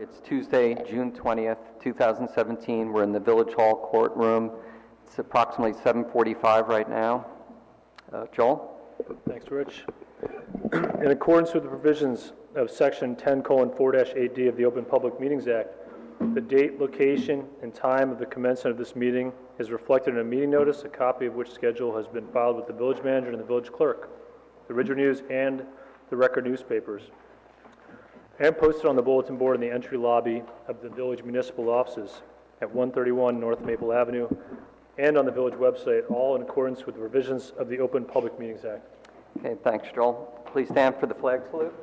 It's Tuesday, June 20th, 2017. We're in the Village Hall courtroom. It's approximately 7:45 right now. Joel? Thanks, Rich. In accordance with the provisions of Section 10:4-8D of the Open Public Meetings Act, the date, location, and time of the commencement of this meeting is reflected in a meeting notice, a copy of which schedule has been filed with the village manager and the village clerk, the Ridgewood News, and the Record newspapers, and posted on the bulletin board in the entry lobby of the village municipal offices at 131 North Maple Avenue and on the village website, all in accordance with the provisions of the Open Public Meetings Act. Okay, thanks, Joel. Please stand for the flag salute.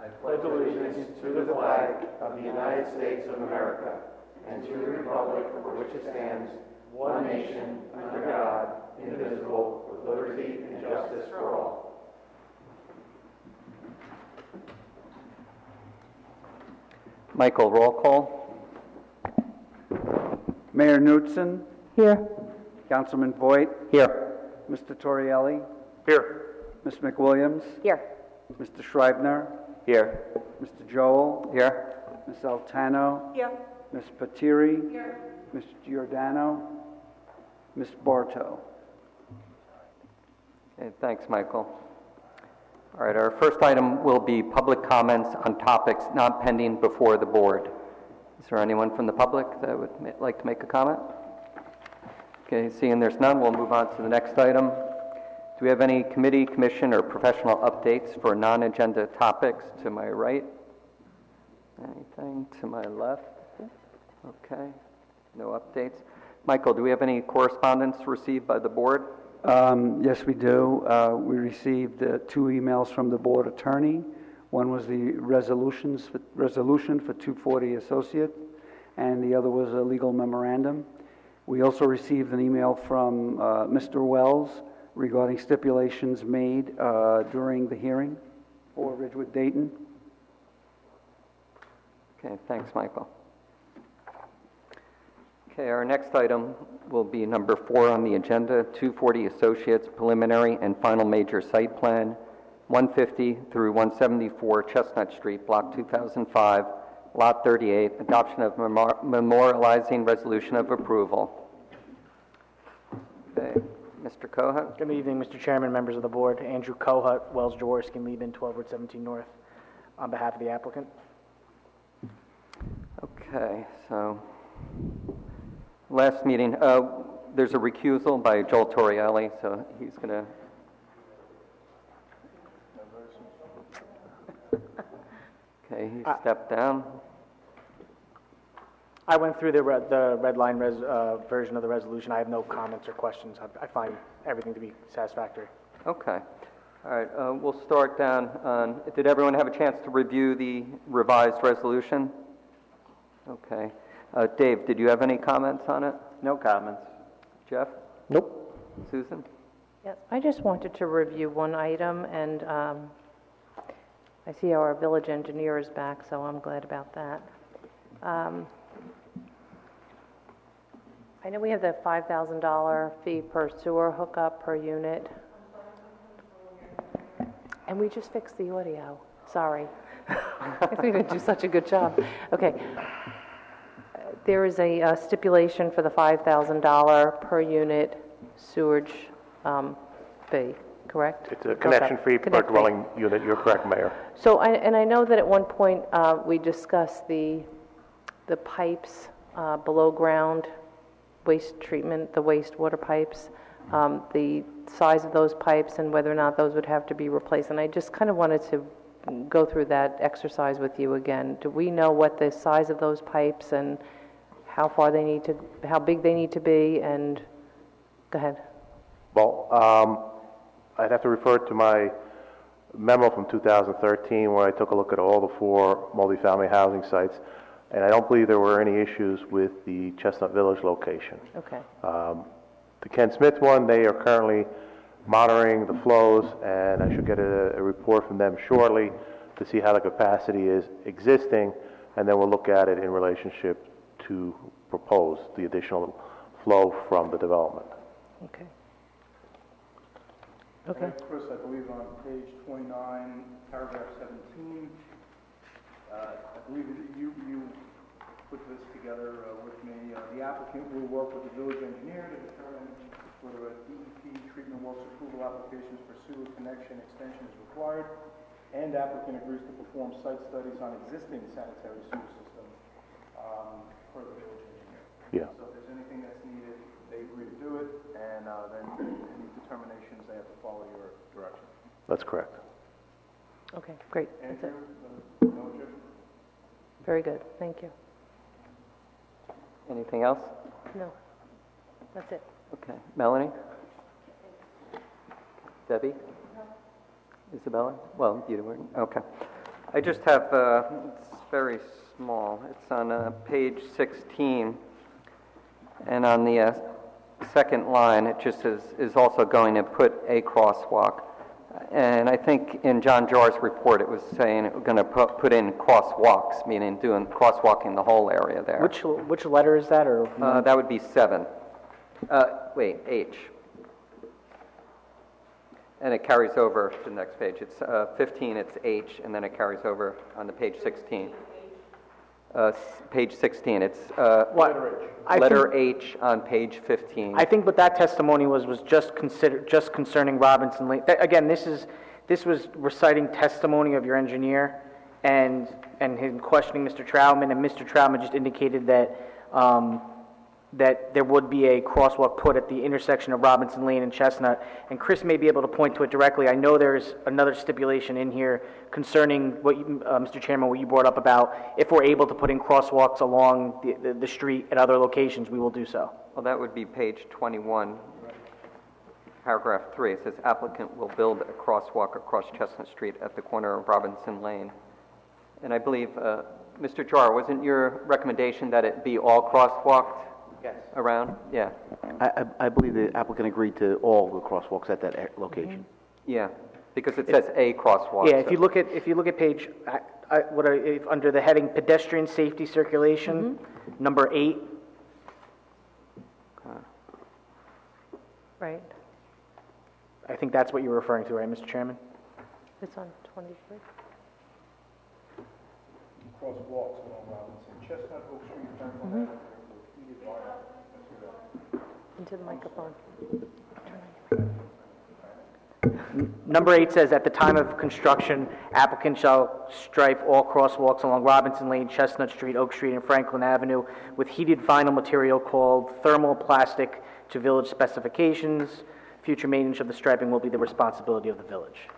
I pledge allegiance to the flag of the United States of America and to the republic for which it stands, one nation, under God, indivisible, with liberty and justice for all. Michael, roll call. Mayor Knutson. Here. Councilman Voigt. Here. Mr. Torrielli. Here. Ms. McWilliams. Here. Mr. Schreibner. Here. Mr. Joel. Here. Ms. Altano. Here. Ms. Patiri. Here. Mr. Giordano. Ms. Bartow. Okay, thanks, Michael. All right, our first item will be public comments on topics not pending before the board. Is there anyone from the public that would like to make a comment? Okay, seeing there's none, we'll move on to the next item. Do we have any committee, commission, or professional updates for non-agenda topics? To my right? Anything to my left? Okay, no updates. Michael, do we have any correspondence received by the board? Yes, we do. We received 2 emails from the board attorney. One was the resolution for 240 Associates, and the other was a legal memorandum. We also received an email from Mr. Wells regarding stipulations made during the hearing for Ridgewood Dayton. Okay, thanks, Michael. Okay, our next item will be number 4 on the agenda, 240 Associates Preliminary and Final Major Site Plan, 150 through 174 Chestnut Street, Block 2005, Lot 38, adoption of memorializing resolution of approval. Okay, Mr. Kohut. Good evening, Mr. Chairman, members of the board. Andrew Kohut, Wells Jaworski, and Lieben, 12 Route 17 North, on behalf of the applicant. Okay, so last meeting, there's a recusal by Joel Torrielli, so he's going to... Okay, he stepped down. I went through the red line version of the resolution. I have no comments or questions. I find everything to be satisfactory. Okay. All right, we'll start down on... Did everyone have a chance to review the revised resolution? Okay. Dave, did you have any comments on it? No comments. Jeff? Nope. Susan? Yes, I just wanted to review one item, and I see our village engineer is back, so I'm glad about that. I know we have the $5,000 fee per sewer hookup per unit. And we just fixed the audio. Sorry. We didn't do such a good job. Okay. There is a stipulation for the $5,000 per unit sewage fee, correct? It's a connection fee per dwelling unit. You're correct, Mayor. So, and I know that at one point we discussed the pipes below ground waste treatment, the wastewater pipes, the size of those pipes and whether or not those would have to be replaced. And I just kind of wanted to go through that exercise with you again. Do we know what the size of those pipes and how big they need to be? And go ahead. Well, I'd have to refer to my memo from 2013 where I took a look at all the 4 multifamily housing sites, and I don't believe there were any issues with the Chestnut Village location. Okay. The Ken Smith one, they are currently monitoring the flows, and I should get a report from them shortly to see how the capacity is existing, and then we'll look at it in relationship to propose the additional flow from the development. Okay. Okay. Chris, I believe on page 29, paragraph 17, I believe that you put this together with me. The applicant will work with the village engineer to determine whether a DEP treatment works approval applications for sewer connection extension is required, and applicant agrees to perform site studies on existing sanitary sewer system for the village engineer. Yeah. So if there's anything that's needed, they agree to do it, and then any determinations, they have to follow your direction. That's correct. Okay, great. That's it. Andrew, no objection? Very good. Thank you. Anything else? No, that's it. Okay. Melanie? Debbie? Isabella? Well, you weren't. Okay. I just have, it's very small. It's on page 16, and on the second line, it just is also going to put a crosswalk. And I think in John Jar's report, it was saying it was going to put in crosswalks, meaning doing crosswalking the whole area there. Which letter is that, or? That would be 7. Wait, H. And it carries over to the next page. It's 15, it's H, and then it carries over on the page 16. Page 16, it's letter H on page 15. I think what that testimony was just concerning Robinson Lane. Again, this was reciting testimony of your engineer and him questioning Mr. Troutman, and Mr. Troutman just indicated that that there would be a crosswalk put at the intersection of Robinson Lane and Chestnut, and Chris may be able to point to it directly. I know there's another stipulation in here concerning what Mr. Chairman, what you brought up about if we're able to put in crosswalks along the street at other locations, we will do so. Well, that would be page 21, paragraph 3. It says applicant will build a crosswalk across Chestnut Street at the corner of Robinson Lane. And I believe, Mr. Jar, wasn't your recommendation that it be all crosswalked? Yes. Around? Yeah. I believe the applicant agreed to all the crosswalks at that location. Yeah, because it says a crosswalk. Yeah, so- if you look at page, under the heading pedestrian safety circulation, number 8. Right. I think that's what you're referring to, right, Mr. Chairman? It's on 23. Crosswalks along Robinson, Chestnut, Oak Street, Franklin Avenue, heated vinyl. Into the microphone. Number 8 says, at the time of construction, applicant shall stripe all crosswalks along Robinson Lane, Chestnut Street, Oak Street, and Franklin Avenue with heated vinyl material called thermoplastic to village specifications. Future maintenance of the striping will be the responsibility of the village.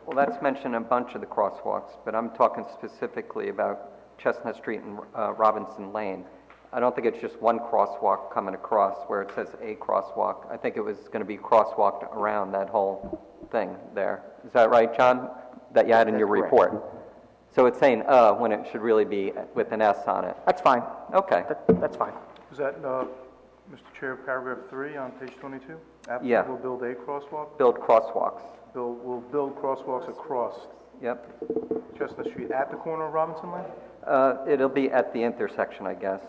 Well, that's mentioned in a bunch of the crosswalks, but I'm talking specifically about Chestnut Street and Robinson Lane. I don't think it's just one crosswalk coming across where it says a crosswalk. I think it was going to be crosswalked around that whole thing there. Is that right, John? That you had in your report? So it's saying when it should really be with an S on it. That's fine. Okay. That's fine. Is that, Mr. Chair, paragraph 3 on page 22? Yeah. Applicant will build a crosswalk? Build crosswalks. Will build crosswalks across Yep. Chestnut Street at the corner of Robinson Lane? It'll be at the intersection, I guess.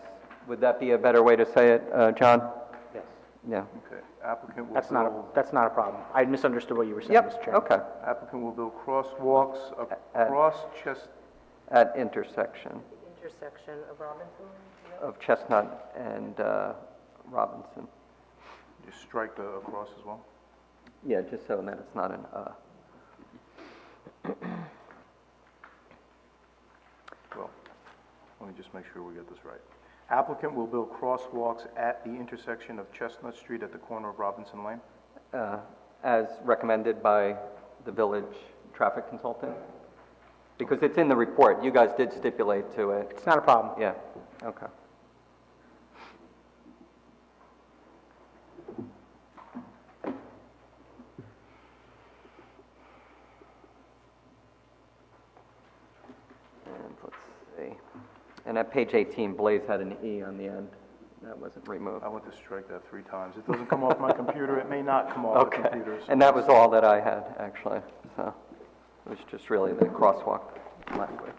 Would that be a better way to say it, John? Yes. Yeah. Okay. Applicant will That's build... not a problem. I misunderstood what you were saying, Yep, Mr. Chairman. okay. Applicant will build crosswalks across At intersection Intersection of Robinson? of Chestnut and Robinson. Just strike the across as well? Yeah, just so that it's not an Well, let me just make sure we get this right. Applicant will build crosswalks at the intersection of Chestnut Street at the corner of Robinson Lane? as recommended by the village traffic consultant? Because it's in the report. You guys did stipulate to it. It's not a problem. Yeah, okay. And let's see. And at page 18, Blaze had an E on the end. That wasn't removed. I went to strike that 3 times. It doesn't come off my computer. It may not come off the Okay, computer. so- and that was all that I had, actually, so it was just really the crosswalk language.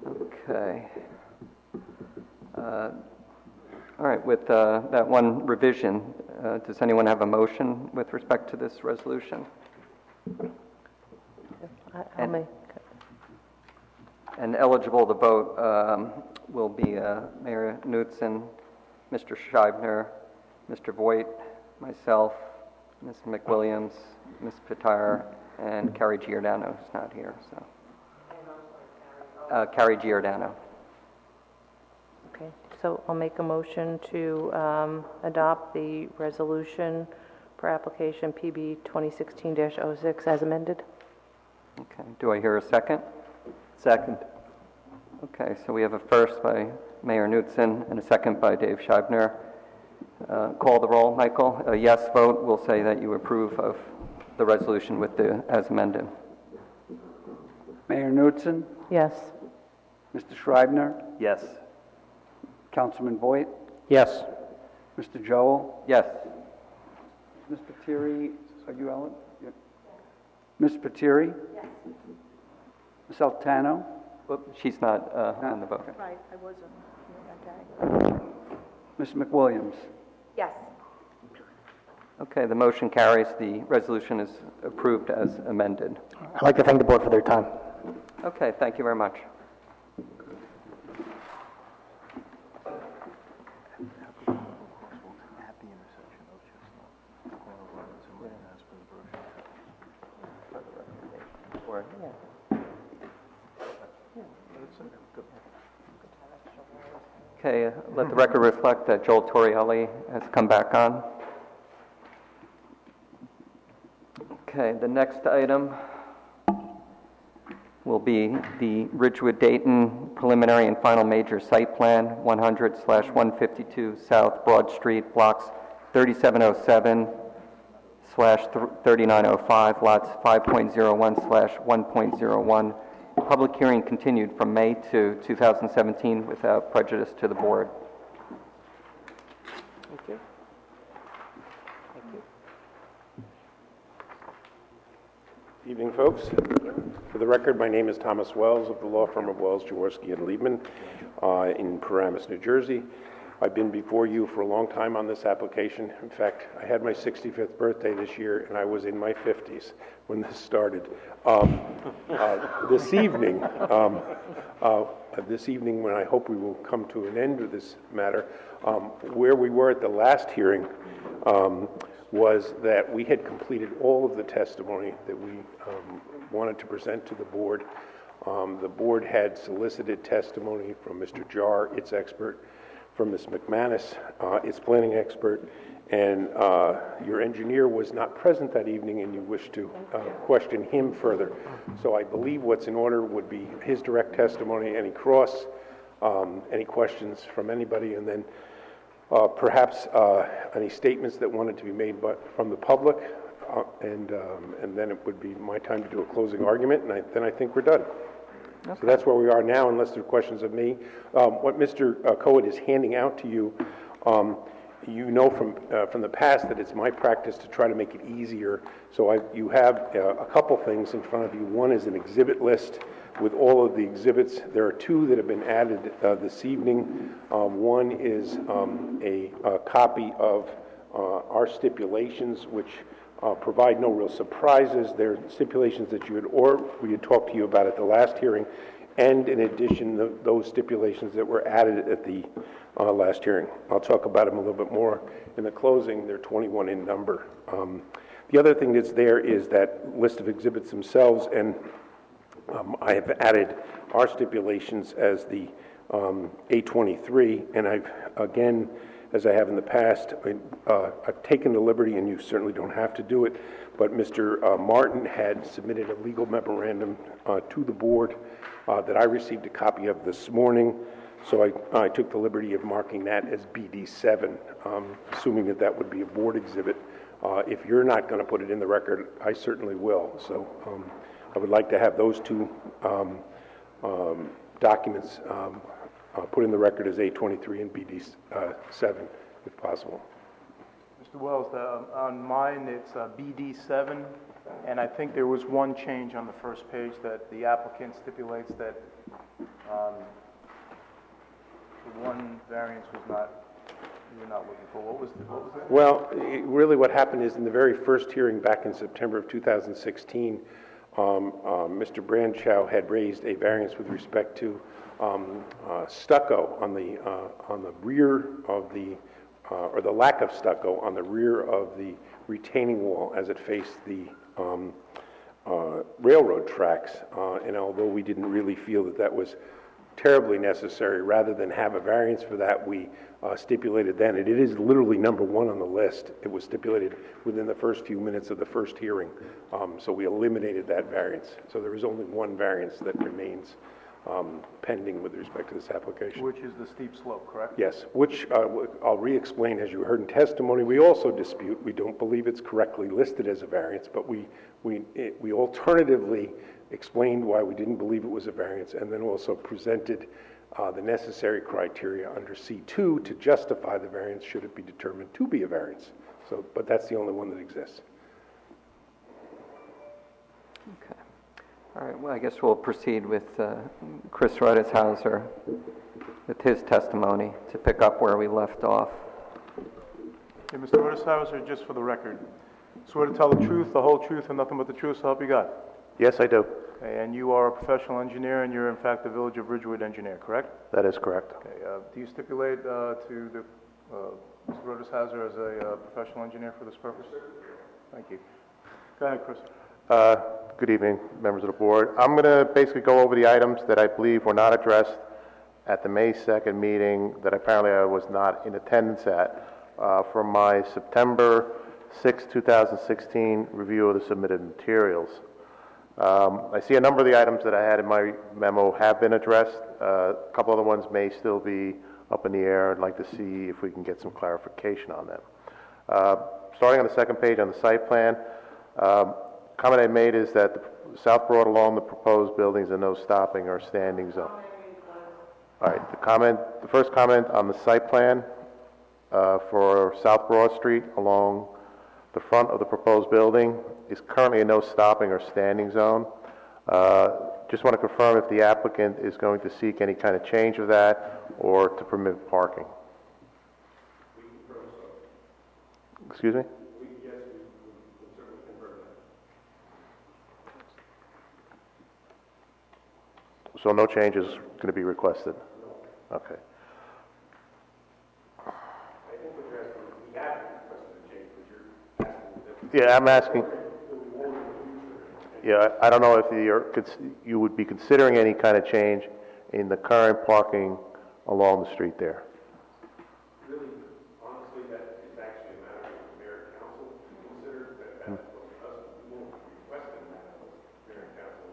Okay. All right, with that one revision, does anyone have a motion with respect to this resolution? I'll make, And eligible to vote will be Mayor Knudsen, Mr. Scheibner, Mr. Voigt, myself, Ms. McWilliams, Ms. Pitar, and Carrie Giordano, who's not here, so. Carrie Giordano. okay, so I'll make a motion to adopt the resolution for application PB 2016-06 as amended. Okay, do I hear a second? Second. Okay, so we have a first by Mayor Knudsen and a second by Dave Scheibner. Call the roll, Michael. A yes vote will say that you approve of the resolution with the, as amended. Mayor Knudsen, Yes. Mr. Schreibner, Yes. Councilman Voigt, Yes. Mr. Joel, Yes. Ms. Patiri, are you Ellen? Yep. Ms. Patiri? Yes. Ms. Altano? She's not on the vote. Right, I wasn't. Okay. Ms. McWilliams? Yes. Okay, the motion carries. The resolution is approved as amended. I'd like to thank the board for their time. Okay, thank you very much. Okay, let the record reflect that Joel Torrielli has come back on. Okay, the next item will be the Ridgewood Dayton preliminary and final major site plan, 100/152 South Broad Street, blocks 3707/3905, lots 5.01/1.01. Public hearing continued from May to 2017 without prejudice to the board. Thank you. Evening, folks. For the record, my name is Thomas Wells of the law firm of Wells, Jaworski, and Liebman in Paramus, New Jersey. I've been before you for a long time on this application. In fact, I had my 65th birthday this year, and I was in my 50s when this started. This evening, when I hope we will come to an end of this matter, where we were at the last hearing was that we had completed all of the testimony that we wanted to present to the board. The board had solicited testimony from Mr. Jarr, its expert, from Ms. McManus, its planning expert, and your engineer was not present that evening and you wish to question him further. So I believe what's in order would be his direct testimony, any cross, any questions from anybody, and then perhaps any statements that wanted to be made from the public, and then it would be my time to do a closing argument, and then I think we're done. Okay. So that's where we are now, unless there are questions of me. What Mr. Cohen is handing out to you, you know from the past that it's my practice to try to make it easier. So you have a couple things in front of you. One is an exhibit list with all of the exhibits. There are two that have been added this evening. One is a copy of our stipulations, which provide no real surprises. They're stipulations that we had talked to you about at the last hearing, and in addition, those stipulations that were added at the last hearing. I'll talk about them a little bit more in the closing. They're 21 in number. The other thing that's there is that list of exhibits themselves, and I have added our stipulations as the A23, and I've, again, as I have in the past, I've taken the liberty, and you certainly don't have to do it, but Mr. Martin had submitted a legal memorandum to the board that I received a copy of this morning, so I took the liberty of marking that as BD7, assuming that that would be a board exhibit. If you're not going to put it in the record, I certainly will. So I would like to have those two documents put in the record as A23 and BD7, if possible. Mr. Wells, on mine, it's BD7, and I think there was one change on the first page that the applicant stipulates that the one variance was not, you're not looking for. What was that? Well, really what happened is in the very first hearing back in September of 2016, Mr. Branchow had raised a variance with respect to stucco on the rear of the, or the lack of stucco on the rear of the retaining wall as it faced the railroad tracks. And although we didn't really feel that that was terribly necessary, rather than have a variance for that, we stipulated then, and it is literally number one on the list. It was stipulated within the first few minutes of the first hearing. So we eliminated that variance. So there is only one variance that remains pending with respect to this application. Which is the steep slope, correct? Yes, which I'll re-explain as you heard in testimony. We also dispute, we don't believe it's correctly listed as a variance, but we alternatively explained why we didn't believe it was a variance, and then also presented the necessary criteria under C2 to justify the variance should it be determined to be a variance. So, but that's the only one that exists. Okay. All right, well, I guess we'll proceed with Chris Rudishauser with his testimony to pick up where we left off. Hey, Mr. Rudishauser, just for the record, swear to tell the truth, the whole truth, and nothing but the truth, so help you God. Yes, I do. Okay, and you are a professional engineer, and you're in fact the Village of Ridgewood engineer, correct? That is correct. Okay, do you stipulate to the Mr. Rudishauser as a professional engineer for this purpose? Thank you. Go ahead, Chris. Good evening, members of the board. I'm going to basically go over the items that I believe were not addressed at the May 2nd meeting that apparently I was not in attendance at from my September 6, 2016 review of the submitted materials. I see a number of the items that I had in my memo have been addressed. A couple other ones may still be up in the air. I'd like to see if we can get some clarification on them. Starting on the second page on the site plan, comment I made is that the South Broad along the proposed buildings and no stopping or standing zone. All right, the first comment on the site plan for South Broad Street along the front of the proposed building is currently a no stopping or standing zone. Just want to confirm if the applicant is going to seek any kind of change of that or to permit parking. Excuse me? So no change is going to be requested? Okay. Yeah, I'm asking. Yeah, I don't know if you would be considering any kind of change in the current parking along the street there. Really, honestly, that is actually a matter of the mayor and council to consider. That us, we won't be requesting that of the mayor and council.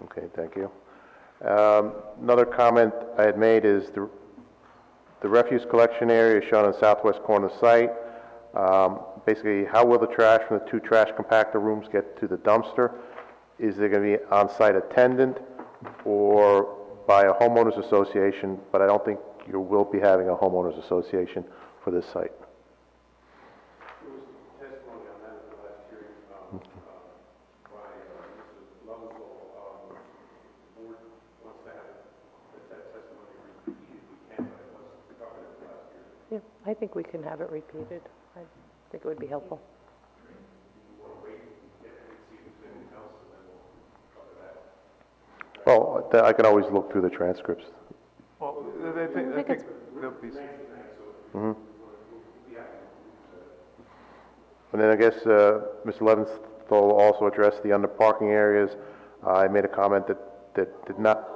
Okay, thank you. Another comment I had made is the refuse collection area is shown on the southwest corner of the site. Basically, how will the trash from the two trash compactor rooms get to the dumpster? Is there going to be on-site attendant or by a homeowners association? But I don't think you will be having a homeowners association for this site. There was testimony on that at the last hearing by Mrs. Lowenthal. The board wants to have that testimony repeated. We can, but it was covered at the last hearing. Yeah, I think we can have it repeated. I think it would be helpful. Well, I can always look through the transcripts. Well, I think they'll be... Mm-hmm. And then I guess Mr. Leventhal also addressed the under parking areas. I made a comment that did not...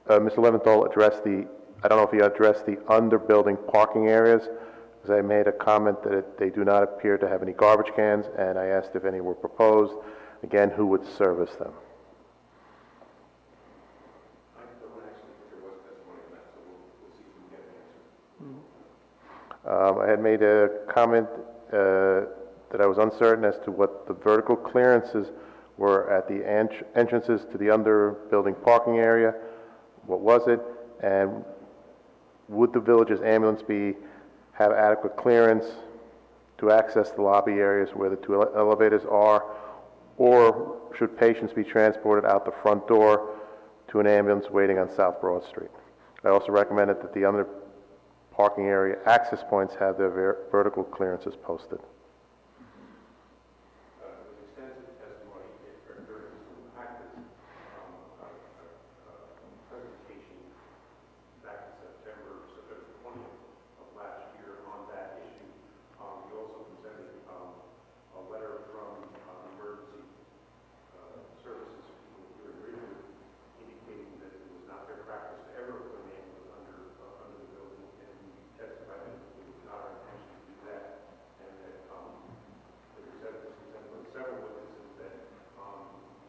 Mr. Leventhal addressed I don't know if he addressed the under building parking areas, because I made a comment that they do not appear to have any garbage cans, and I asked if any were proposed. Again, who would service them? I had made a comment that I was uncertain as to what the vertical clearances were at the entrances to the under building parking area. What was it? And would the village's ambulance have adequate clearance to access the lobby areas where the two elevators are? Or should patients be transported out the front door to an ambulance waiting on South Broad Street? I also recommended that the under parking area access points have their vertical clearances posted. Extensive testimony during Mr. Packard's presentation back in September 20th of last year on that issue. He also presented a letter from emergency services people here in Ridgewood indicating that it was not their practice to ever put an ambulance under the building, and he testified that it was not our intention to do that, and that there was presented by several witnesses that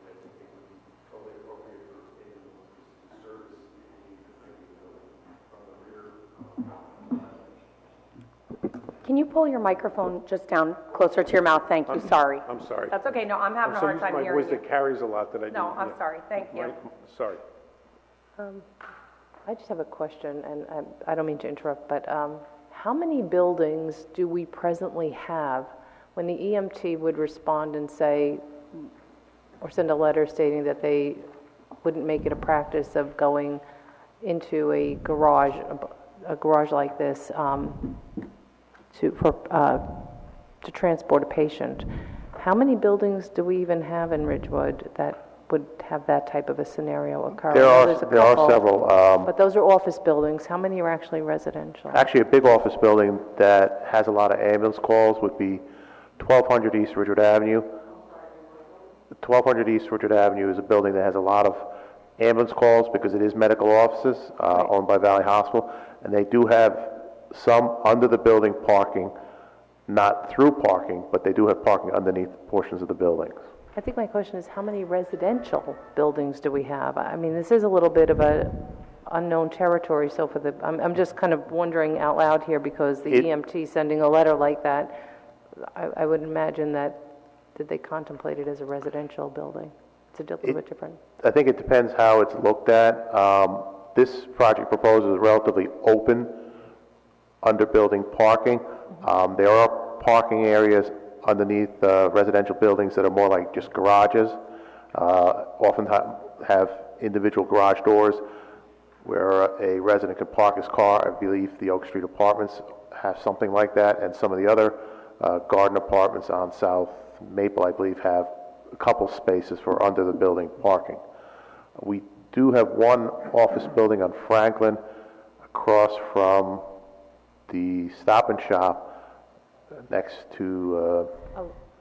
it would be totally appropriate for ambulance to service the building from the rear. Can you pull your microphone just down closer to your mouth? Thank you, sorry. I'm sorry. That's okay, no, I'm having a hard time My hearing voice you. that carries a lot that I No, didn't- I'm sorry, thank you. Sorry. I just have a question, and I don't mean to interrupt, but how many buildings do we presently have when the EMT would respond and say, or send a letter stating that they wouldn't make it a practice of going into a garage like this to transport a patient? How many buildings do we even have in Ridgewood that would have that type of a scenario occur? There I know are there's a there are couple, several. but those are office buildings. How many are actually residential? Actually, a big office building that has a lot of ambulance calls would be 1200 East Ridgewood Avenue. 1200 East Ridgewood Avenue is a building that has a lot of ambulance calls because it is medical offices owned by Valley Hospital, and they do have some under the building parking, not through parking, but they do have parking underneath portions of the buildings. I think my question is, how many residential buildings do we have? I mean, this is a little bit of a unknown territory, so I'm just kind of wondering out loud here, because the EMT sending a letter like that, I would imagine that, did they contemplate it as a residential building? It's a little bit different. I think it depends how it's looked at. This project proposes relatively open under building parking. There are parking areas underneath residential buildings that are more like just garages, often have individual garage doors where a resident can park his car. I believe the Oak Street Apartments have something like that, and some of the other garden apartments on South Maple, I believe, have a couple spaces for under the building parking. We do have one office building on Franklin across from the Stop and Shop next to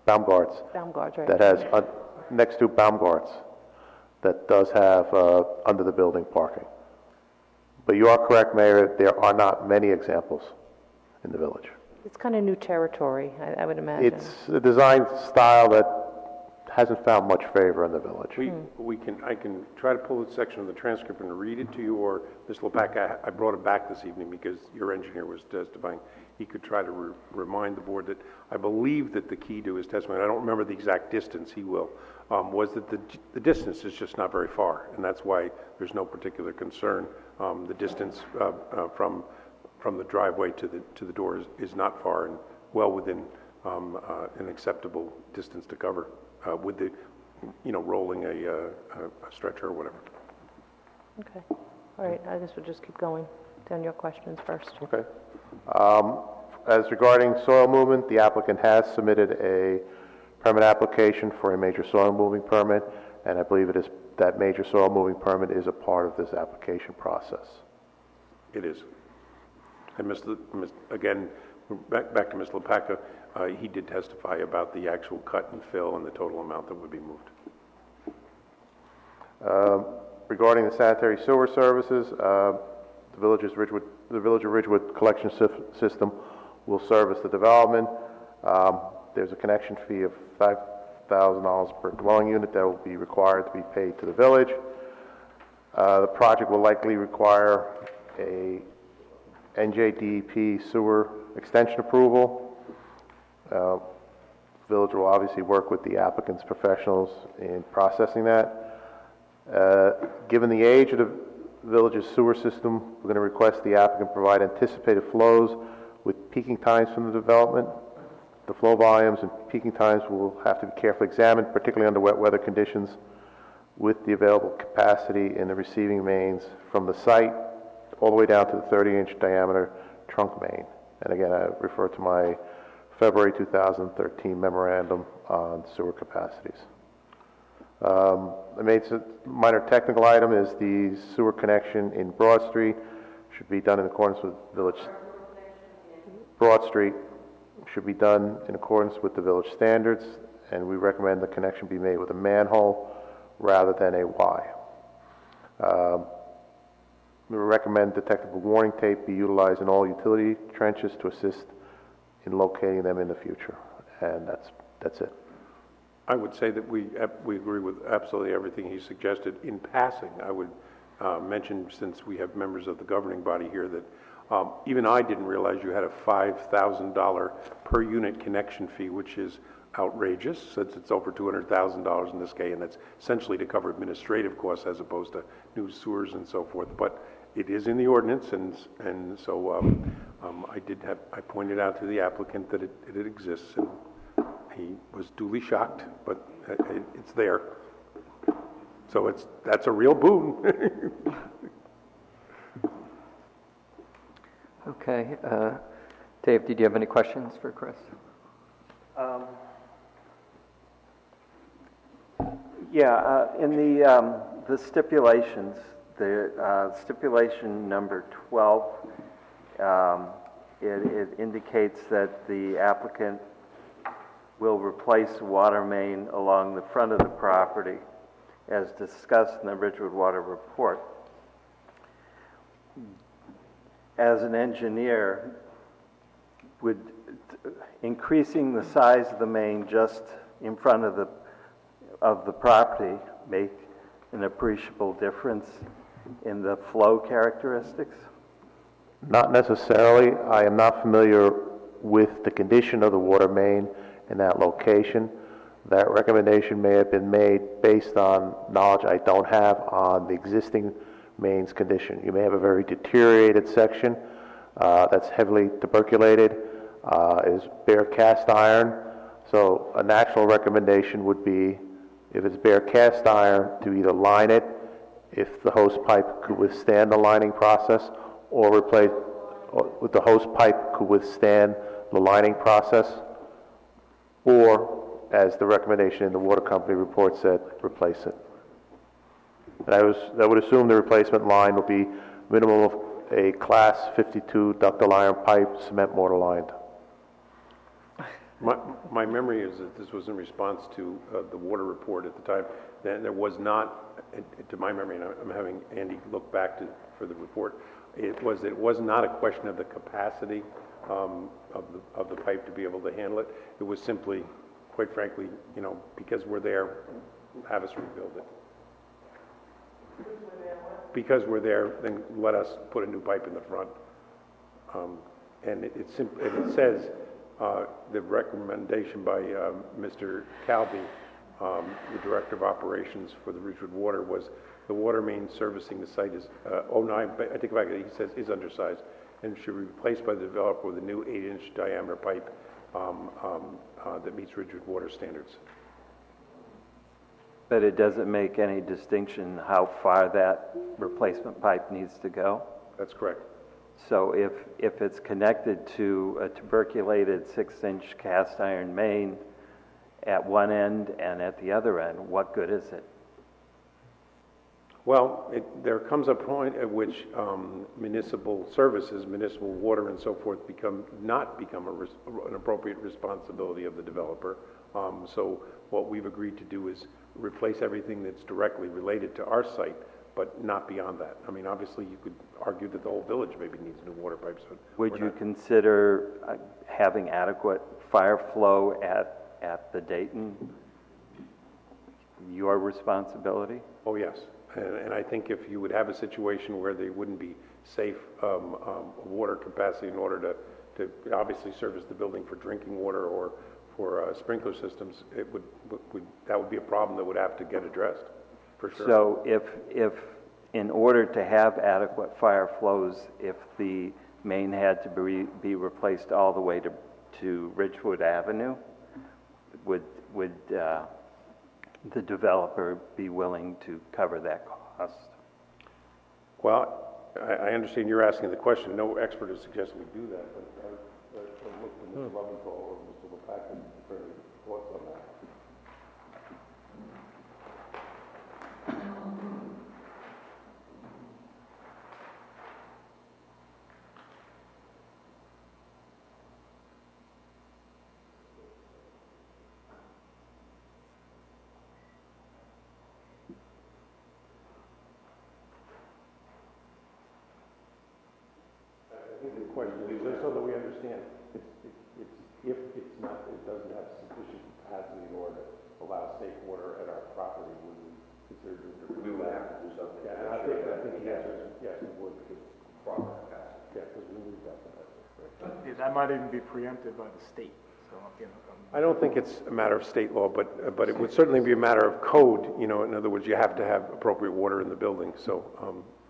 Baumgart's. Baumgart's, right. That has, next to Baumgart's, that does have under the building parking. But you are correct, Mayor, there are not many examples in the village. It's kind of new territory, I would imagine. It's a design style that hasn't found much favor in the village. I can try to pull this section of the transcript and read it to you, or Ms. Lepaka, I brought it back this evening because your engineer was testifying. He could try to remind the board that I believe that the key to his testimony, I don't remember the exact distance, he will, was that the distance is just not very far, and that's why there's no particular concern. The distance from the driveway to the door is not far and well within an acceptable distance to cover with the, rolling a stretcher or whatever. Okay. All right, I guess we'll just keep going down your questions first. Okay. As regarding soil movement, the applicant has submitted a permit application for a major soil moving permit, and I believe it is that major soil moving permit is a part of this application process. It is. And again, back to Ms. Lepaka, he did testify about the actual cut and fill and the total amount that would be moved. Regarding the sanitary sewer services, the Village of Ridgewood collection system will service the development. There's a connection fee of $5,000 per dwelling unit that will be required to be paid to the village. The project will likely require a NJDEP sewer extension approval. The village will obviously work with the applicant's professionals in processing that. Given the age of the village's sewer system, we're going to request the applicant provide anticipated flows with peaking times from the development. The flow volumes and peaking times will have to be carefully examined, particularly under wet weather conditions, with the available capacity in the receiving mains from the site all the way down to the 30-inch diameter trunk main. And again, I refer to my February 2013 memorandum on sewer capacities. I made a minor technical item is the sewer connection in Broad Street should be done in accordance with village. Broad Street should be done in accordance with the village standards, and we recommend the connection be made with a manhole rather than a Y. We recommend detectable warning tape be utilized in all utility trenches to assist in locating them in the future, and that's it. I would say that we agree with absolutely everything he suggested. In passing, I would mention, since we have members of the governing body here, that even I didn't realize you had a $5,000 per unit connection fee, which is outrageous, since it's over $200,000 in this case, and that's essentially to cover administrative costs as opposed to new sewers and so forth. But it is in the ordinance, and so I pointed out to the applicant that it exists, and he was duly shocked, but it's there. So that's a real boon. Okay. Dave, did you have any questions for Chris? In the stipulations, the stipulation number 12, it indicates that the applicant will replace the water main along the front of the property as discussed in the Ridgewood Water Report. As an engineer, would increasing the size of the main just in front of the property make an appreciable difference in the flow characteristics? Not necessarily. I am not familiar with the condition of the water main in that location. That recommendation may have been made based on knowledge I don't have on the existing main's condition. You may have a very deteriorated section that's heavily tuberculated, is bare cast iron. So a natural recommendation would be, if it's bare cast iron, to either line it if the hose pipe could withstand the lining process, or replace with the hose pipe could withstand the lining process, or, as the recommendation in the water company report said, replace it. And I would assume the replacement line would be minimum of a class 52 ductile iron pipe, cement mortar lined. My memory is that this was in response to the water report at the time. That there was not, to my memory, and I'm having Andy look back for the report, it was not a question of the capacity of the pipe to be able to handle it. It was simply, quite frankly, because we're there, have us rebuild it. Because we're there, then let us put a new pipe in the front. And it says, the recommendation by Mr. Calby, the Director of Operations for the Ridgewood Water, was the water main servicing the site is, I take it back, he says is undersized and should be replaced by the developer with a new 8-inch diameter pipe that meets Ridgewood water standards. But it doesn't make any distinction how far that replacement pipe needs to go? That's correct. So if it's connected to a tuberculated 6-inch cast iron main at one end and at the other end, what good is it? Well, there comes a point at which municipal services, municipal water and so forth, not become an appropriate responsibility of the developer. So what we've agreed to do is replace everything that's directly related to our site, but not beyond that. I mean, obviously, you could argue that the whole village maybe needs new water pipes. But would you consider having adequate fire flow at the Dayton your responsibility? Oh, yes. And I think if you would have a situation where there wouldn't be safe water capacity in order to obviously service the building for drinking water or for sprinkler systems, that would be a problem that would have to get addressed, for sure. So if in order to have adequate fire flows, if the main had to be replaced all the way to Ridgewood Avenue, would the developer be willing to cover that cost? Well, I understand you're asking the question. No expert has suggested we do that, but I'll look to Mr. Leventhal or Mr. LePack for any thoughts on that. I think the question is, just so that we understand, it's if it's not, it doesn't have sufficient capacity in order to allow safe water at our property, would we consider doing it? We would have to do something. Yeah, and I think the answer is yes, we would, because proper capacity. Yeah, because we need that capacity. Right. Yeah, that might even be preempted by the state, so, you know. I don't think it's a matter of state law, but it would certainly be a matter of code, you know, in other words, you have to have appropriate water in the building, so,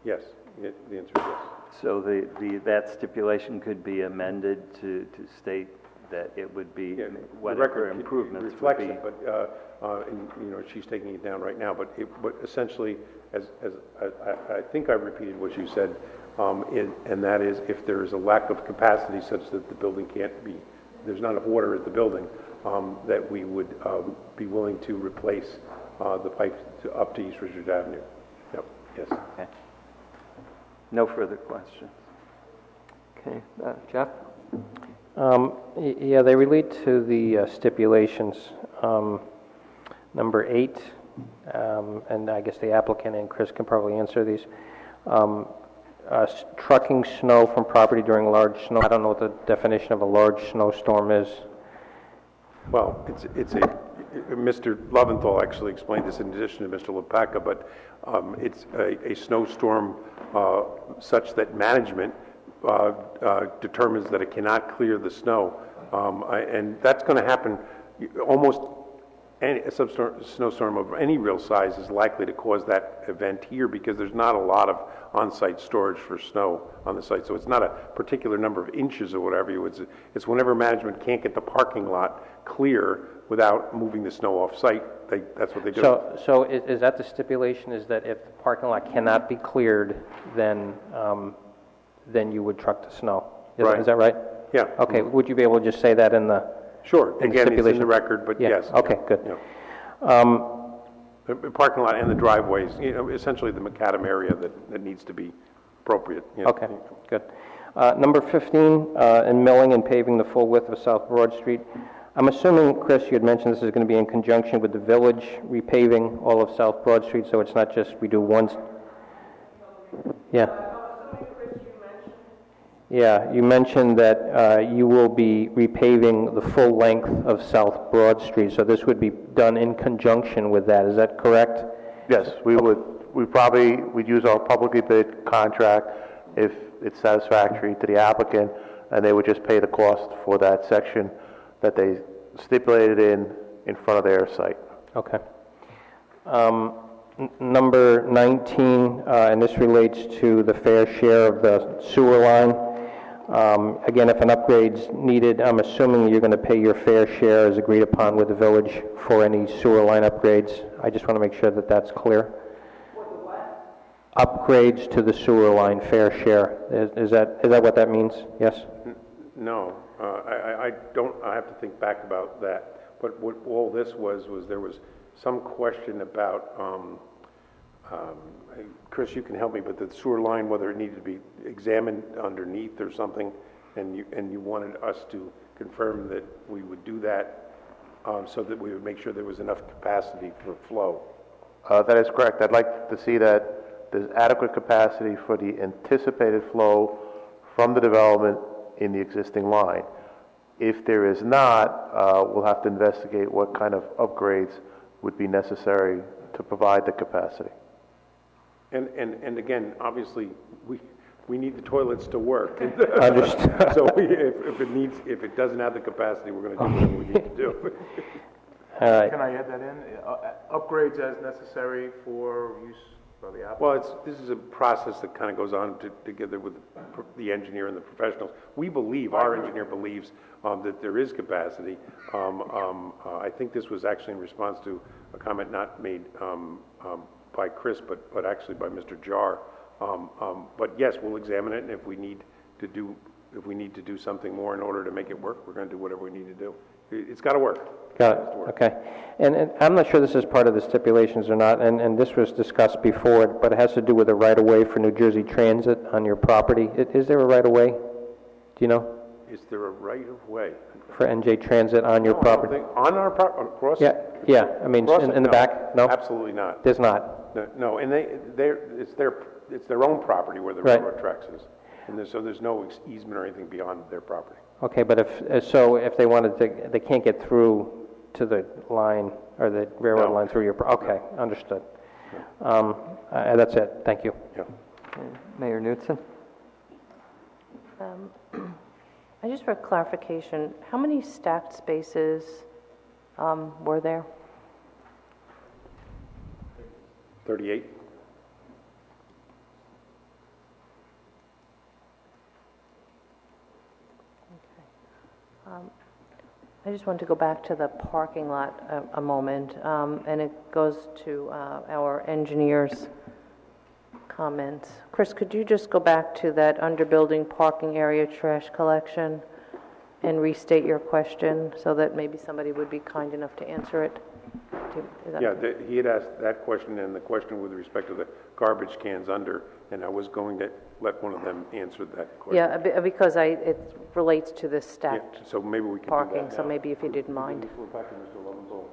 yes, the answer is yes. So that stipulation could be amended to state that it would be, Yeah, whatever improvements would reflects be. it, but, and, you know, she's taking it down right now, but essentially, as I think I repeated what you said, and that is, if there is a lack of capacity such that the building can't be, there's not enough water at the building, that we would be willing to replace the pipes up to East Ridgewood Avenue. Yep, yes. Okay. No further questions. Okay, Jeff? Yeah, they relate to the stipulations. Number 8, and I guess the applicant and Chris can probably answer these. Trucking snow from property during large snow. I don't know what the definition of a large snowstorm is. Well, Mr. Leventhal actually explained this in addition to Mr. LePaca, but it's a snowstorm such that management determines that it cannot clear the snow. And that's going to happen almost a snowstorm of any real size is likely to cause that event here because there's not a lot of on-site storage for snow on the site. So it's not a particular number of inches or whatever. It's whenever management can't get the parking lot clear without moving the snow off-site, that's what they do. So is that the stipulation, is that if the parking lot cannot be cleared, then you would truck the snow? Right. Is that right? Yeah. Okay, would you be able to just say that in the... Sure. Again, it's in the record, but yeah. yes. Okay, good. Yeah. The parking lot and the driveways, you know, essentially the macadam area that needs to be appropriate. You know. Okay, good. Number 15, in milling and paving the full width of South Broad Street. I'm assuming, Chris, you had mentioned this is going to be in conjunction with the village repaving all of South Broad Street, so it's not just we do one... Yeah. Yeah, you mentioned that you will be repaving the full length of South Broad Street, so this would be done in conjunction with that, is that correct? Yes, we would. We'd use our publicly bid contract if it's satisfactory to the applicant, and they would just pay the cost for that section that they stipulated in front of their site. Okay. Number 19, and this relates to the fair share of the sewer line. Again, if an upgrade's needed, I'm assuming you're going to pay your fair share as agreed upon with the village for any sewer line upgrades. I just want to make sure that that's clear. Upgrades to the sewer line, fair share. Is that what that means? Yes? No, I don't. I have to think back about that. But what all this was there was some question about. Chris, you can help me, but the sewer line, whether it needed to be examined underneath or something, and you wanted us to confirm that we would do that, so that we would make sure there was enough capacity for flow. That is correct. I'd like to see that there's adequate capacity for the anticipated flow from the development in the existing line. If there is not, we'll have to investigate what kind of upgrades would be necessary to provide the capacity. And again, obviously, we need the toilets to work. Understood. So if it doesn't have the capacity, we're going to do whatever we need to do. All right. Can I add that in? Upgrades as necessary for use by the applicant? Well, this is a process that kind of goes on together with the engineer and the professionals. Our engineer believes that there is capacity. I think this was actually in response to a comment not made by Chris, but actually by Mr. Jar, But yes, we'll examine it, and if we need to do something more in order to make it work, we're going to do whatever we need to do. It's got to work. Got it, okay. And I'm not sure this is part of the stipulations or not, and this was discussed before, but it has to do with a right-of-way for New Jersey Transit on your property. Is there a right-of-way? Do you know? Is there a right-of-way? For NJ Transit on your property? On our property, across? Yeah, I mean, in the back? No? Absolutely not. There's not? No, and it's their own property where the Right. railroad tracks is. And so there's no easement or anything beyond their property. Okay, but if they wanted to, they can't get through to the line, or the railroad No. line through your, okay, understood. That's it, thank you. Yeah. Mayor Knutson? Just for clarification, how many stacked spaces were there? 38? I just wanted to go back to the parking lot a moment, and it goes to our engineer's comments. Chris, could you just go back to that under-building parking area trash collection and restate your question so that maybe somebody would be kind enough to answer it? He had asked that question and the question with respect to the garbage cans under, and I was going to let one of them answer that question. Yeah, because it relates to this Yeah, stacked so maybe we can do parking, that so now. maybe if you didn't mind. We're back to Mr. Lowenthal.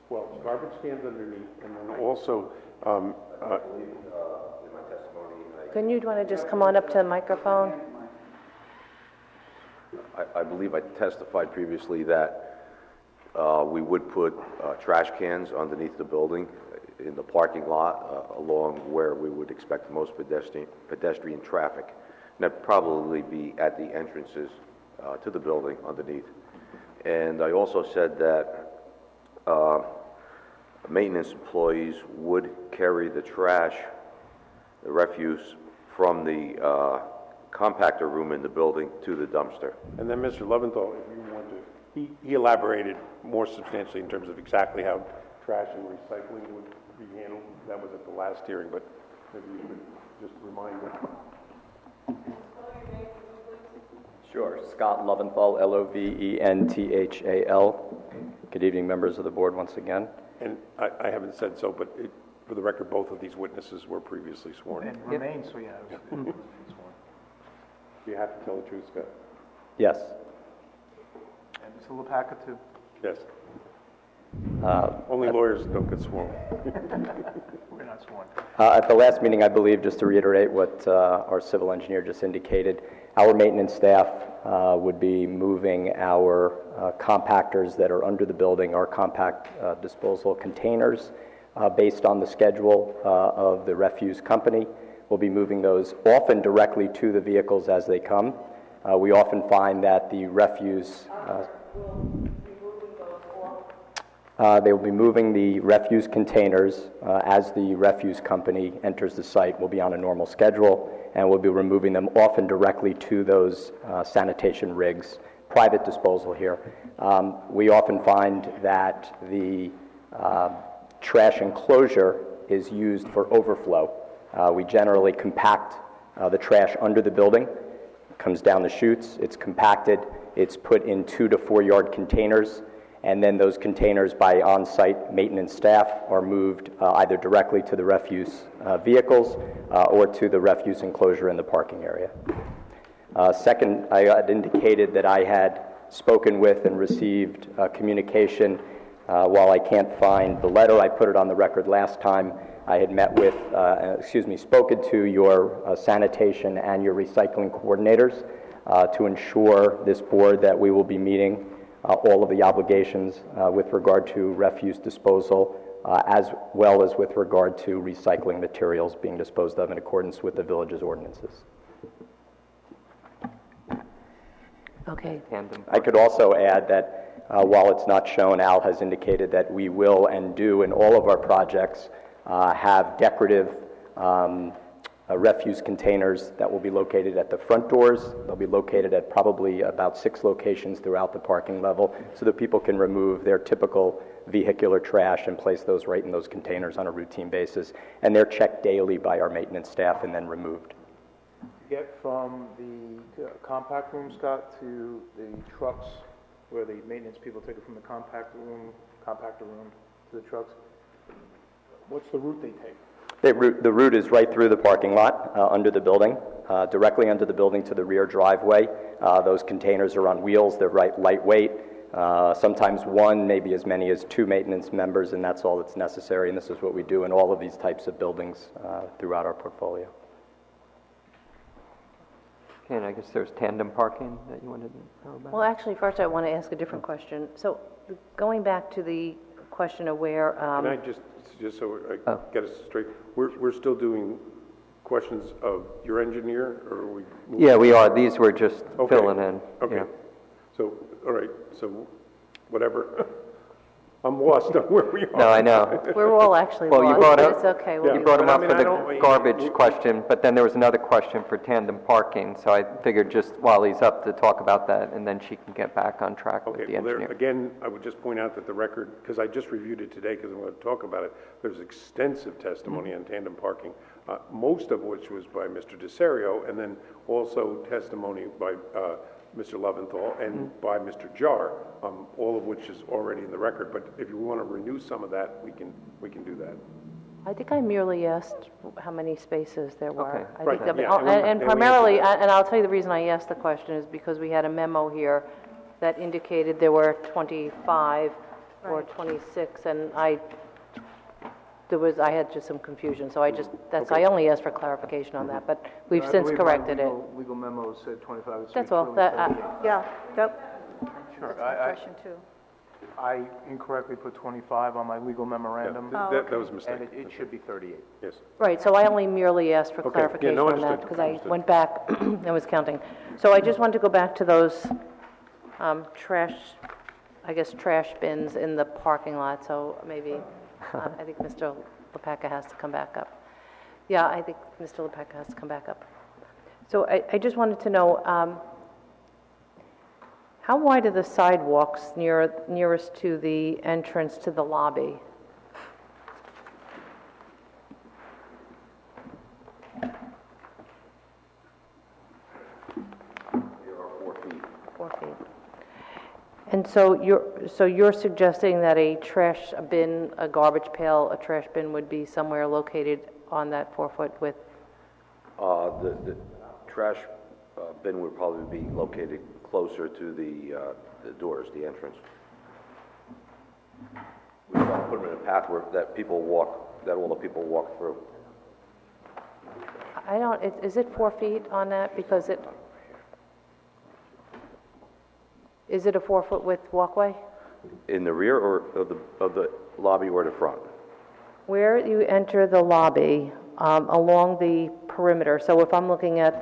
Well, garbage cans underneath, and then also, Can you want to just come on up to the microphone? I believe I testified previously that we would put trash cans underneath the building in the parking lot along where we would expect the most pedestrian traffic. And that'd probably be at the entrances to the building underneath. And I also said that maintenance employees would carry the trash, the refuse, from the compactor room in the building to the dumpster. and then Mr. Lowenthal, if you want to, he elaborated more substantially in terms of exactly how trash and recycling would be handled. That was at the last hearing, but maybe you could just remind him. Sure. Scott Loventhal, Loventhal. Good evening, members of the board, once again. And I haven't said so, but for the record, both of these witnesses were previously sworn. And remain, so yeah. You have to tell the truth, Scott. Yes. And Mr. LaPaca, too. Yes. Only lawyers don't get sworn. We're not sworn. At the last meeting, I believe, just to reiterate what our civil engineer just indicated, our maintenance staff would be moving our compactors that are under the building, our compact disposal containers, based on the schedule of the refuse company. We'll be moving those often directly to the vehicles as they come. We often find that the refuse... they will be moving the refuse containers as the refuse company enters the site. We'll be on a normal schedule, and we'll be removing them often directly to those sanitation rigs, private disposal here. We often find that the trash enclosure is used for overflow. We generally compact the trash under the building. It comes down the chutes, it's compacted, it's put in 2 to 4 yard containers, and then those containers by on-site maintenance staff are moved either directly to the refuse vehicles or to the refuse enclosure in the parking area. Second, I had indicated that I had spoken with and received communication. While I can't find the letter, I put it on the record last time. I had met with, spoken to your sanitation and your recycling coordinators to ensure this board that we will be meeting all of the obligations with regard to refuse disposal, as well as with regard to recycling materials being disposed of in accordance with the village's ordinances. Okay. I could also add that while it's not shown, Al has indicated that we will and do in all of our projects have decorative refuse containers that will be located at the front doors. They'll be located at probably about 6 locations throughout the parking level so that people can remove their typical vehicular trash and place those right in those containers on a routine basis. And they're checked daily by our maintenance staff and then removed. To get from the compact room, Scott, to the trucks, where the maintenance people take it from the compactor room to the trucks, what's the route they take? The route is right through the parking lot, under the building, directly under the building to the rear driveway. Those containers are on wheels, they're lightweight. Sometimes one, maybe as many as two maintenance members, and that's all that's necessary, and this is what we do in all of these types of buildings throughout our portfolio. Okay, and I guess there's tandem parking that you wanted to know about? Well, actually, first I want to ask a different question. So going back to the question of where... Can I just so I get us straight, we're still doing questions of your engineer, or are we? Yeah, we are. These were just filling in. Okay. Yeah. So, all right, so whatever. I'm lost on where we are. No, I know. We're all actually Well, lost, you brought but up, it's okay. you brought them up for the garbage question, but then there was another question for tandem parking, so I figured just while he's up to talk about that, and then she can get back on track with the well, engineer. again, I would just point out that the record, because I just reviewed it today, because I'm going to talk about it, there's extensive testimony on tandem parking, most of which was by Mr. DeSerio, and then also testimony by Mr. Leventhal and by Mr. Jar, all of which is already in the record. But if you want to renew some of that, we can do that. I think I merely asked how many spaces there were. Okay. I Right, think that, yeah, and primarily, and I'll tell you the reason I asked the question is because we had a memo here that indicated there were 25 or 26, and I had just some confusion, so I only asked for clarification on that, but we've since corrected it. Legal memo said 25. That's all. Yeah, that Sure. was my question too. I incorrectly put 25 on my legal memorandum. That was a mistake. And it should be 38. Yes. Right, so I only merely asked for Okay, yeah, clarification no, on that, understood, because I understood. went back and was counting. So I just wanted to go back to those trash bins in the parking lot, so maybe, I think Mr. LaPecca has to come back up. Yeah, I think Mr. LaPecca has to come back up. So I just wanted to know, how wide are the sidewalks nearest to the entrance to the lobby? There are 4 feet. 4 feet. And so you're suggesting that a garbage pail, a trash bin would be somewhere located on that 4-foot width? The trash bin would probably be located closer to the doors, the entrance. We try to put them in a path where that all the people walk through. Is it 4 feet on that? Because is it a 4-foot width walkway? In the rear or of the lobby or the front? Where you enter the lobby, along the perimeter, so if I'm looking at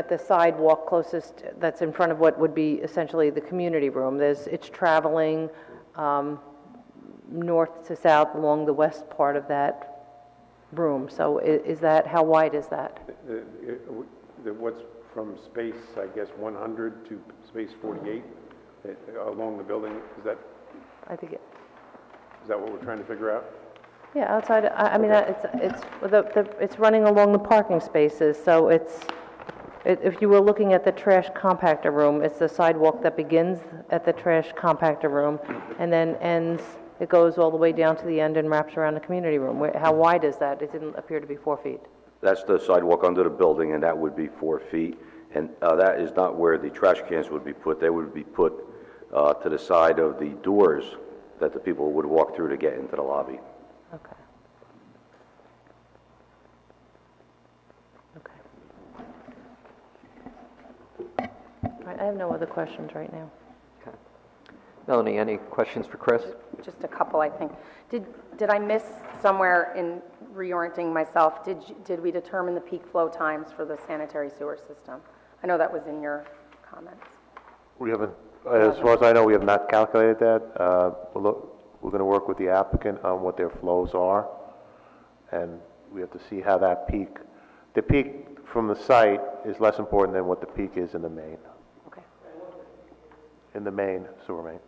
the sidewalk closest, that's in front of what would be essentially the community room, it's traveling north to south along the west part of that room. So how wide is that? What's from space, I guess, 100 to space 48 along the building, is that what we're trying to figure out? Yeah, outside, I mean, it's running along the parking spaces, so if you were looking at the trash compactor room, it's the sidewalk that begins at the trash compactor room and then it goes all the way down to the end and wraps around the community room. How wide is that? It didn't appear to be 4 feet. That's the sidewalk under the building, and that would be 4 feet. And that is not where the trash cans would be put. They would be put to the side of the doors that the people would walk through to get into the lobby. Okay. All right, I have no other questions right now. Okay. Melanie, any questions for Chris? Just a couple, I think. Did I miss somewhere in reorienting myself? Did we determine the peak flow times for the sanitary sewer system? I know that was in your comments. We haven't, as far as I know, we have not calculated that. We're going to work with the applicant on what their flows are, and we have to see how that the peak from the site is less important than what the peak is in the main. Okay. in the main sewer main.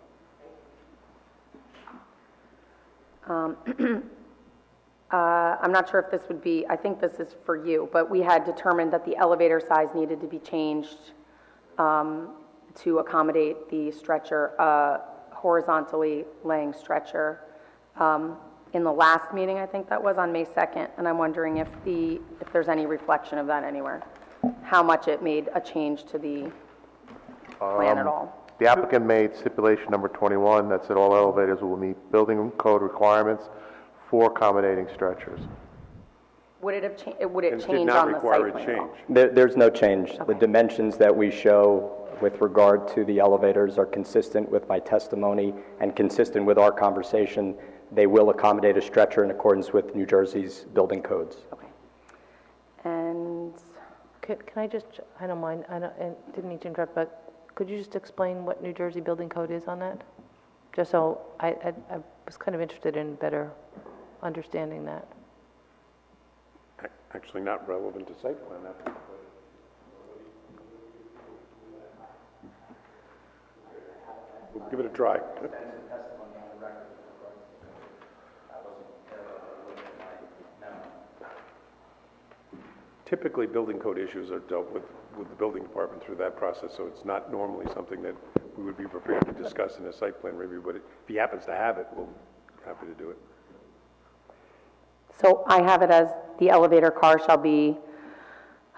I'm not sure if this would be, I think this is for you, but we had determined that the elevator size needed to be changed to accommodate the stretcher, horizontally laying stretcher. In the last meeting, I think that was on May 2nd, and I'm wondering if there's any reflection of that anywhere, how much it made a change to the plan at all. The applicant made stipulation number 21 that said all elevators will meet building code requirements for accommodating stretchers. Would it have would And it did change not on the require site a plan at all? change. There's no change. The dimensions that we show with regard to the elevators are consistent with my testimony and consistent with our conversation. They will accommodate a stretcher in accordance with New Jersey's building codes. Okay. And Can I just, I don't mind, I didn't mean to interrupt, but could you just explain what New Jersey building code is on that? Just so, I was kind of interested in better understanding that. Actually not relevant to site plan. We'll give it a try. Typically, building code issues are dealt with the building department through that process, so it's not normally something that we would be prepared to discuss in a site plan review, but if he happens to have it, we'll be happy to do it. so I have it as the elevator car shall be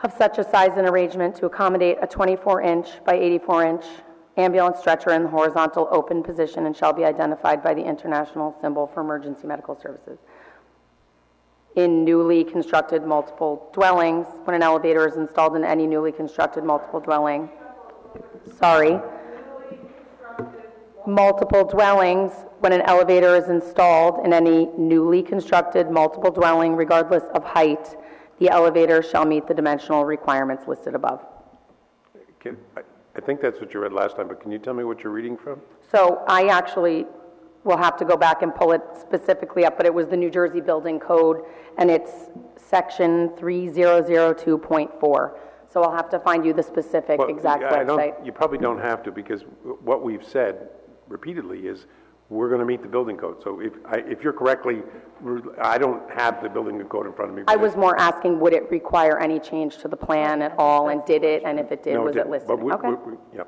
of such a size and arrangement to accommodate a 24-inch by 84-inch ambulance stretcher in the horizontal open position and shall be identified by the international symbol for emergency medical services. In newly constructed multiple dwellings, when an elevator is installed in any newly constructed multiple dwelling, multiple dwellings, when an elevator is installed in any newly constructed multiple dwelling, regardless of height, the elevator shall meet the dimensional requirements listed above. I think that's what you read last time, but can you tell me what you're reading from? So I actually will have to go back and pull it specifically up, but it was the New Jersey Building Code, and it's section 3002.4. So I'll have to find you the specific exact website. You probably don't have to, because what we've said repeatedly is we're going to meet the building code. So if you're correctly, I don't have the building code in front of me. I was more asking, would it require any change to the plan at all, and did it, and if it did, No, was it didn't. listed? But Okay. yeah.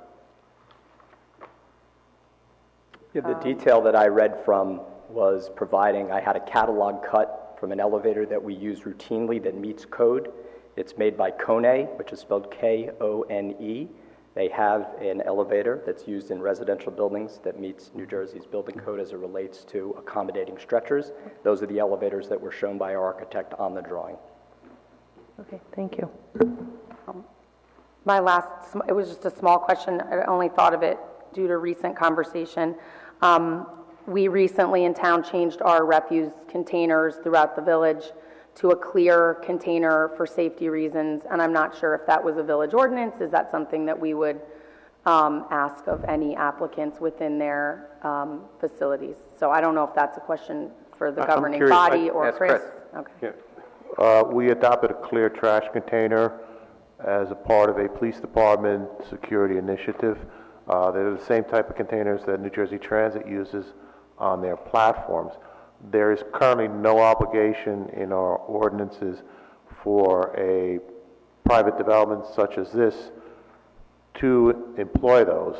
Yeah, the detail that I read from was providing, I had a catalog cut from an elevator that we use routinely that meets code. It's made by Kone, which is spelled Kone. They have an elevator that's used in residential buildings that meets New Jersey's building code as it relates to accommodating stretchers. Those are the elevators that were shown by our architect on the drawing. Okay, thank you. My last, it was just a small question. I only thought of it due to recent conversation. We recently in town changed our refuse containers throughout the village to a clear container for safety reasons, and I'm not sure if that was a village ordinance. Is that something that we would ask of any applicants within their facilities? So I don't know if that's a question for the governing curious. body or That's Chris. Chris. Okay. Yeah. We adopted a clear trash container as a part of a police department security initiative. They're the same type of containers that New Jersey Transit uses on their platforms. There is currently no obligation in our ordinances for a private development such as this to employ those.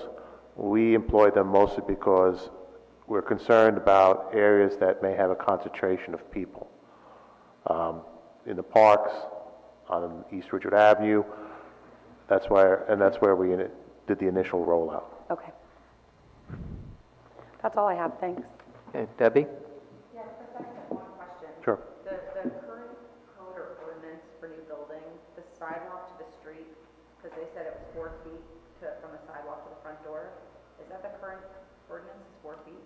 We employ them mostly because we're concerned about areas that may have a concentration of people. In the parks, on East Ridgewood Avenue, that's where we did the initial rollout. Okay. That's all I have. Thanks. Okay, Debbie? Yeah, Chris, I have one question. Sure. The current code or ordinance for new building, the sidewalk to the street, because they said it was 4 feet from the sidewalk to the front door. Is that the current ordinance, is 4 feet?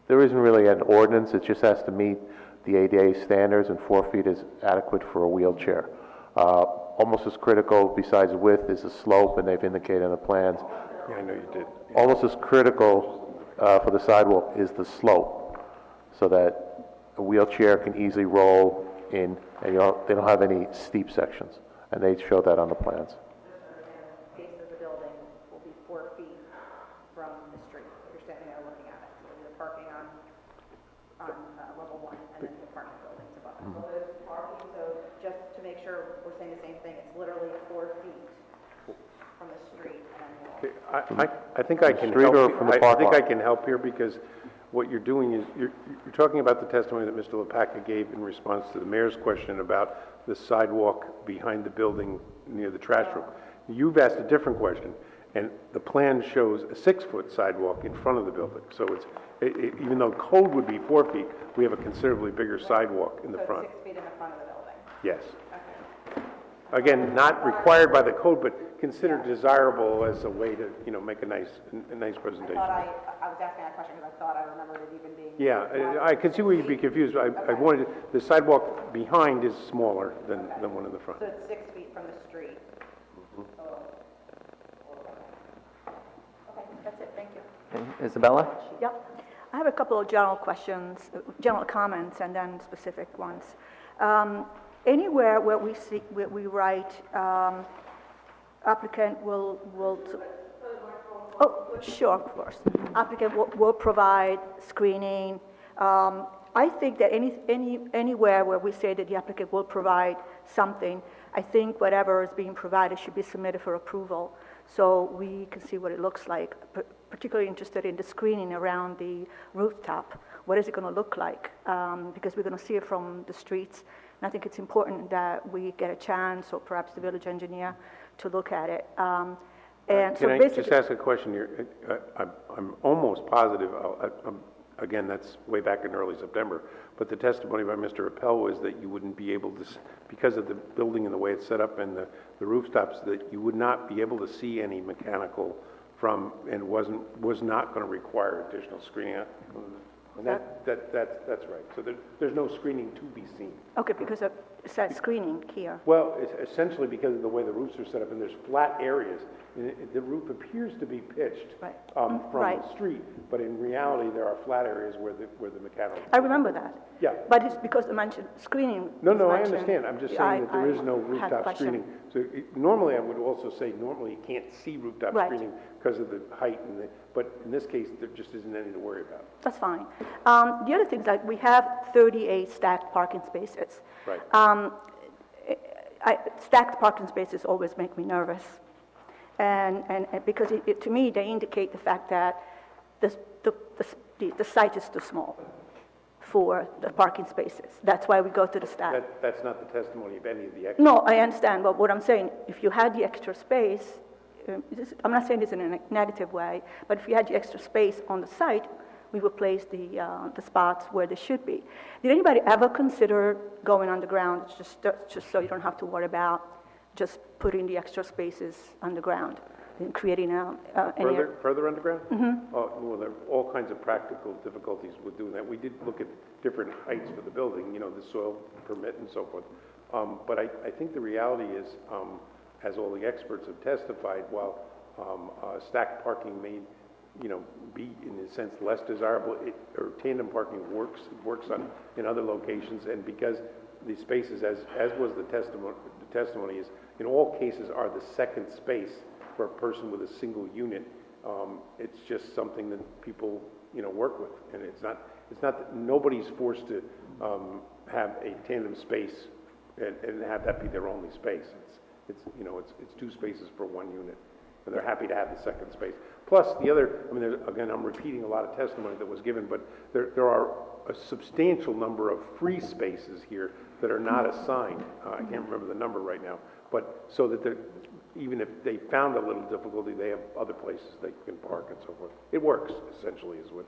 There isn't really an ordinance, it just has to meet the ADA standards, and 4 feet is adequate for a wheelchair. Almost as critical, besides width, is the slope, and they've indicated on the plans. Yeah, I know you did. Almost as critical for the sidewalk is the slope, so that a wheelchair can easily roll in, and they don't have any steep sections, and they show that on the plans. The base of the building will be 4 feet from the sure we're saying the same thing. It's literally 4 feet from the street and then wall. I think I can Street help. or from the I park think lot? I can help here because what you're doing is, you're talking about the testimony that Mr. Lepaka gave in response to the mayor's question about the sidewalk behind the building near the trash room. You've asked a different question, and the plan shows a 6-foot sidewalk in front of the building. So even though code would be 4 feet, we have a considerably bigger sidewalk in the front. So 6 feet in the front of the building. Yes. Again, not required by the code, but considered desirable as a way to, make a nice presentation. I was asking that question because I thought I remembered it even being. Yeah, I can see where you'd be confused. I wanted, the sidewalk behind is smaller than one in the front. So it's 6 feet from the street. Okay, that's it, thank you. Okay, Isabella? Yep. I have a couple of general questions, general comments, and then specific ones. Anywhere where we write, applicant will. Oh, sure, of course. Applicant will provide screening. I think that anywhere where we say that the applicant will provide something, I think whatever is being provided should be submitted for approval, so we can see what it looks like. Particularly interested in the screening around the rooftop. What is it going to look like? Because we're going to see it from the streets. And I think it's important that we get a chance, or perhaps the village engineer, to look at it. And Can I just ask a question here? I'm almost positive, again, that's way back in early September, but the testimony by Mr. Appel was that you wouldn't be able to, because of the building and the way it's set up and the rooftops, that you would not be able to see any mechanical from, and was not going to require additional screening. And that's right. So there's no screening to be seen. Okay, because it says screening here. Well, it's essentially because of the way the roofs are set up, and there's flat areas. The roof appears to be pitched from the street, but in reality, there are flat areas where the mechanical. I remember that. Yeah. But it's because the mentioned screening. No, I understand. I'm just saying that there is no rooftop screening. So normally, I would also say normally you can't see rooftop screening because of the height, but in this case, there just isn't any to worry about. That's fine. The other thing is that we have 38 stacked parking spaces. Right. Stacked parking spaces always make me nervous, and because to me they indicate the fact that the site is too small for the parking spaces. That's why we go to the stack. That's not the testimony of any of the experts. No, I understand, but what I'm saying, if you had the extra space, I'm not saying this in a negative way, but if you had the extra space on the site, we would place the spots where they should be. Did anybody ever consider going underground, just so you don't have to worry about just putting the extra spaces underground and creating further underground? Mm-hmm. Well, there are all kinds of practical difficulties with doing that. We did look at different heights for the building, the soil permit and so forth. But I think the reality is, as all the experts have testified, while stacked parking may be in a sense less desirable, or tandem parking works in other locations, and because the spaces, as was the testimony is, in all cases are the second space for a person with a single unit. It's just something that people work with, and it's not that nobody's forced to have a tandem space and have that be their only space. It's 2 spaces for 1 unit, and they're happy to have the second space. Plus the other, again, I'm repeating a lot of testimony that was given, but there are a substantial number of free spaces here that are not assigned. I can't remember the number right now, but so that even if they found a little difficulty, they have other places they can park and so forth. It works, essentially, is what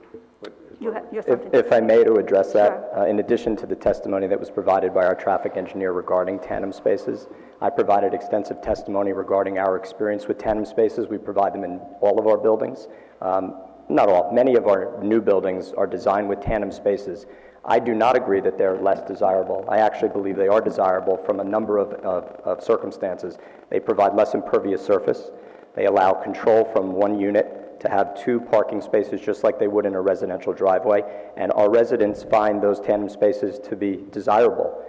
If I may, to address that, in addition to the testimony that was provided by our traffic engineer regarding tandem spaces, I provided extensive testimony regarding our experience with tandem spaces. We provide them in all of our buildings. Not all. Many of our new buildings are designed with tandem spaces. I do not agree that they're less desirable. I actually believe they are desirable from a number of circumstances. They provide less impervious surface. They allow control from one unit to have 2 parking spaces just like they would in a residential driveway. And our residents find those tandem spaces to be desirable.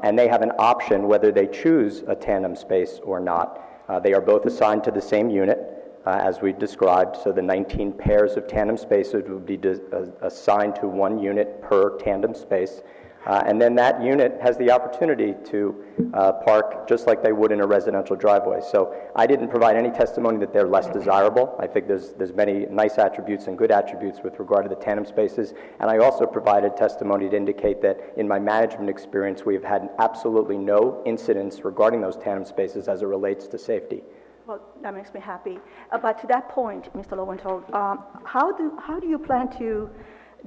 And they have an option whether they choose a tandem space or not. They are both assigned to the same unit, as we described, so the 19 pairs of tandem spaces would be assigned to 1 unit per tandem space. And then that unit has the opportunity to park just like they would in a residential driveway. So I didn't provide any testimony that they're less desirable. I think there's many nice attributes and good attributes with regard to the tandem spaces. And I also provided testimony to indicate that in my management experience, we've had absolutely no incidents regarding those tandem spaces as it relates to safety. Well, that makes me happy. But to that point, Mr. Lowenthal, how do you plan to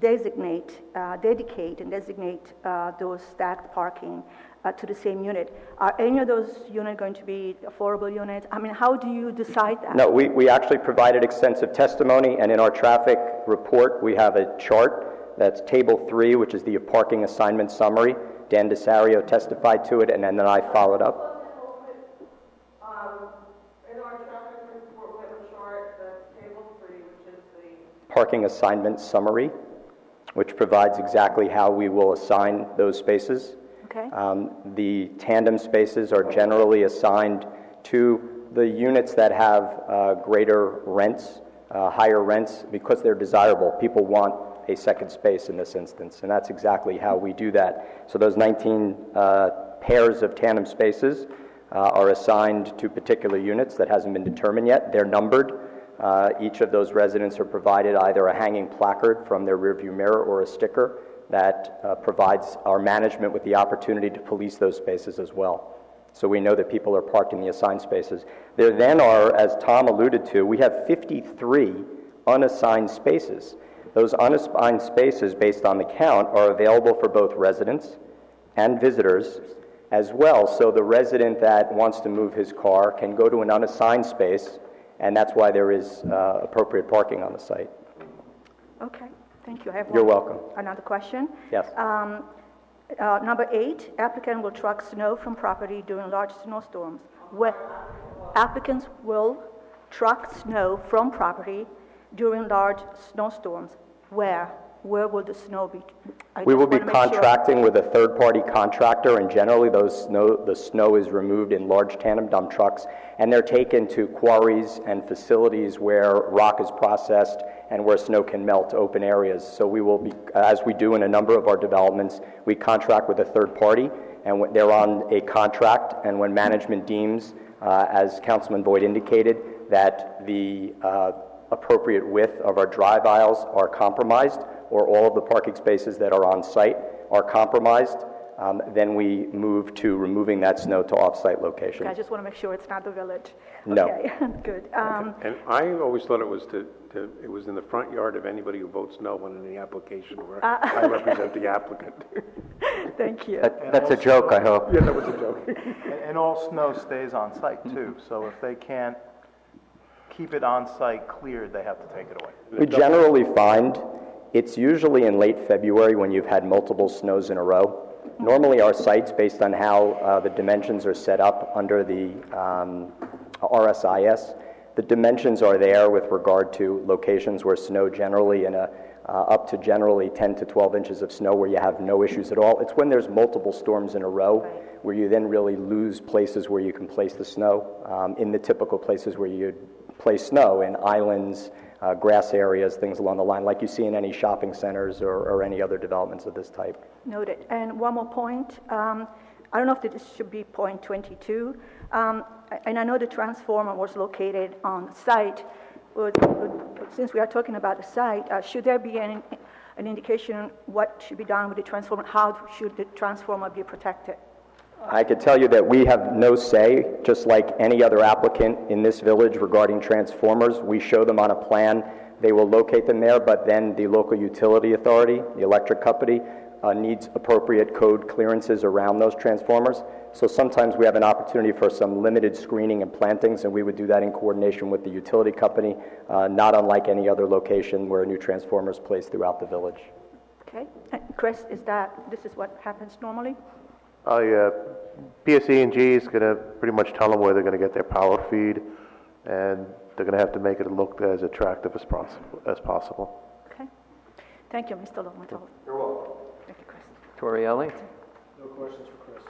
dedicate and designate those stacked parking to the same unit? Are any of those units going to be affordable units? I mean, how do you decide that? No, we actually provided extensive testimony, and in our traffic report, we have a chart that's Table 3, which is the parking assignment summary. Dan Desario testified to it, and then I followed up. Parking assignment summary, which provides exactly how we will assign those spaces. Okay. The tandem spaces are generally assigned to the units that have greater rents, higher rents, because they're desirable. People want a second space in this instance, and that's exactly how we do that. So those 19 pairs of tandem spaces are assigned to particular units that hasn't been determined yet. They're numbered. Each of those residents are provided either a hanging placard from their rearview mirror or a sticker that provides our management with the opportunity to police those spaces as well. So we know that people are parked in the assigned spaces. There then are, as Tom alluded to, we have 53 unassigned spaces. Those unassigned spaces, based on the count, are available for both residents and visitors as well. So the resident that wants to move his car can go to an unassigned space, and that's why there is appropriate parking on the site. Okay, thank you. I have You're welcome. Another question. Yes. Number 8, applicant will truck snow from property during large snowstorms. Applicants will truck snow from property during large snowstorms. Where will the snow be? We will be contracting with a third-party contractor, and generally the snow is removed in large tandem dump trucks, and they're taken to quarries and facilities where rock is processed and where snow can melt, open areas. So we will be, as we do in a number of our developments, we contract with a third party, and they're on a contract, and when management deems, as Councilman Boyd indicated, that the appropriate width of our drive aisles are compromised, or all of the parking spaces that are on site are compromised, then we move to removing that snow to off-site locations. Okay, I just want to make sure it's not the village. No. Okay, good. And I always thought it was it was in the front yard of anybody who votes no on any application where I represent the applicant. Thank you. That's a joke, I hope. Yeah, that was a joke. And all snow stays on site too, so if they can't keep it on site cleared, they have to take it away. We generally find it's usually in late February when you've had multiple snows in a row. Normally our sites, based on how the dimensions are set up under the RSIS, the dimensions are there with regard to locations where snow generally up to generally 10 to 12 inches of snow where you have no issues at all. It's when there's multiple storms in a row where you then really lose places where you can place the snow, in the typical places where you'd place snow, in islands, grass areas, things along the line, like you see in any shopping centers or any other developments of this type. Noted. And one more point. I don't know if this should be point 22. And I know the transformer was located on the site. Since we are talking about the site, should there be an indication what should be done with the transformer? How should the transformer be protected? I could tell you that we have no say, just like any other applicant in this village regarding transformers. We show them on a plan. They will locate them there, but then the local utility authority, the electric company, needs appropriate code clearances around those transformers. So sometimes we have an opportunity for some limited screening and plantings, and we would do that in coordination with the utility company, not unlike any other location where a new transformer is placed throughout the village. Okay. Chris, this is what happens normally? PSE&G is going to pretty much tell them where they're going to get their power feed, and they're going to have to make it look as attractive as possible. Okay. Thank you, Mr. Lowenthal. You're welcome. Thank you, Chris. Torielli? No questions for Chris.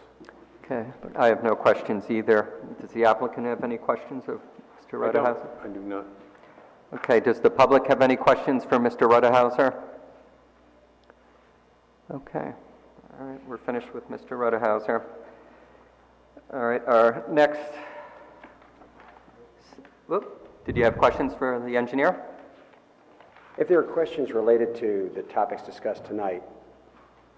Okay, I have no questions either. Does the applicant have any questions of Mr. Rudehauser? I do not. Okay, does the public have any questions for Mr. Rudehauser? Okay. All right, we're finished with Mr. Rotehauser. All right, our next, did you have questions for the engineer? If there are questions related to the topics discussed tonight,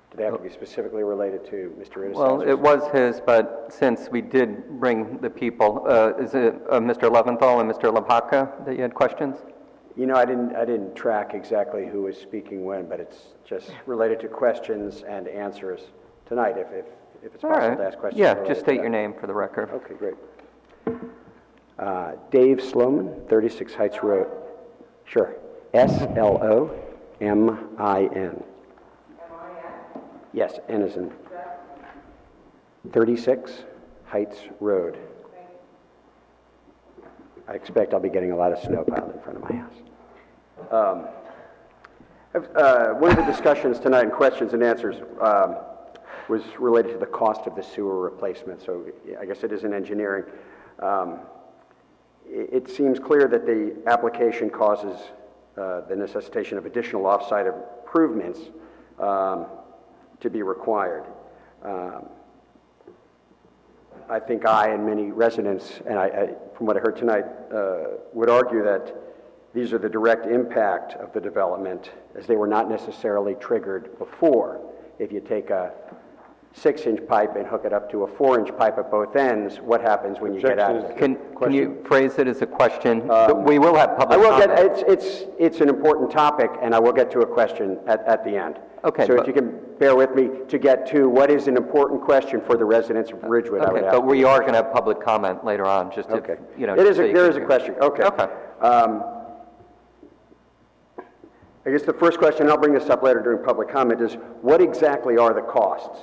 do they have to be specifically related to Mr. Ridgewood? Well, it was his, but since we did bring the people, is it Mr. Leventhal and Mr. Lepaka that you had questions? You know, I didn't track exactly who was speaking when, but it's just related to questions and answers tonight, if it's possible to ask questions. Yeah, just state your name for the record. Okay, great. Dave Sloman, 36 Heights Road. Sure. S-L-O-M-I-N. Yes, N is in 36 Heights Road. I expect I'll be getting a lot of snow piled in front of my house. One of the discussions tonight and questions and answers was related to the cost of the sewer replacement, so I guess it is in engineering. It seems clear that the application causes the necessitation of additional off-site improvements to be required. I think I and many residents, and I from what I heard tonight, would argue that these are the direct impact of the development, as they were not necessarily triggered before. If you take a 6-inch pipe and hook it up to a 4-inch pipe at both ends, what happens when you get out of it? Can you phrase it as a question? We will have public comment. It's an important topic, and I will get to a question at the end. Okay. So if you can bear with me to get to what is an important question for the residents of Ridgewood, I would ask. But we are going to have public comment later on, just to, you know. There is a question. Okay. I guess the first question, and I'll bring this up later during public comment, is what exactly are the costs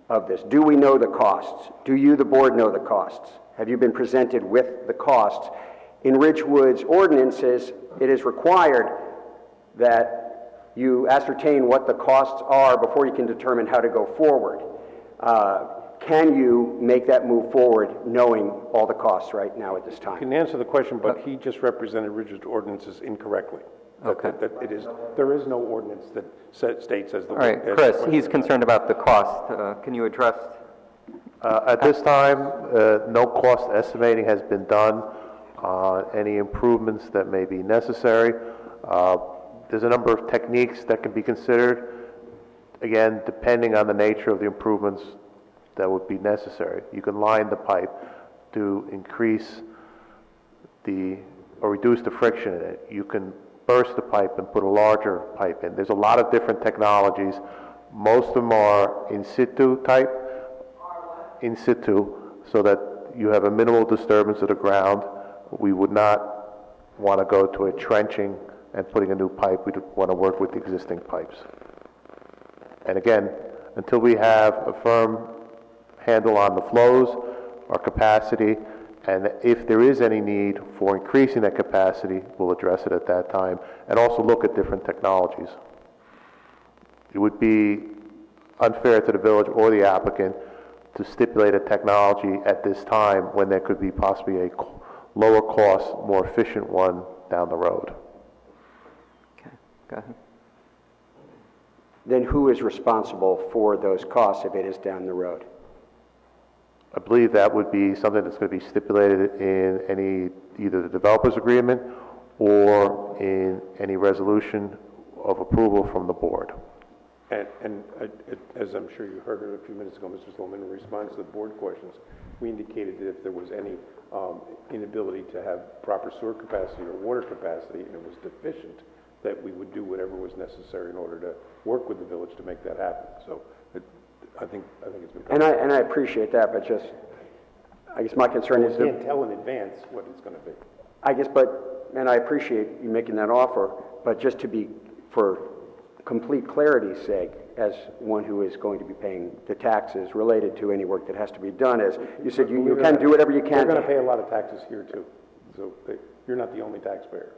of this? Do we know the costs? Do you, the board, know the costs? Have you been presented with the costs? In Ridgewood's ordinances, it is required that you ascertain what the costs are before you can determine how to go forward. Can you make that move forward knowing all the costs right now at this time? I can answer the question, but he just represented Ridgewood's ordinances incorrectly. Okay. There is no ordinance that states as the... All right, Chris, he's concerned about the cost. Can you address? At this time, no cost estimating has been done on any improvements that may be necessary. There's a number of techniques that can be considered, again, depending on the nature of the improvements that would be necessary. You can line the pipe to increase or reduce the friction in it. You can burst the pipe and put a larger pipe in. There's a lot of different technologies. Most of them are in situ type, in situ, so that you have a minimal disturbance of the ground. We would not want to go to a trenching and putting a new pipe. We'd want to work with the existing pipes. And again, until we have a firm handle on the flows, our capacity, and if there is any need for increasing that capacity, we'll address it at that time, and also look at different technologies. It would be unfair to the village or the applicant to stipulate a technology at this time when there could be possibly a lower cost, more efficient one down the road. Okay, go ahead. Then who is responsible for those costs if it is down the road? I believe that would be something that's going to be stipulated in either the developer's agreement or in any resolution of approval from the board. And as I'm sure you heard a few minutes ago, Mr. Sloman, in response to the board questions, we indicated that if there was any inability to have proper sewer capacity or water capacity and it was deficient, that we would do whatever was necessary in order to work with the village to make that happen. So I think it's been covered. And I appreciate that, but just, I guess my concern is... We can't tell in advance what it's going to be. I guess, and I appreciate you making that offer, but just to be, for complete clarity's sake, as one who is going to be paying the taxes related to any work that has to be done, as you said, you can do whatever you can. You're going to pay a lot of taxes here too, so you're not the only taxpayer.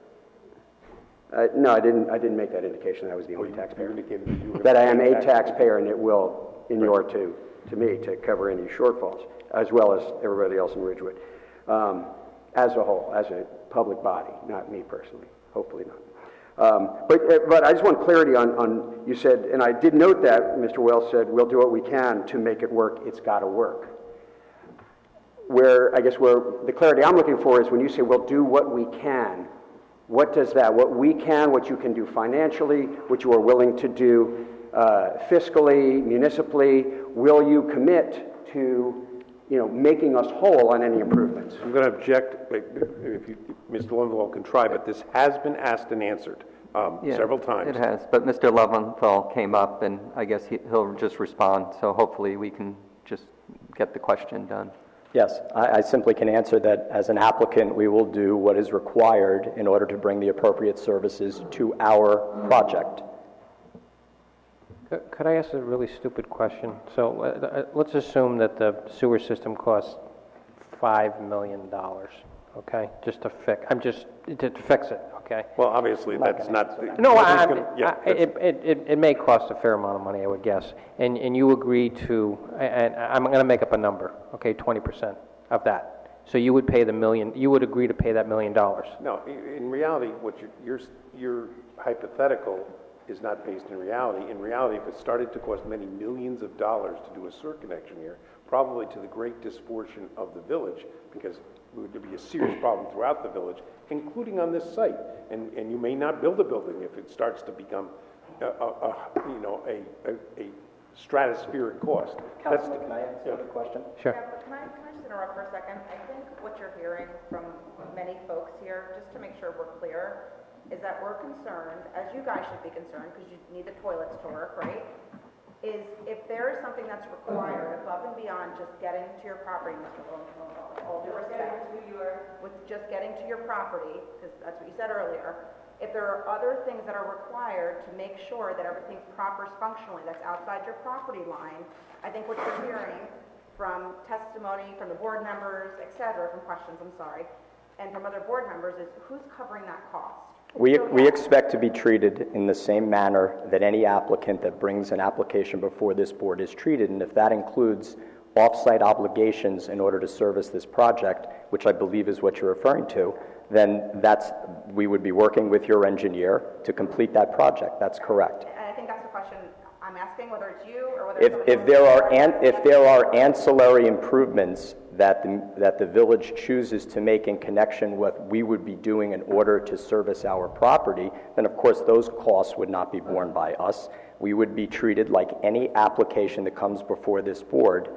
No, I didn't make that indication that I was the only taxpayer. You indicated that you were... That I am a taxpayer, and it will inure to me to cover any shortfalls, as well as everybody else in Ridgewood, as a whole, as a public body, not me personally, hopefully not. But I just want clarity on, you said, and I did note that Mr. Wells said, we'll do what we can to make it work, it's got to work. Where the clarity I'm looking for is when you say we'll do what we can, what does that, what we can, what you can do financially, what you are willing to do fiscally, municipally, will you commit to making us whole on any improvements? I'm going to object, if Mr. Loventhal can try, but this has been asked and answered several times. It has, but Mr. Loventhal came up, and I guess he'll just respond, so hopefully we can just get the question done. Yes, I simply can answer that as an applicant, we will do what is required in order to bring the appropriate services to our project. Could I ask a really stupid question? So let's assume that the sewer system costs $5 million, okay, just to fix. To fix it, okay. Well, obviously that's not. No, it may cost a fair amount of money, I would guess. And you agree to, and I'm going to make up a number, okay, 20% of that. So you would pay the million. You would agree to pay that $1 million. No, in reality, what your hypothetical is not based in reality. In reality, if it started to cost many millions of dollars to do a sewer connection here, probably to the great misfortune of the village, because it would be a serious problem throughout the village, including on this site. And you may not build a building if it starts to become a stratospheric cost. Councilman, can I answer the question? Sure. Yeah, but can I just interrupt for a second? I think what you're hearing from many folks here, just to make sure we're clear, is that we're concerned, as you guys should be concerned, because you need the toilets to work, right? Is if there is something that's required above and beyond just getting to your property, Mr. Lowenthal, with all due respect, with just getting to your property, because that's what you said earlier, if there are other things that are required to make sure that everything prospers functionally that's outside your property line, I think what you're hearing from testimony from the board members, et cetera, from questions, and from other board members is who's covering that cost? We expect to be treated in the same manner that any applicant that brings an application before this board is treated, and if that includes off-site obligations in order to service this project, which I believe is what you're referring to, then we would be working with your engineer to complete that project. That's correct. And I think that's the question I'm asking, whether it's you or whether If there are ancillary improvements that the village chooses to make in connection with what we would be doing in order to service our property, then of course those costs would not be borne by us. We would be treated like any application that comes before this board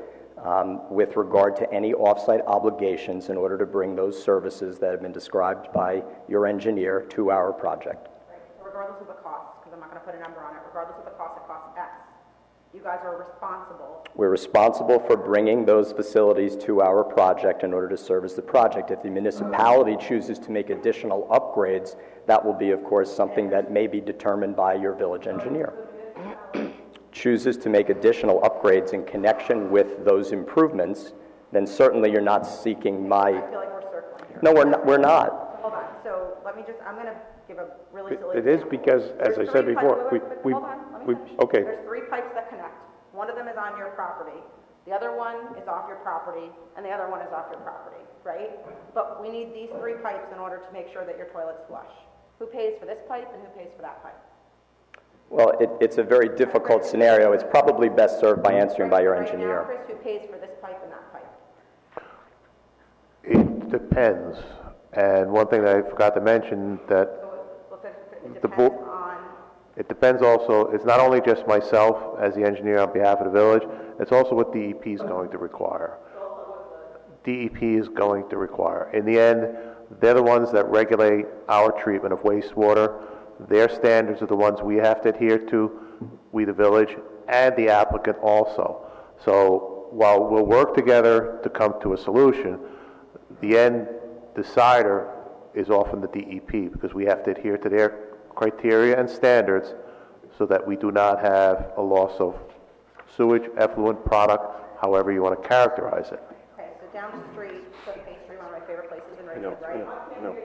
with regard to any off-site obligations in order to bring those services that have been described by your engineer to our project. Right. So regardless of the cost, because I'm not going to put a number on it, regardless of the cost, it costs X. You guys are responsible. We're responsible for bringing those facilities to our project in order to service the project. If the municipality chooses to make additional upgrades, that will be, of course, something that may be determined by your village engineer. Chooses to make additional upgrades in connection with those improvements, then certainly you're not seeking my... I feel like we're circling here. No, we're not. Hold on. So let me just, I'm going to give a really silly It is because, as I said before, hold on, let me finish. Okay. There's 3 pipes that connect. One of them is on your property. The other one is off your property, and the other one is off your property, right? But we need these 3 pipes in order to make sure that your toilet's flush. Who pays for this pipe and who pays for that pipe? Well, it's a very difficult scenario. It's probably best served by answering by your engineer. Right now, Chris, who pays for this pipe and that pipe? It depends. And one thing that I forgot to mention that it depends also, it's not only just myself as the engineer on behalf of the village, it's also what DEP is going to require. DEP is going to require. In the end, they're the ones that regulate our treatment of wastewater. Their standards are the ones we have to adhere to, we the village, and the applicant also. So while we'll work together to come to a solution, the end decider is often the DEP, because we have to adhere to their criteria and standards so that we do not have a loss of sewage, effluent product, however you want to characterize it. Okay, so down the street, Soap Pastry, one of my favorite places in Ridgewood, right? No.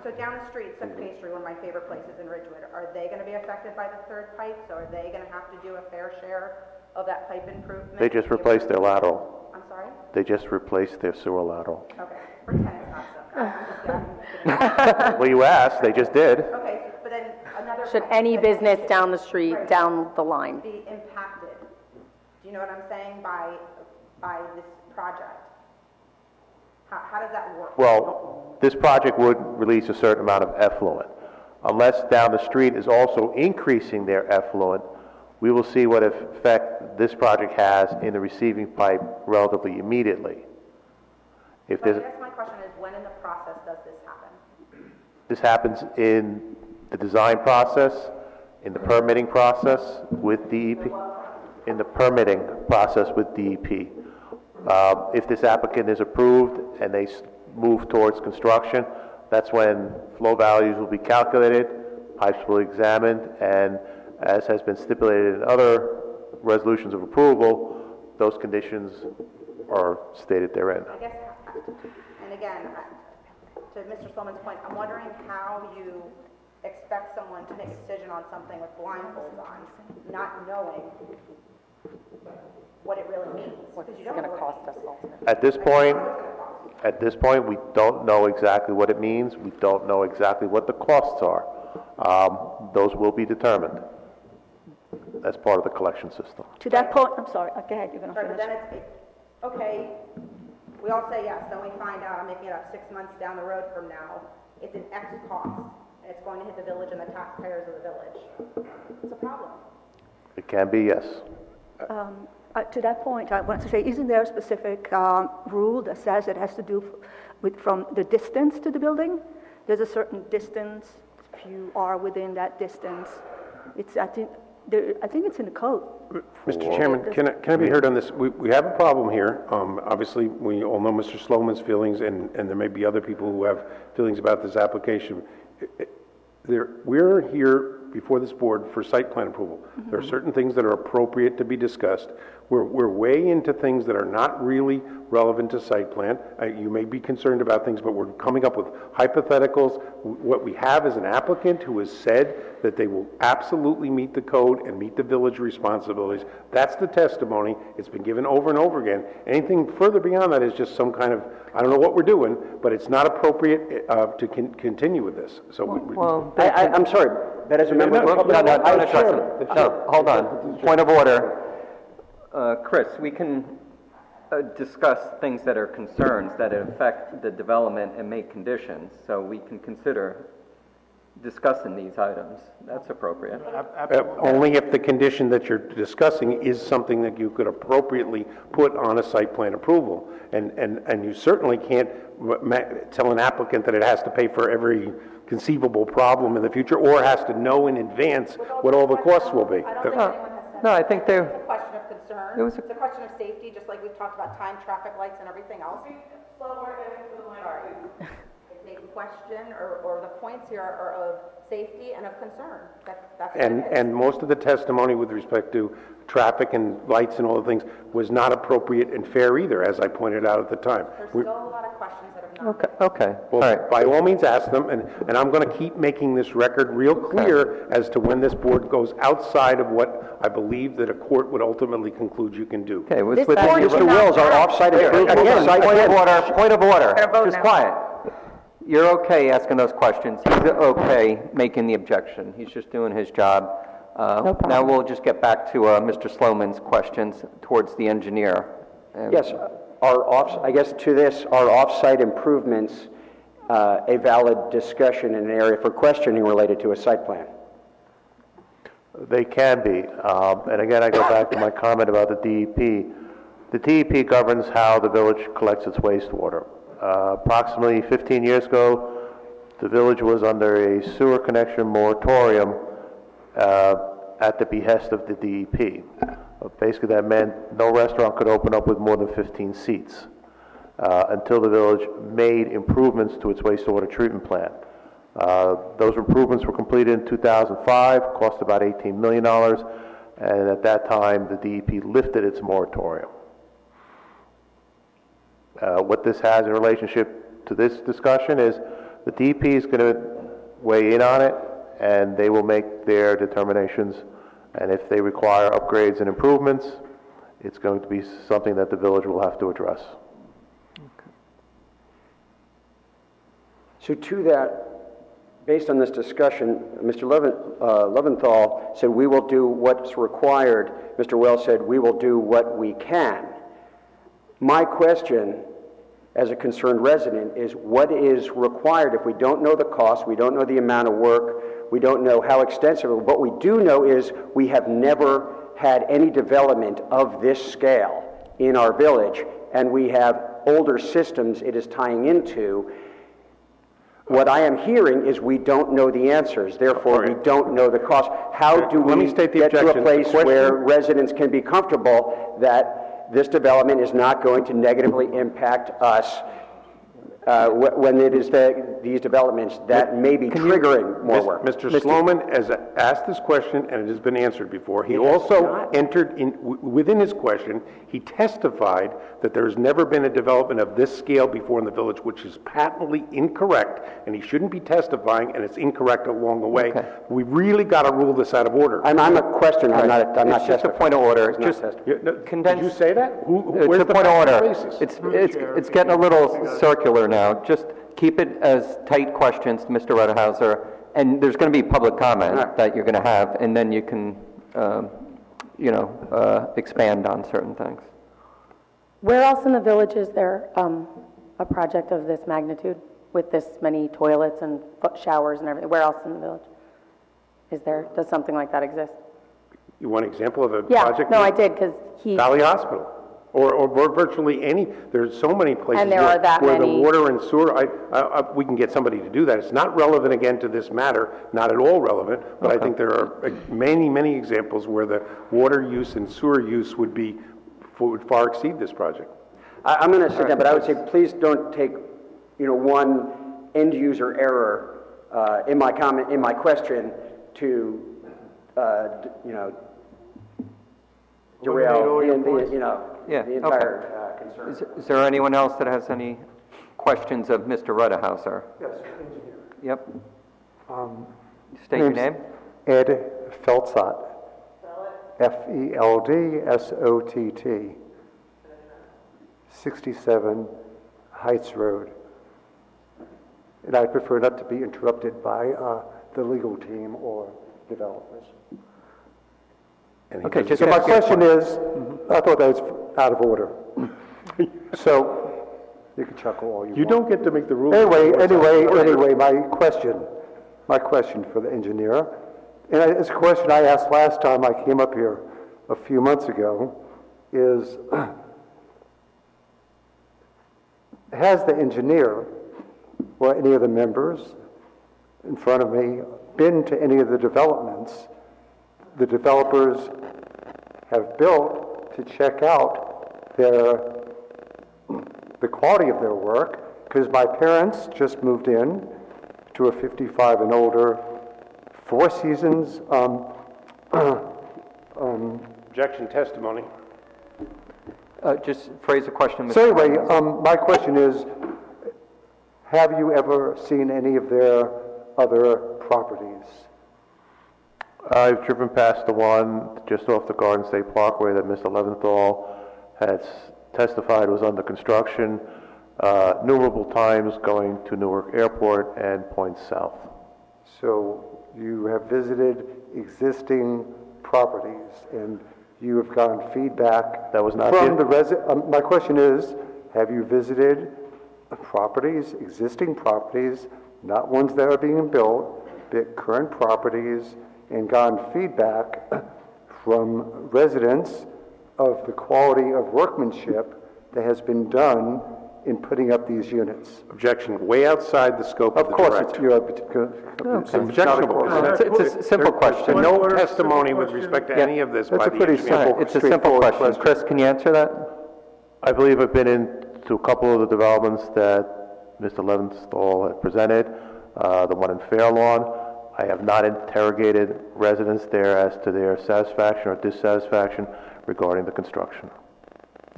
So down the street, Soap Pastry, one of my favorite places in Ridgewood, are they going to be affected by the 3rd pipe? So are they going to have to do a fair share of that pipe improvement? They just replaced their lateral. I'm sorry? They just replaced their sewer lateral. Okay, pretend it's not so. I'm just Well, you asked, they just did. Okay, but then Should any business down the street, down the line? Be impacted, do you know what I'm saying, by this project? How does that work? Well, this project would release a certain amount of effluent. Unless down the street is also increasing their effluent, we will see what effect this project has in the receiving pipe relatively immediately. If So I there's, guess my question is, when in the process does this happen? this happens in the design process, in the permitting process with DEP, in the permitting process with DEP. If this applicant is approved and they move towards construction, that's when flow values will be calculated, pipes will be examined, and as has been stipulated in other resolutions of approval, those conditions are stated therein. I guess, and again, to Mr. Sloman's point, I'm wondering how you expect someone to make a decision on something with blindfolds on, not knowing what it really means. What's it going to cost us ultimately? At this point, we don't know exactly what it means. We don't know exactly what the costs are. Those will be determined as part of the collection system. To that point, I'm sorry, go ahead, you're going to Right, but finish. then it's, okay, we all say yes, then we find out, I'm making it up 6 months down the road from now, it's an X cost, and it's going to hit the village and the taxpayers of the village. It's a problem. It can be, yes. To that point, I want to say, isn't there a specific rule that says it has to do with from the distance to the building? There's a certain distance, if you are within that distance. It's, I think it's in the code. Mr. Chairman, can I be heard on this? We have a problem here. Obviously, we all know Mr. Sloman's feelings, and there may be other people who have feelings about this application. We're here before this board for site plan approval. Mm-hmm. There are certain things that are appropriate to be discussed. We're way into things that are not really relevant to site plan. You may be concerned about things, but we're coming up with hypotheticals. What we have is an applicant who has said that they will absolutely meet the code and meet the village responsibilities. That's the testimony. It's been given over and over again. Anything further beyond that is just some kind of, I don't know what we're doing, but it's not appropriate to continue with this. So I'm sorry, but as a member of the public... No, hold on. Point of order. Chris, we can discuss things that are concerns that affect the development and make conditions, so we can consider discussing these items. That's appropriate. Only if the condition that you're discussing is something that you could appropriately put on a site plan approval. And you certainly can't tell an applicant that it has to pay for every conceivable problem in the future, or has to know in advance what all the costs will be. No, I think they're... It's a question of concern. It's a question of safety, just like we've talked about time, traffic lights, and everything else. Slower to the minority. It's a question, or the points here are of safety and of concern. That's what it is. And most of the testimony with respect to traffic and lights and all the things was not appropriate and fair either, as I pointed out at the time. There's still a lot of questions that have not been. Okay. Well, All right. by all means, ask them, and I'm going to keep making this record real clear as to when this board goes outside of what I believe that a court would ultimately conclude you can do. Okay, Mr. Wills, our off-site approval... Again, point of order. Just quiet. You're okay asking those questions. He's okay making the objection. He's just doing his job. Now we'll just get back to Mr. Sloman's questions towards the engineer. Yes, I guess to this, are off-site improvements a valid discussion in an area for questioning related to a site plan? They can be. And again, I go back to my comment about the DEP. The DEP governs how the village collects its wastewater. Approximately 15 years ago, the village was under a sewer connection moratorium at the behest of the DEP. Basically, that meant no restaurant could open up with more than 15 seats until the village made improvements to its wastewater treatment plant. Those improvements were completed in 2005, cost about $18 million, and at that time, the DEP lifted its moratorium. What this has in relationship to this discussion is the DEP is going to weigh in on it, and they will make their determinations, and if they require upgrades and improvements, it's going to be something that the village will have to address. So to that based on this discussion, Mr. Leventhal said, we will do what's required. Mr. Wells said, we will do what we can. My question, as a concerned resident, is what is required if we don't know the cost, we don't know the amount of work, we don't know how extensive. What we do know is we have never had any development of this scale in our village, and we have older systems it is tying into. What I am hearing is we don't know the answers, therefore we don't know the cost. How do we get to a place where residents can be comfortable that this development is not going to negatively impact us when it is these developments that may be triggering more work? Mr. Sloman has asked this question, and it has been answered before. He also entered in, within his question, he testified that there's never been a development of this scale before in the village, which is patently incorrect, and he shouldn't be testifying, and it's incorrect along the way. Okay. We really got to rule this out of order. I'm a questioner. I'm not testifying. It's just a point of order. Just did you say that? It's a point of order. It's getting a little circular now. Just keep it as tight questions to Mr. Rudhauser, and there's going to be public comment that you're going to have, and then you can, expand on certain things. Where else in the village is there a project of this magnitude with this many toilets and foot showers and everything? Where else in the village does something like that exist? You want an example of a Yeah, project? no, I did, because Valley Hospital. Or virtually any, there's so many places And there are that where many. the water and sewer, we can get somebody to do that. It's not relevant again to this matter, not at all relevant, but I think there are many, many examples where the water use and sewer use would far exceed this project. I'm going to sit down, but I would say please don't take, one end user error in my comment, in my question to, derail the entire concern. Is there anyone else that has any questions of Mr. Rudhauser? Yes, engineer. Yep. State your name. Ed Feltzot. Feldsott. 67 Heights Road. And I prefer not to be interrupted by the legal team or developers. Okay, just so my question is, I thought that was out of order. So, you can chuckle all you want. You don't get to make the rules. Anyway, my question for the engineer, and it's a question I asked last time I came up here a few months ago, is has the engineer or any of the members in front of me been to any of the developments the developers have built to check out the quality of their work? Because my parents just moved in to a 55 and older, Four Seasons. Objection testimony. Just phrase the question. So anyway, my question is, have you ever seen any of their other properties? I've driven past the one just off the Garden State Parkway that Mr. Leventhal has testified was under construction numerable times going to Newark Airport and points south. So you have visited existing properties and you have gotten feedback that was not from the resident. My question is, have you visited properties, existing properties, not ones that are being built, but current properties, and gotten feedback from residents of the quality of workmanship that has been done in putting up these units? Objection. Way outside the scope of the direct. It's objectionable. It's a simple question. No testimony with respect to any of this by the engineer. It's a simple question. Chris, can you answer that? I believe I've been into a couple of the developments that Mr. Leventhal had presented, the one in Fairlawn. I have not interrogated residents there as to their satisfaction or dissatisfaction regarding the construction.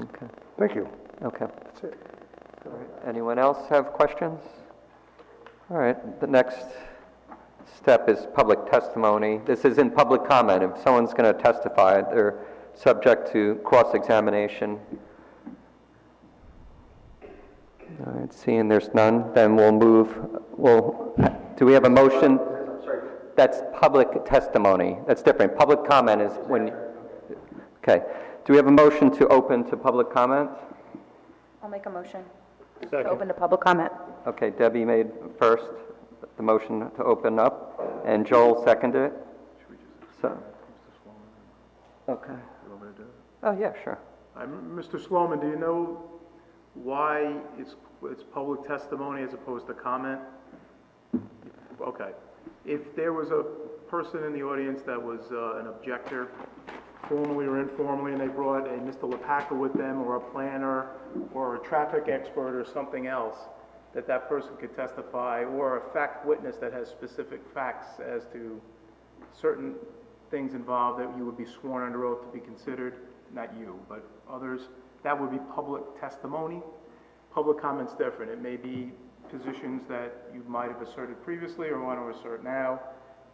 Okay. Thank you. Okay. That's it. All right. Anyone else have questions? All right. The next step is public testimony. This is in public comment. If someone's going to testify, they're subject to cross-examination. All right, seeing there's none, then we'll move, do we have a motion? That's public testimony. That's different. Public comment is when, okay. Do we have a motion to open to public comment? I'll make a motion to Second. open to public comment. Okay, Debbie made first the motion to open up, and Joel seconded it. So, okay. Oh, yeah, sure. Mr. Sloman, do you know why it's public testimony as opposed to comment? Okay. If there was a person in the audience that was an objector, formally or informally, and they brought a Mr. LePacker with them, or a planner, or a traffic expert, or something else, that person could testify, or a fact witness that has specific facts as to certain things involved that you would be sworn under oath to be considered, not you, but others, that would be public testimony. Public comment's different. It may be positions that you might have asserted previously or want to assert now.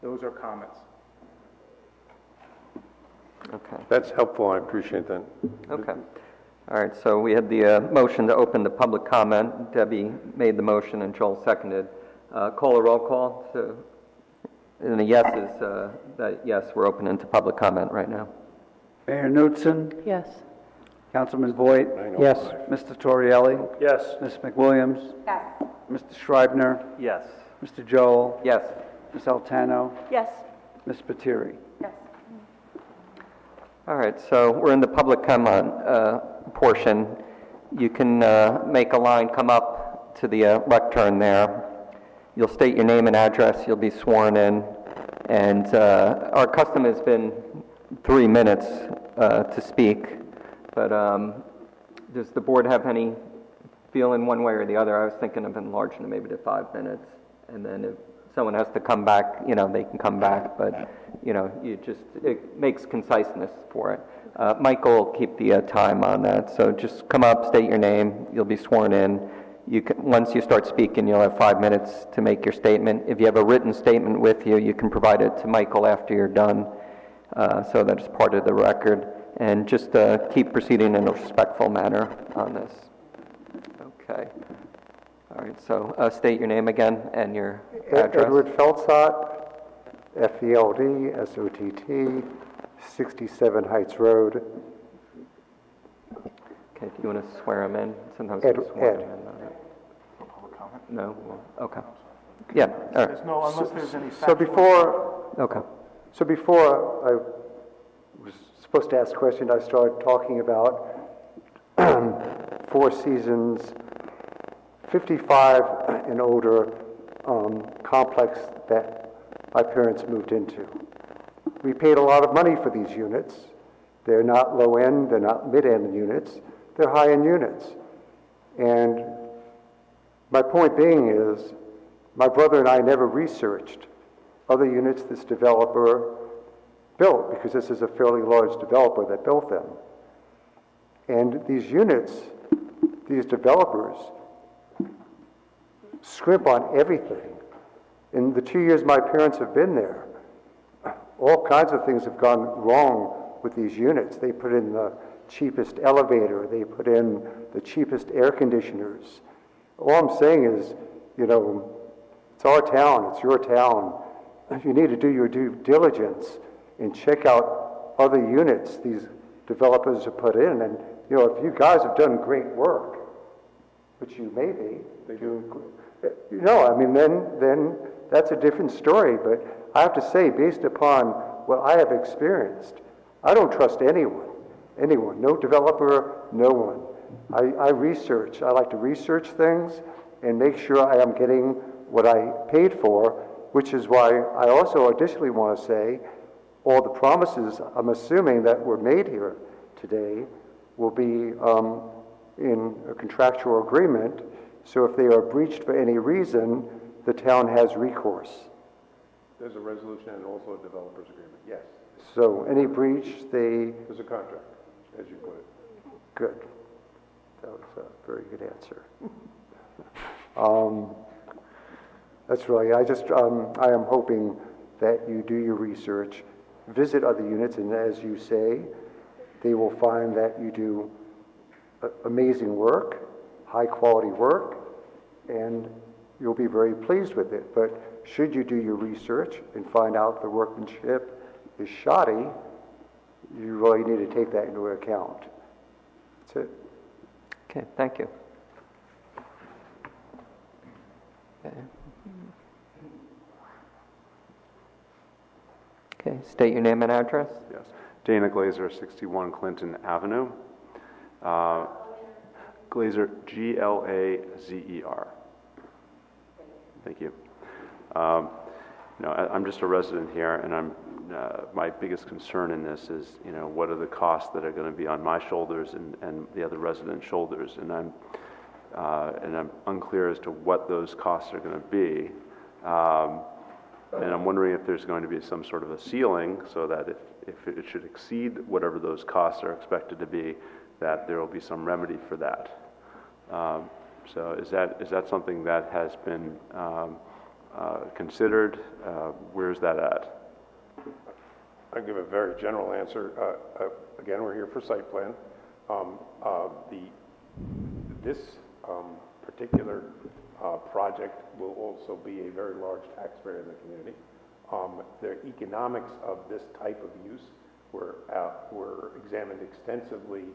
Those are comments. Okay. That's helpful, I appreciate that. Okay. All right, so we had the motion to open the public comment. Debbie made the motion and Joel seconded. Call a roll call. And the yes is that yes, we're opening to public comment right now. Mayor Knutson? Yes. Councilman Voigt? Yes. Mr. Torrielli? Yes. Ms. McWilliams? Yes. Mr. Schreibner? Yes. Mr. Joel? Yes. Ms. Altano? Yes. Ms. Patiri? Yes. All right, so we're in the public comment portion. You can make a line, come up to the lectern there. You'll state your name and address. You'll be sworn in. And our custom has been 3 minutes to speak. But does the board have any feeling one way or the other? I was thinking of enlarging it maybe to 5 minutes. And then if someone has to come back, they can come back. But, it makes conciseness for it. Michael will keep the time on that. So just come up, state your name. You'll be sworn in. Once you start speaking, you'll have 5 minutes to make your statement. If you have a written statement with you, you can provide it to Michael after you're done, so that it's part of the record. And just keep proceeding in a respectful manner on this. Okay. All right, so state your name again and your address. Edward Feltzott, FELD, SOTT, 67 Heights Road. Okay, do you want to swear him in? Sometimes Ed. we swear him in. No? Okay. Yeah, all right. There's no, unless there's any So before, Okay. so before I was supposed to ask a question, I started talking about Four Seasons 55 and older complex that my parents moved into. We paid a lot of money for these units. They're not low-end, they're not mid-end units, they're high-end units. And my point being is, my brother and I never researched other units this developer built, because this is a fairly large developer that built them. And these units, these developers, scrimp on everything. In the 2 years my parents have been there, all kinds of things have gone wrong with these units. They put in the cheapest elevator, they put in the cheapest air conditioners. All I'm saying is, it's our town, it's your town. You need to do your due diligence and check out other units these developers have put in. And, if you guys have done great work, which you may be, then that's a different story. But I have to say, based upon what I have experienced, I don't trust anyone, no developer, no one. I research. I like to research things and make sure I am getting what I paid for, which is why I also additionally want to say all the promises I'm assuming that were made here today will be in a contractual agreement, so if they are breached for any reason, the town has recourse. There's a resolution and also a developer's agreement, yes. So any breach, There's a contract, as you put it. Good. That was a very good answer. That's really, I am hoping that you do your research, visit other units, and as you say, they will find that you do amazing work, high-quality work, and you'll be very pleased with it. But should you do your research and find out the workmanship is shoddy, you really need to take that into account. That's it. Okay, thank you. Okay. Okay, state your name and address. Yes. Dana Glazer, 61 Clinton Avenue. Glazer, Glazer. Thank you. I'm just a resident here, and my biggest concern in this is, what are the costs that are going to be on my shoulders and the other residents' shoulders, and I'm unclear as to what those costs are going to be. And I'm wondering if there's going to be some sort of a ceiling so that if it should exceed whatever those costs are expected to be, that there will be some remedy for that. So is that something that has been considered? Where's that at? I'll give a very general answer. Again, we're here for site plan. This particular project will also be a very large taxpayer in the community. The economics of this type of use were examined extensively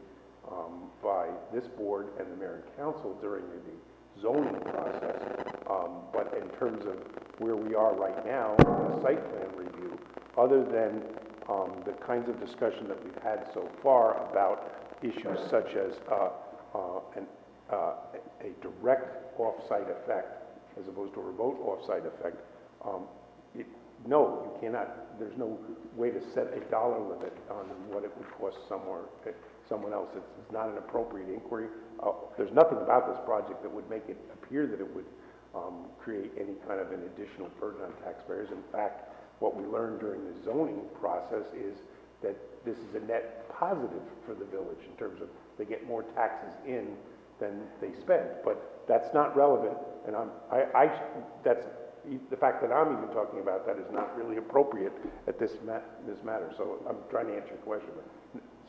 by this board and the mayor and council during the zoning process. But in terms of where we are right now in the site plan review, other than the kinds of discussion that we've had so far about issues such as a direct off-site effect as opposed to a remote off-site effect, no, you cannot. There's no way to set a dollar limit on what it would cost someone else. It's not an appropriate inquiry. There's nothing about this project that would make it appear that it would create any kind of an additional burden on taxpayers. In fact, what we learned during the zoning process is that this is a net positive for the village in terms of they get more taxes in than they spend. But that's not relevant, and that's the fact that I'm even talking about that is not really appropriate at this matter. So I'm trying to answer your question.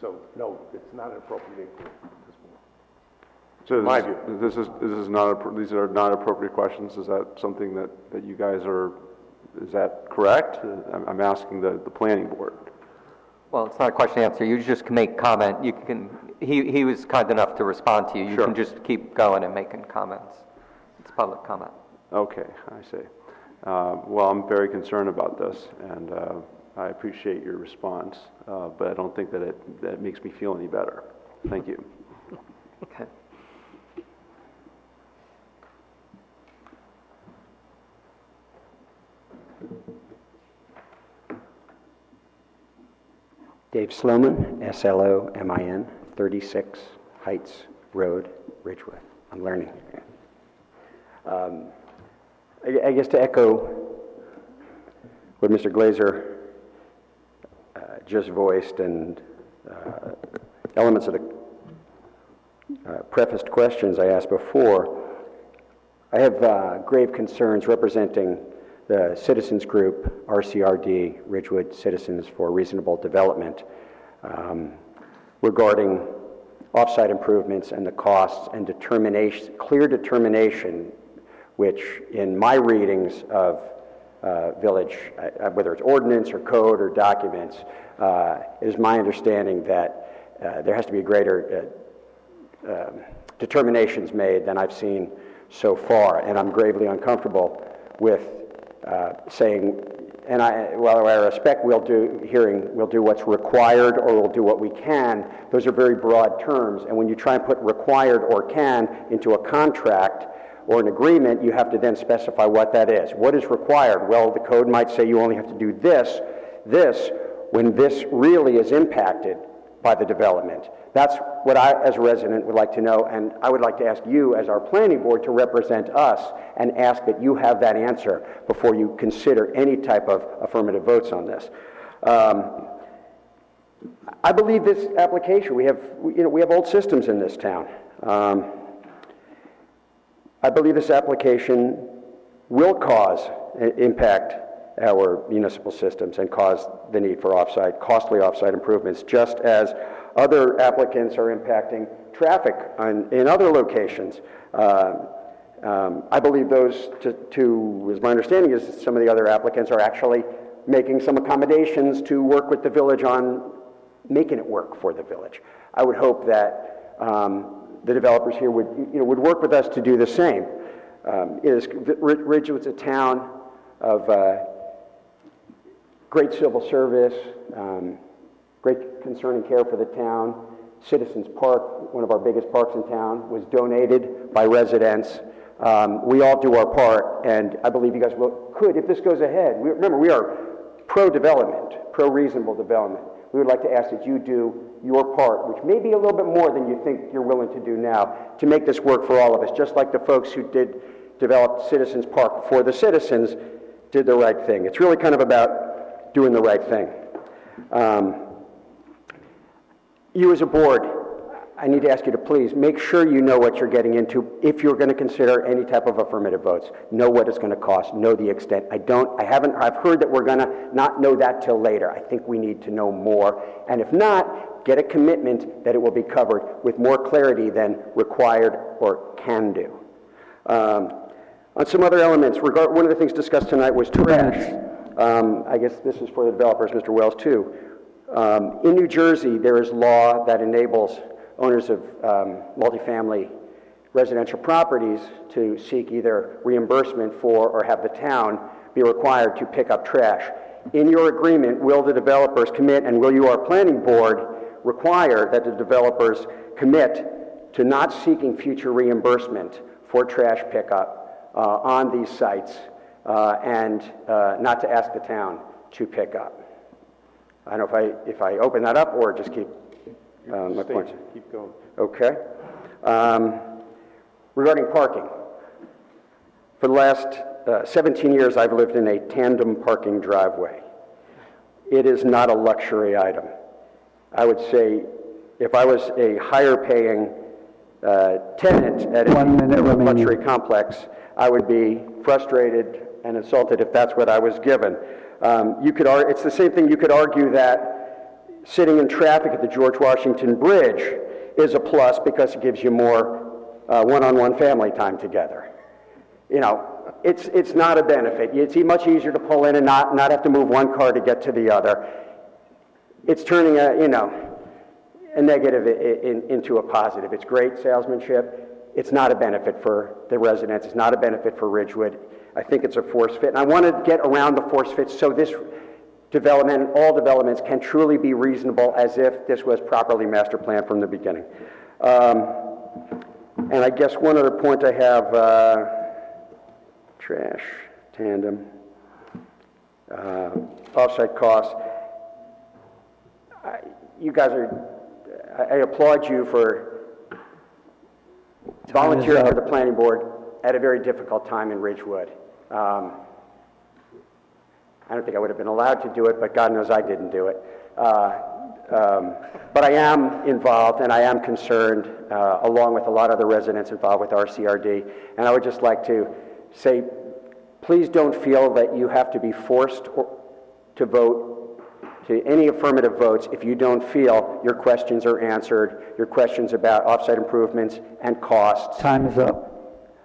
So no, it's not an appropriate inquiry at this point. So my view. These are not appropriate questions. Is that something that you guys are? Is that correct? I'm asking the planning board. Well, it's not a question and answer. You just can make comment. You can. He was kind enough to respond to you. You Sure. can just keep going and making comments. It's public comment. Okay, I see. Well, I'm very concerned about this, and I appreciate your response, but I don't think that it makes me feel any better. Thank you. Okay. Dave Sloman, Slomin, 36 Heights Road, Ridgewood. I'm learning. I guess to echo what Mr. Glazer just voiced and elements of the prefaced questions I asked before, I have grave concerns representing the citizens group, RCRD, Ridgewood Citizens for Reasonable Development, regarding off-site improvements and the costs and clear determination, which in my readings of village, whether it's ordinance or code or documents, it is my understanding that there has to be greater determinations made than I've seen so far, and I'm gravely uncomfortable with saying, and while I respect we'll do what's required or we'll do what we can, those are very broad terms, and when you try and put required or can into a contract or an agreement, you have to then specify what that is. What is required? Well, the code might say you only have to do this, when this really is impacted by the development. That's what I, as a resident, would like to know, and I would like to ask you, as our planning board, to represent us and ask that you have that answer before you consider any type of affirmative votes on this. I believe this application, we have old systems in this town. I believe this application will cause impact our municipal systems and cause the need for costly off-site improvements, just as other applicants are impacting traffic in other locations. I believe those as my understanding is, some of the other applicants are actually making some accommodations to work with the village on making it work for the village. I would hope that the developers here would work with us to do the same. Ridgewood's a town of great civil service, great concern and care for the town. Citizens Park, one of our biggest parks in town, was donated by residents. We all do our part, and I believe you guys could, if this goes ahead. Remember, we are pro-development, pro-reasonable development. We would like to ask that you do your part, which may be a little bit more than you think you're willing to do now, to make this work for all of us, just like the folks who did develop Citizens Park for the citizens did the right thing. It's really kind of about doing the right thing. You as a board, I need to ask you to please make sure you know what you're getting into if you're going to consider any type of affirmative votes. Know what it's going to cost, know the extent. I've heard that we're going to not know that till later. I think we need to know more. And if not, get a commitment that it will be covered with more clarity than required or can do. On some other elements, one of the things discussed tonight was trash. I guess this is for the developers, Mr. Wells, too. In New Jersey, there is law that enables owners of multifamily residential properties to seek either reimbursement for or have the town be required to pick up trash. In your agreement, will the developers commit, and will you, our planning board, require that the developers commit to not seeking future reimbursement for trash pickup on these sites and not to ask the town to pick up? I don't know if I open that up or just keep my points. Keep going. Okay. Regarding parking, for the last 17 years I've lived in a tandem parking driveway. It is not a luxury item. I would say if I was a higher paying tenant at a luxury complex, I would be frustrated and insulted if that's what I was given. It's the same thing. You could argue that sitting in traffic at the George Washington Bridge is a plus because it gives you more one-on-one family time together. You know, it's not a benefit. It's much easier to pull in and not have to move one car to get to the other. It's turning a negative into a positive. It's great salesmanship. It's not a benefit for the residents. It's not a benefit for Ridgewood. I think it's a force fit. And I want to get around the force fit so this development and all developments can truly be reasonable as if this was properly master planned from the beginning. And I guess one other point I have, trash, tandem, offsite costs. You guys I applaud you for volunteering for the planning board at a very difficult time in Ridgewood. I don't think I would have been allowed to do it, but God knows I didn't do it. But I am involved and I am concerned, along with a lot of the residents involved with RCRD. And I would just like to say, please don't feel that you have to be forced to vote to any affirmative votes if you don't feel your questions are answered, your questions about offsite improvements and costs. Time is up.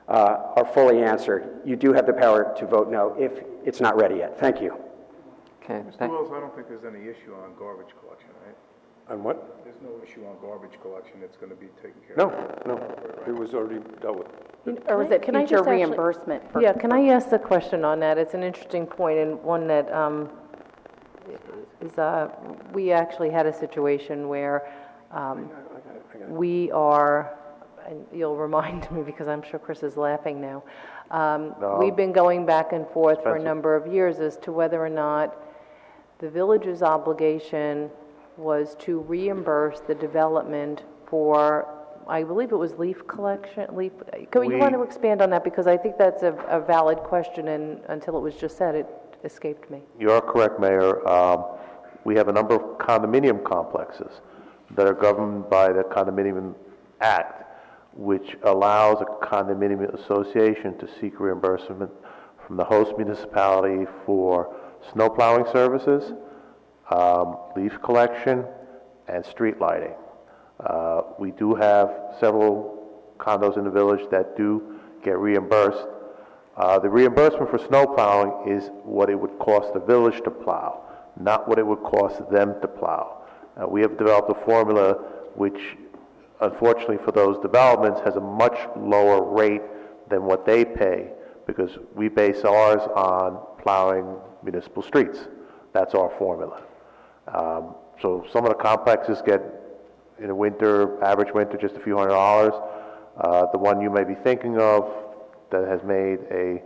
Are fully answered. You do have the power to vote no if it's not ready yet. Thank you. Okay. Mr. Wells, I don't think there's any issue on garbage collection, right? On what? There's no issue on garbage collection that's going to be taken care No, of. no, it was already dealt with. Or is it Can I future just actually- reimbursement? Yeah, can I ask a question on that? It's an interesting point and one that we actually had a situation where we are, and you'll remind me because I'm sure Chris is laughing now. We've been going back and forth for a number of years as to whether or not the village's obligation was to reimburse the development for, I believe it was leaf collection, you want to expand on that because I think that's a valid question and until it was just said, it escaped me. You are correct, Mayor. We have a number of condominium complexes that are governed by the Condominium Act, which allows a condominium association to seek reimbursement from from the host municipality for snow plowing services, leaf collection, and street lighting. We do have several condos in the village that do get reimbursed. The reimbursement for snow plowing is what it would cost the village to plow, not what it would cost them to plow. We have developed a formula which, unfortunately for those developments, has a much lower rate than what they pay, because we base ours on plowing municipal streets. That's our formula. So some of the complexes get, in a winter, average winter, just a few $100s. The one you may be thinking of that has made a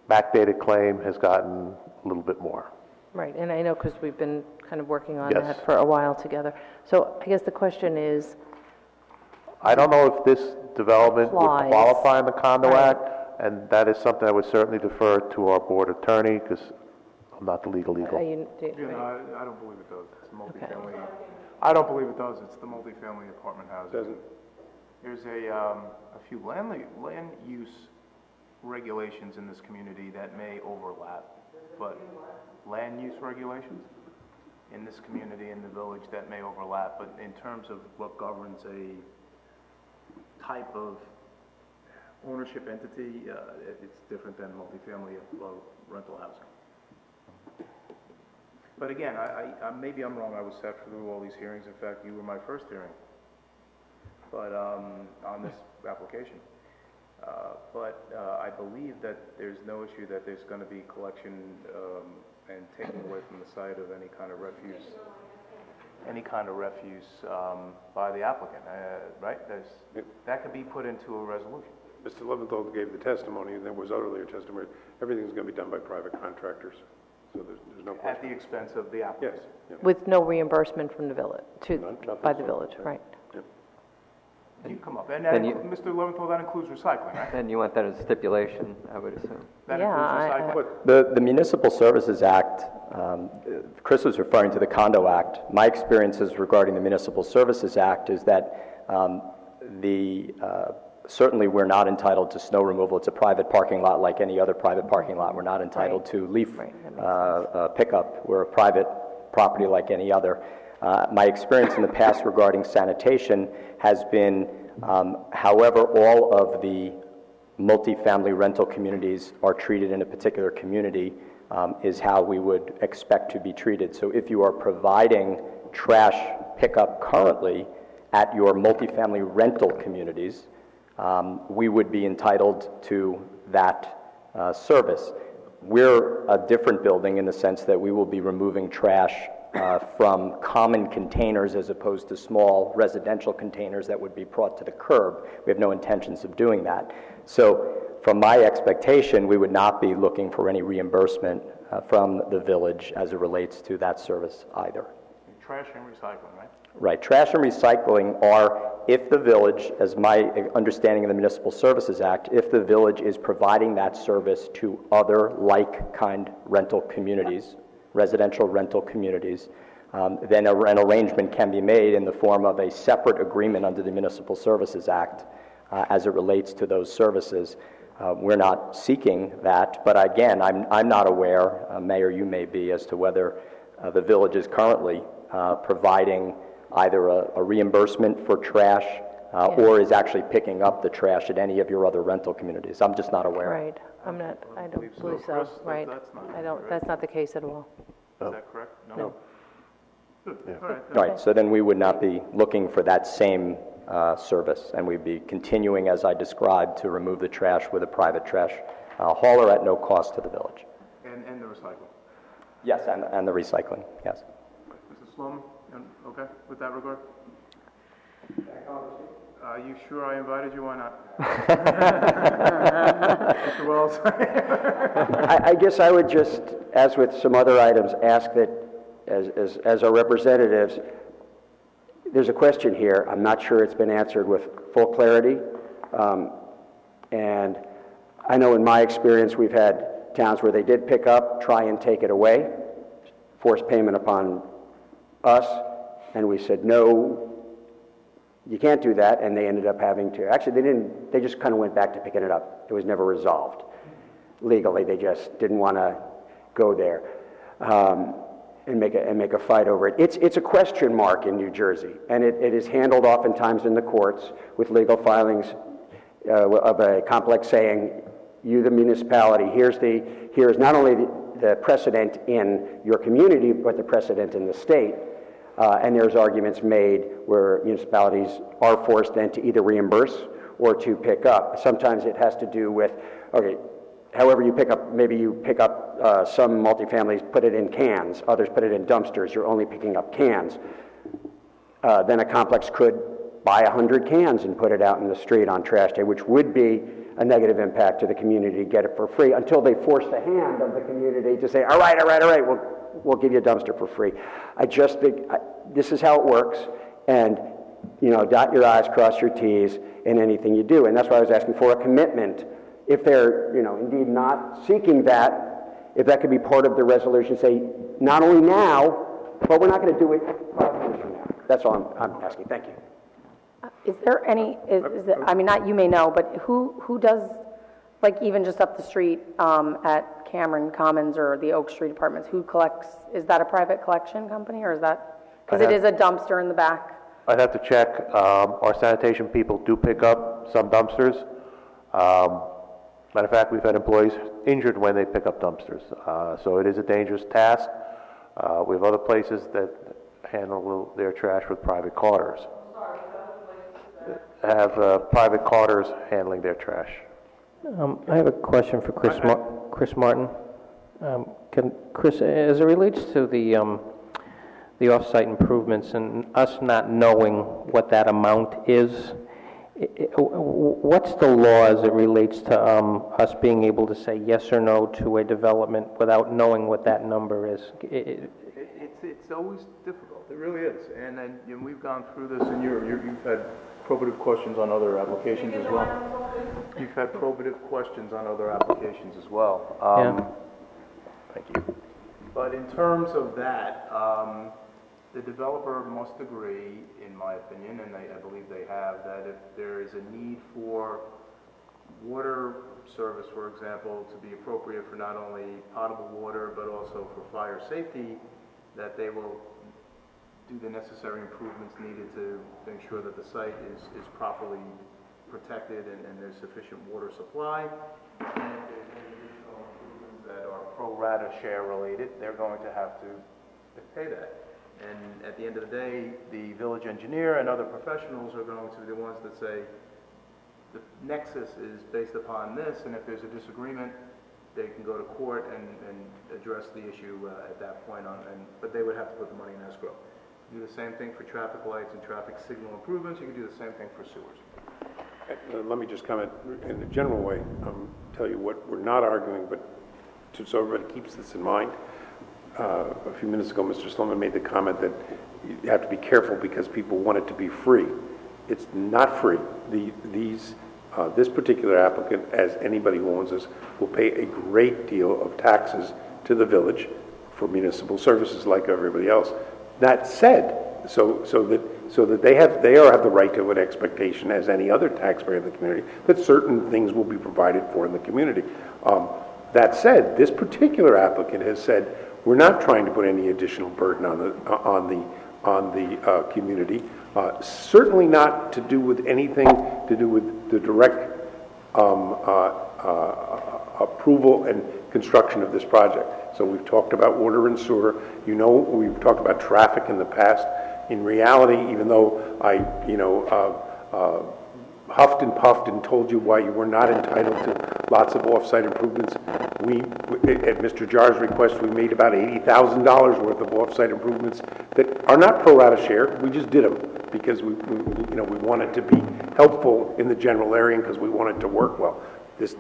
backdated claim has gotten a little bit more. Right, and I know because we've been kind of working on Yes. that for a while together. So I guess the question is, I don't know if this development would Applies. qualify in the Condo Right. Act, and that is something I would certainly defer to our board attorney, because I'm not the legal. I don't believe it does. It's multifamily. I don't believe it does. It's the multifamily apartment housing. There's a few land use regulations in this community that may overlap, but land use regulations in this community, in the village, that may overlap, but in terms of what governs a type of ownership entity, it's different than multifamily rental housing. But again, maybe I'm wrong. I was sat through all these hearings. In fact, you were my first hearing, but on this application. But I believe that there's no issue that there's going to be collection and taking away from the site of any kind of refuse by the applicant, right? That could be put into a resolution. Mr. Leventhal gave the testimony, and there was earlier testimony, everything's going to be done by private contractors, so there's no question. At the expense of the applicant. Yes. with no reimbursement from the village, None by the village, right? You come up, and Then you- Mr. Leventhal, that includes recycling, right? Then you want that as a stipulation, I would assume. That Yeah, includes recycling. The Municipal Services Act, Chris was referring to the Condo Act. My experiences regarding the Municipal Services Act is that certainly we're not entitled to snow removal. It's a private parking lot like any other private parking lot. We're not entitled to leaf pickup. We're a private property like any other. My experience in the past regarding sanitation has been, however all of the multifamily rental communities are treated in a particular community, is how we would expect to be treated. So if you are providing trash pickup currently at your multifamily rental communities, we would be entitled to that service. We're a different building in the sense that we will be removing trash from common containers as opposed to small residential containers that would be brought to the curb. We have no intentions of doing that. So from my expectation, we would not be looking for any reimbursement from the village as it relates to that service either. Trash and recycling, right? Right. Trash and recycling are, if the village, as my understanding of the Municipal Services Act, if the village is providing that service to other like-kind rental communities, residential rental communities, then an arrangement can be made in the form of a separate agreement under the Municipal Services Act as it relates to those services. We're not seeking that, but again, I'm not aware, Mayor, you may be, as to whether the village is currently providing either a reimbursement for trash or is actually picking up the trash at any of your other rental communities. I'm just not aware. Right, I don't believe so, right? That's not the case at all. Is that correct? No. Good. All right. Right, so then we would not be looking for that same service, and we'd be continuing, as I described, to remove the trash with a private trash hauler at no cost to the village. And the recycling. Yes, and the recycling, yes. Mr. Sloman, okay, with that regard? Are you sure I invited you? Why not? Mr. Wells? I guess I would just, as with some other items, ask that, as our representatives, there's a question here. I'm not sure it's been answered with full clarity. And I know in my experience we've had towns where they did pick up, try and take it away, force payment upon us, and we said, no, you can't do that, and they ended up having to. Actually, they didn't. They just kind of went back to picking it up. It was never resolved. legally. They just didn't want to go there and make a fight over it. It's a question mark in New Jersey, and it is handled oftentimes in the courts with legal filings of a complex saying, you, the municipality, here's not only the precedent in your community, but the precedent in the state. And there's arguments made where municipalities are forced then to either reimburse or to pick up. Sometimes it has to do with, okay, however you pick up, maybe you pick up some multifamilies, put it in cans, others put it in dumpsters, you're only picking up cans. Then a complex could buy 100 cans and put it out in the street on trash day, which would be a negative impact to the community to get it for free until they force the hand of the community to say, all right, we'll give you a dumpster for free. I just think this is how it works, and dot your I's, cross your T's in anything you do. And that's why I was asking for a commitment. If they're, indeed not seeking that, if that could be part of the resolution, say, not only now, but we're not going to do it 5 years from now. That's all I'm asking. Thank you. Is there any, I mean, not you may know, but who does, like even just up the street at Cameron Commons or the Oak Street Apartments, who collects, is that a private collection company or is that, because it is a dumpster in the back? I'd have to check. Our sanitation people do pick up some dumpsters. Matter of fact, we've had employees injured when they pick up dumpsters. So it is a dangerous task. We have other places that handle their trash with private carters. Have private carters handling their trash. I have a question for Chris Martin. Chris, as it relates to the off-site improvements and us not knowing what that amount is, what's the law as it relates to us being able to say yes or no to a development without knowing what that number is? It's always difficult. It really is. And then we've gone through this, and you've had probative questions on other applications as well. You've had probative questions on other applications as well. Thank you. But in terms of that, the developer must agree, in my opinion, and I believe they have, that if there is a need for water service, for example, to be appropriate for not only potable water but also for fire safety, that they will do the necessary improvements needed to ensure that the site is properly protected and there's sufficient water supply. And if there's any additional improvements that are pro rata share related, they're going to have to pay that. And at the end of the day, the village engineer and other professionals are going to be the ones that say the nexus is based upon this, and if there's a disagreement, they can go to court and address the issue at that point. But they would have to put the money in escrow. Do the same thing for traffic lights and traffic signal improvements. You can do the same thing for sewers. Let me just comment in a general way, tell you what we're not arguing, but so everybody keeps this in mind. A few minutes ago, Mr. Sloman made the comment that you have to be careful because people want it to be free. It's not free. This particular applicant, as anybody who owns this, will pay a great deal of taxes to the village for municipal services like everybody else. That said, so that they have the right to an expectation, as any other taxpayer in the community, that certain things will be provided for in the community. That said, this particular applicant has said, we're not trying to put any additional burden on the community. Certainly not to do with anything to do with the direct approval and construction of this project. So we've talked about water and sewer. We've talked about traffic in the past. In reality, even though I, huffed and puffed and told you why you were not entitled to lots of off-site improvements, at Mr. Jar's request, we made about $80,000 worth of off-site improvements that are not pro rata share. We just did them because we wanted to be helpful in the general area and because we wanted to work well. This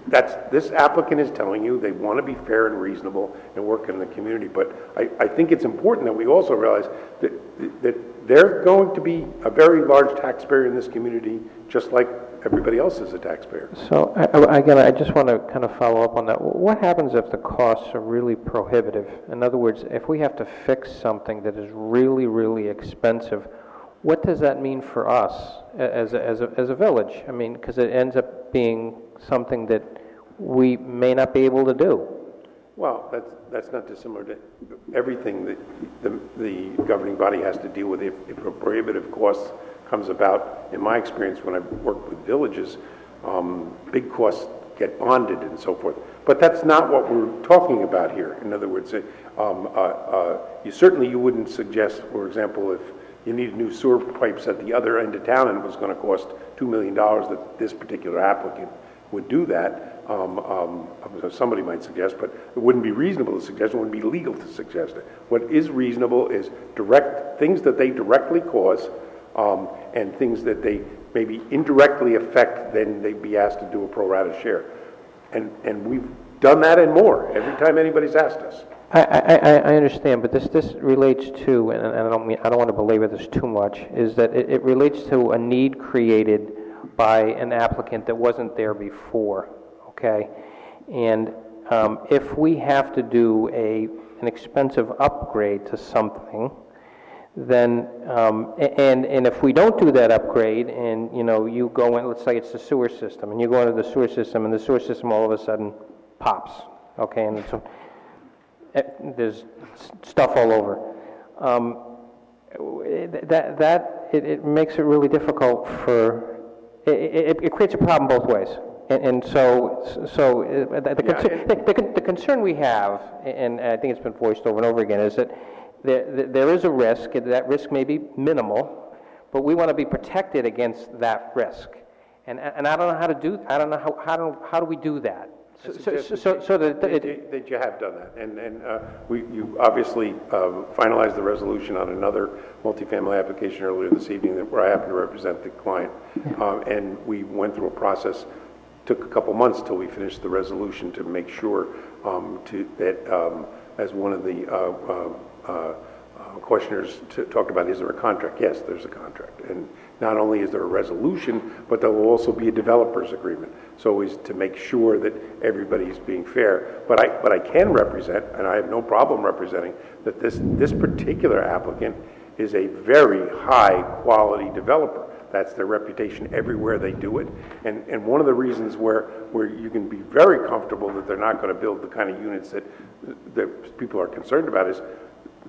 applicant is telling you they want to be fair and reasonable and work in the community. But I think it's important that we also realize that they're going to be a very large taxpayer in this community, just like everybody else is a taxpayer. So again, I just want to kind of follow up on that. What happens if the costs are really prohibitive? In other words, if we have to fix something that is really, really expensive, what does that mean for us as a village? I mean, because it ends up being something that we may not be able to do. Well, that's not dissimilar to everything that the governing body has to deal with if a prohibitive cost comes about. In my experience, when I've worked with villages, big costs get bonded and so forth. But that's not what we're talking about here. In other words, you wouldn't suggest, for example, if you needed new sewer pipes at the other end of town and it was going to cost $2 million, that this particular applicant would do that. Somebody might suggest, but it wouldn't be reasonable to suggest, it wouldn't be legal to suggest it. What is reasonable is things that they directly cause, and things that they maybe indirectly affect, then they'd be asked to do a pro rata share. And we've done that and more every time anybody's asked us. I understand, but this relates to, and I don't want to belabor this too much, is that it relates to a need created by an applicant that wasn't there before, okay? And if we have to do an expensive upgrade to something, then, and if we don't do that upgrade, and, you go in, let's say it's the sewer system, and you go into the sewer system, and the sewer system all of a sudden pops, okay? And so there's stuff all over. It makes it really difficult for, it creates a problem both ways. And so the concern we have, and I think it's been voiced over and over again, is that there is a risk. That risk may be minimal, but we want to be protected against that risk. And I don't know how to do. I don't know how do we do that. That you have done that, and you obviously finalized the resolution on another multifamily application earlier this evening where I happen to represent the client, and we went through a process. Took a couple months till we finished the resolution to make sure that as one of the questioners talked about, is there a contract? Yes, there's a contract, and not only is there a resolution, but there will also be a developer's agreement. So is to make sure that everybody's being fair. But I can represent, and I have no problem representing, that this particular applicant is a very high quality developer. That's their reputation everywhere they do it. And one of the reasons where you can be very comfortable that they're not going to build the kind of units that people are concerned about is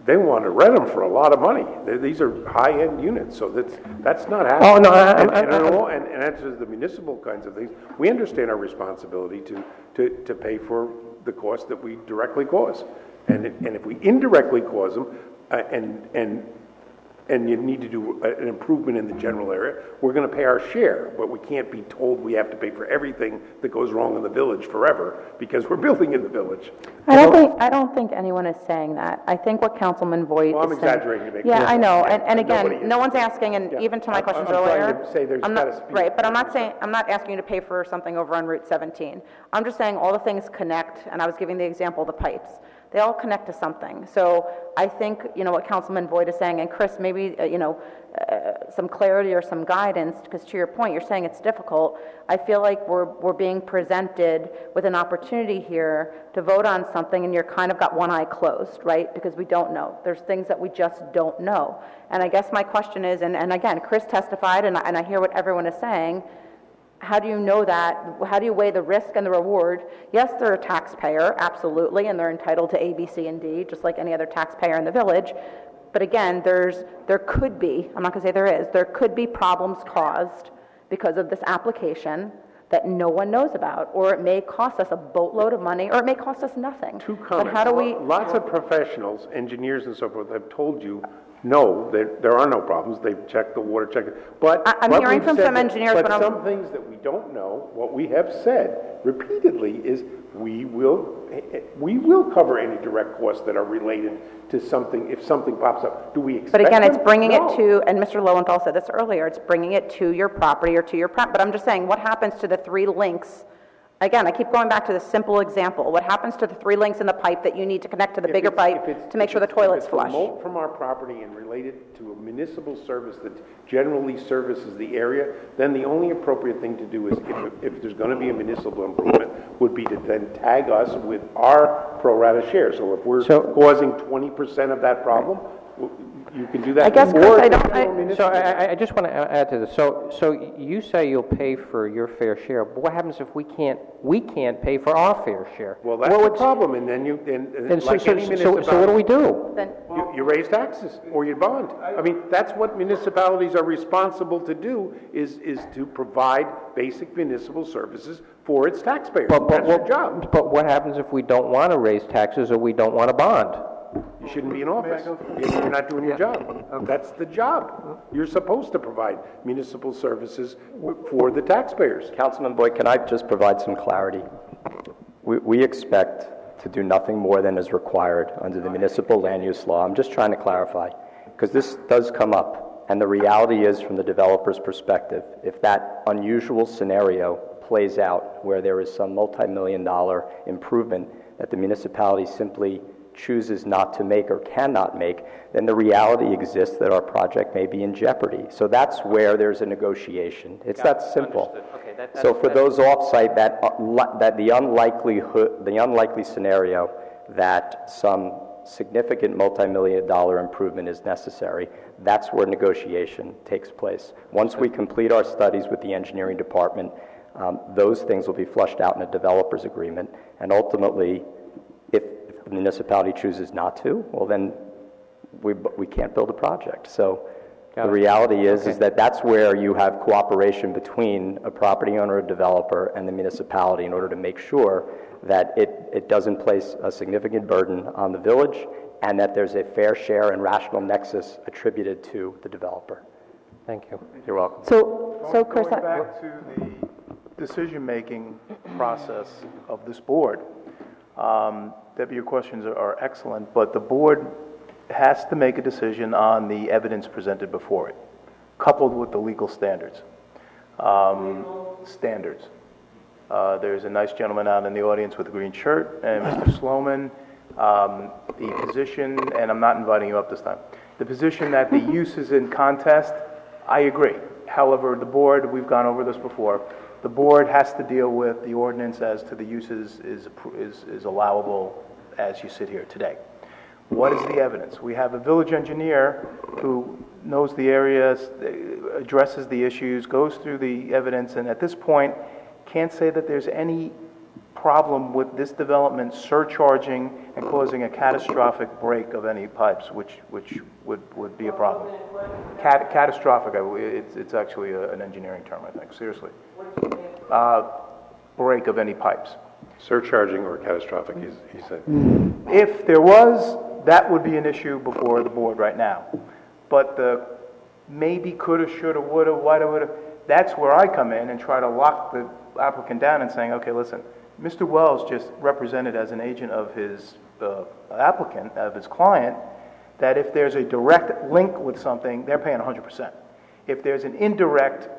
they want to rent them for a lot of money. These are high-end units, so that's not happening. Oh, no, and answers the municipal kinds of things. We understand our responsibility to pay for the cost that we directly cause. And if we indirectly cause them, and you need to do an improvement in the general area, we're going to pay our share, but we can't be told we have to pay for everything that goes wrong in the village forever because we're building in the village. I don't think anyone is saying that. I think what Councilman Voigt Well, I'm is saying. exaggerating to make Yeah, it I know, clear. and again, Nobody is. no one's asking, and even to my questions earlier. I'm trying to say there's I'm got to not, be. right, but I'm not asking you to pay for something over on Route 17. I'm just saying all the things connect, and I was giving the example of the pipes. They all connect to something. So I think, what Councilman Voigt is saying, and Chris, maybe, some clarity or some guidance, because to your point, you're saying it's difficult. I feel like we're being presented with an opportunity here to vote on something, and you're kind of got one eye closed, right? Because we don't know. There's things that we just don't know. And I guess my question is, and again, Chris testified, and I hear what everyone is saying, how do you know that? How do you weigh the risk and the reward? Yes, they're a taxpayer, absolutely, and they're entitled to A, B, C, and D, just like any other taxpayer in the village. But again, there could be, I'm not going to say there could be problems caused because of this application that no one knows about, or it may cost us a boatload of money, or it may cost us nothing. Two comments. But how do we... Lots of professionals, engineers and so forth, have told you, no, there are no problems. They've checked the water, checked it. But I'm hearing from some engineers, but some things that we don't know, what we have said repeatedly is we will cover any direct costs that are related to something, if something pops up. Do we expect But again, them? it's bringing No. it to, and Mr. Lowenthal said this earlier, it's bringing it to your property or to your but I'm just saying, what happens to the 3 links? Again, I keep going back to the simple example. What happens to the 3 links in the pipe that you need to connect to the bigger pipe to make sure the toilet's flush? If it's remote from our property and related to a municipal service that generally services the area, then the only appropriate thing to do is, if there's going to be a municipal improvement, would be to then tag us with our pro rata share. So if we're causing 20% of that problem, You can do that. I guess, Chris, Or I if don't- it's I- a municipal- So I just want to add to this. So you say you'll pay for your fair share, but what happens if we can't pay for our fair share? Well, that's the problem, and then And like any municipality. so what do we do? Then, You raise taxes, or you bond. I mean, that's what municipalities are responsible to do, is to provide basic municipal services for its taxpayers. That's your job. But what happens if we don't want to raise taxes or we don't want to bond? You shouldn't be in office. You're not doing your job. That's the job. You're supposed to provide municipal services for the taxpayers. Councilman Boyd, can I just provide some clarity? We expect to do nothing more than is required under the municipal land use law. I'm just trying to clarify, because this does come up, and the reality is, from the developer's perspective, if that unusual scenario plays out where there is some multi-million-dollar improvement that the municipality simply chooses not to make or cannot make, then the reality exists that our project may be in jeopardy. So that's where there's a negotiation. It's that simple. Okay, So for those off-site, that the unlikely scenario that some significant multi-million-dollar improvement is necessary, that's where negotiation takes place. Once we complete our studies with the engineering department, those things will be flushed out in a developer's agreement, and ultimately, if the municipality chooses not to, well then we can't build a project. So the reality is that that's where you have cooperation between a property owner, a developer, and the municipality in order to make sure that it doesn't place a significant burden on the village and that there's a fair share and rational nexus attributed to the developer. Thank you. You're welcome. So Chris, Going back to the decision-making process of this board, Debbie, your questions are excellent, but the board has to make a decision on the evidence presented before it, coupled with the legal standards. There's a nice gentleman out in the audience with a green shirt, and Mr. Sloman, the position, and I'm not inviting you up this time, the position that the use is in contest, I agree. However, the board, we've gone over this before, the board has to deal with the ordinance as to the uses is allowable as you sit here today. What is the evidence? We have a village engineer who knows the area, addresses the issues, goes through the evidence, and at this point can't say that there's any problem with this development surcharging and causing a catastrophic break of any pipes, which would be a problem. Catastrophic, it's actually an engineering term, I think, seriously. Break of any pipes. Surcharging or catastrophic, he said. If there was, that would be an issue before the board right now. But the maybe, coulda, shoulda, woulda, woulda, that's where I come in and try to lock the applicant down and saying, okay, listen, Mr. Wells just represented as an agent of his applicant, of his client, that if there's a direct link with something, they're paying 100%. If there's an indirect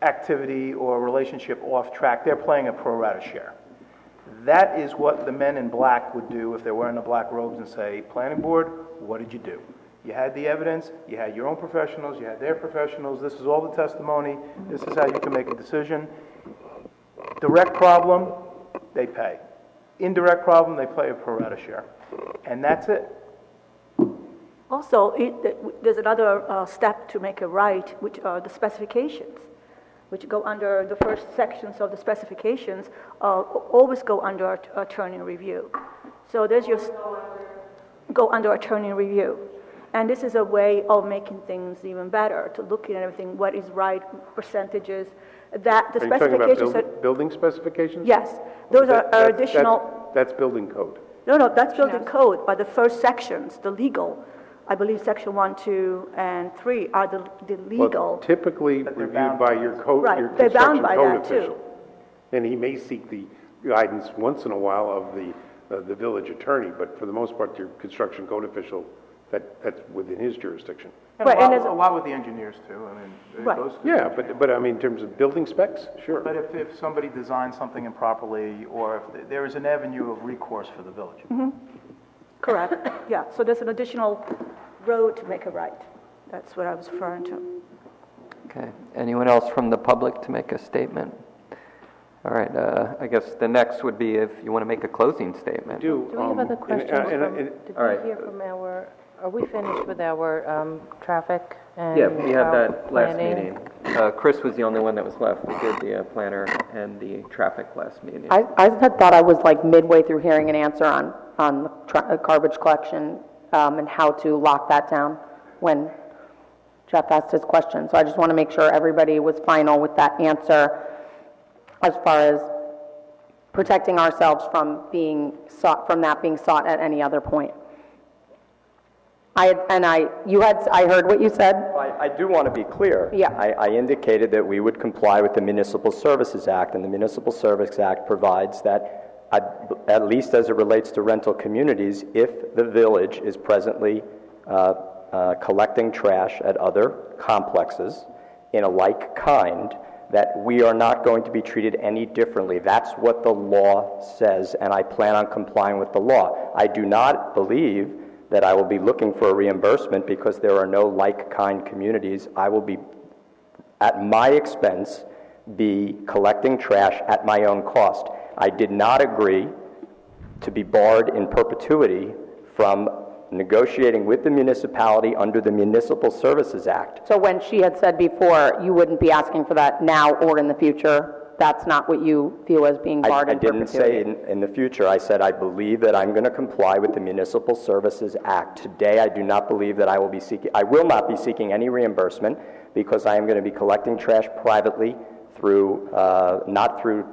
activity or relationship off track, they're playing a pro rata share. That is what the men in black would do if they're wearing the black robes and say, planning board, what did you do? You had the evidence, you had your own professionals, you had their professionals, this is all the testimony, this is how you can make a decision. Direct problem, they pay. Indirect problem, they play a pro rata share. And that's it. Also, there's another step to make it right, which are the specifications, which go under the first sections of the specifications, always go under attorney review. So there's your go under attorney review. And this is a way of making things even better, to look at everything, what is right, percentages, that the Are you talking specifications... about building specifications? Yes, those are additional... That's building code. No, that's building code, but the first sections, the legal, I believe section 1, 2, and 3 are the legal. Well, typically reviewed by your code, Right, your they're bound construction by code that, too. official. And he may seek the guidance once in a while of the village attorney, but for the most part, your construction code official, that's within his jurisdiction. And Right, a lot with the engineers too. I mean, it Right. goes through Yeah, the engineers. but I mean, in terms of building specs, sure. But if somebody designs something improperly, or if there is an avenue of recourse for the village. Mm-hmm. Correct, yeah, so there's an additional road to make it right. That's what I was referring to. Okay. Anyone else from the public to make a statement? All right, I guess the next would be if you want to make a closing statement. Do we have other questions? Did all right. we hear from our Are we finished with our traffic and Yeah, we had our that last planning? meeting. Chris was the only one that was left. We did the planner and the traffic last meeting. I had thought I was like midway through hearing an answer on the garbage collection and how to lock that down when Jeff asked his question. So I just want to make sure everybody was final with that answer as far as protecting ourselves from that being sought at any other point. I heard what you said. I do want to be clear. Yeah. I indicated that we would comply with the Municipal Services Act, and the Municipal Services Act provides that, at least as it relates to rental communities, if the village is presently collecting trash at other complexes in a like kind, that we are not going to be treated any differently. That's what the law says, and I plan on complying with the law. I do not believe that I will be looking for a reimbursement because there are no like-kind communities. I will be, at my expense, be collecting trash at my own cost. I did not agree to be barred in perpetuity from negotiating with the municipality under the Municipal Services Act. So when she had said before, you wouldn't be asking for that now or in the future, that's not what you view as being barred in perpetuity? I didn't say in the future. I said I believe that I'm going to comply with the Municipal Services Act. Today, I do not believe that I will not be seeking any reimbursement because I am going to be collecting trash privately through, not through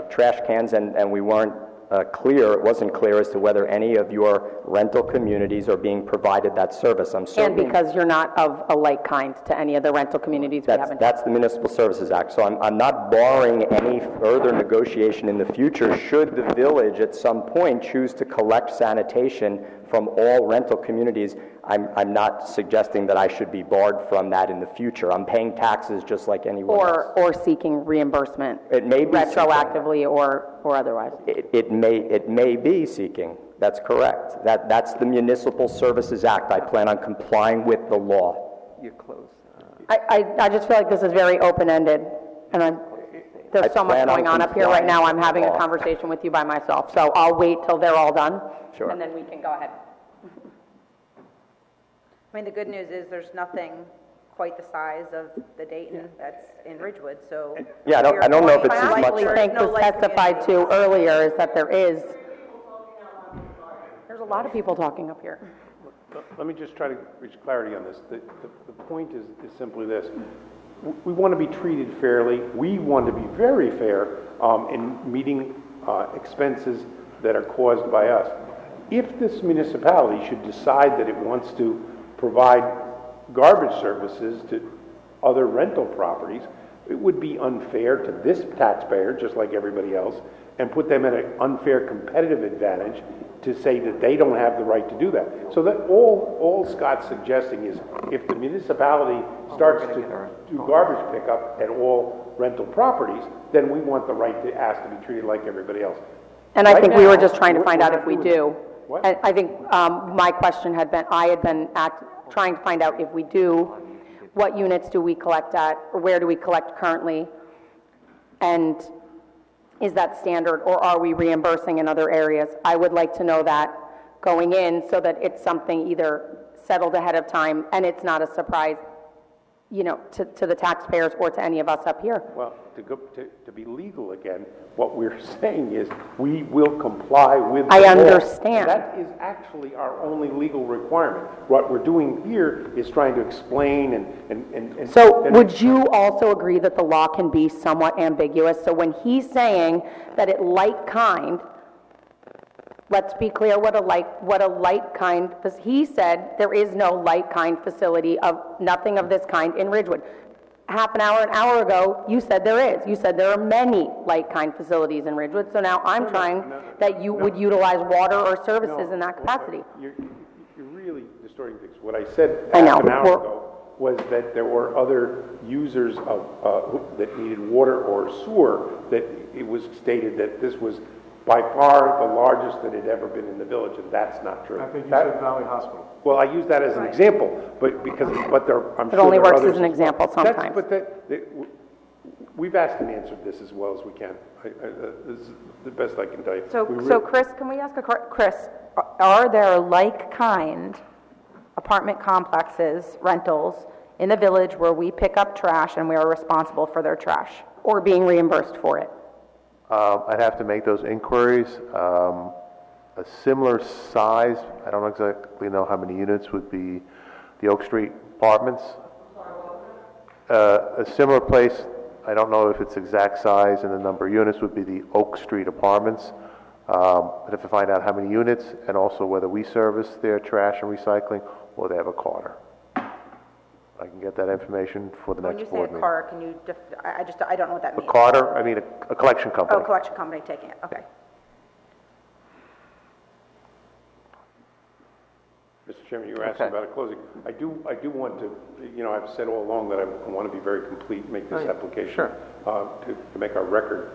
trash cans, and we weren't it wasn't clear as to whether any of your rental communities are being provided that service. I'm certain. And because you're not of a like kind to any of the rental communities we haven't. That's the Municipal Services Act. So I'm not barring any further negotiation in the future should the village at some point choose to collect sanitation from all rental communities. I'm not suggesting that I should be barred from that in the future. I'm paying taxes just like anyone else. Or seeking reimbursement. It may be retroactively or otherwise. It may be seeking. That's correct. That's the Municipal Services Act. I plan on complying with the law. You're close. I just feel like this is very open-ended, and there's so much going on up here right now. I'm having a conversation with you by myself, so I'll wait till they're all done, Sure. and then we can go ahead. I mean, the good news is there's nothing quite the size of the Dayton that's in Ridgewood, so. Yeah, I don't know if it's as much. I actually think was testified to earlier is that there's a lot of people talking up here. Let me just try to reach clarity on this. The point is simply this. We want to be treated fairly. We want to be very fair in meeting expenses that are caused by us. If this municipality should decide that it wants to provide garbage services to other rental properties, it would be unfair to this taxpayer, just like everybody else, and put them at an unfair competitive advantage to say that they don't have the right to do that. So that all Scott's suggesting is if the municipality starts to do garbage pickup at all rental properties, then we want the right to ask to be treated like everybody else. And I think we were just trying to find out if we do. What? I think my question had been, I had been trying to find out if we do, what units do we collect at, or where do we collect currently, and is that standard, or are we reimbursing in other areas? I would like to know that going in so that it's something either settled ahead of time and it's not a surprise, to the taxpayers or to any of us up here. Well, to be legal again, what we're saying is we will comply with the law. I understand. That is actually our only legal requirement. What we're doing here is trying to explain and So would you also agree that the law can be somewhat ambiguous? So when he's saying that it like kind, let's be clear what a like kind, he said there is no like kind facility of nothing of this kind in Ridgewood. Half an hour ago, you said there is. You said there are many like kind facilities in Ridgewood. So now I'm trying that you would utilize water or services in that capacity. You're really distorting things. What I said half an hour ago was that there were other users of that needed water or sewer, that it was stated that this was by far the largest that had ever been in the village, and that's not true. I think you said Valley Hospital. Well, I use that as an example, but I'm sure there are others. It only works as an example sometimes. We've asked and answered this as well as we can. This is the best I can tell you. So Chris, can we ask Chris, are there like kind apartment complexes, rentals, in the village where we pick up trash and we are responsible for their trash? Or being reimbursed for it? I'd have to make those inquiries. A similar size, I don't exactly know how many units, would be the Oak Street Apartments. A similar place, I don't know if it's exact size and the number of units, would be the Oak Street Apartments. I'd have to find out how many units and also whether we service their trash and recycling or they have a carter. I can get that information for the When next you say board a meeting. car, can you, I don't know what that A means. carter, I mean a collection company. Oh, collection company taking it, okay. Mr. Chairman, you were asking about a closing. I do want to, I've said all along that I want to be very complete, make this application to make our record,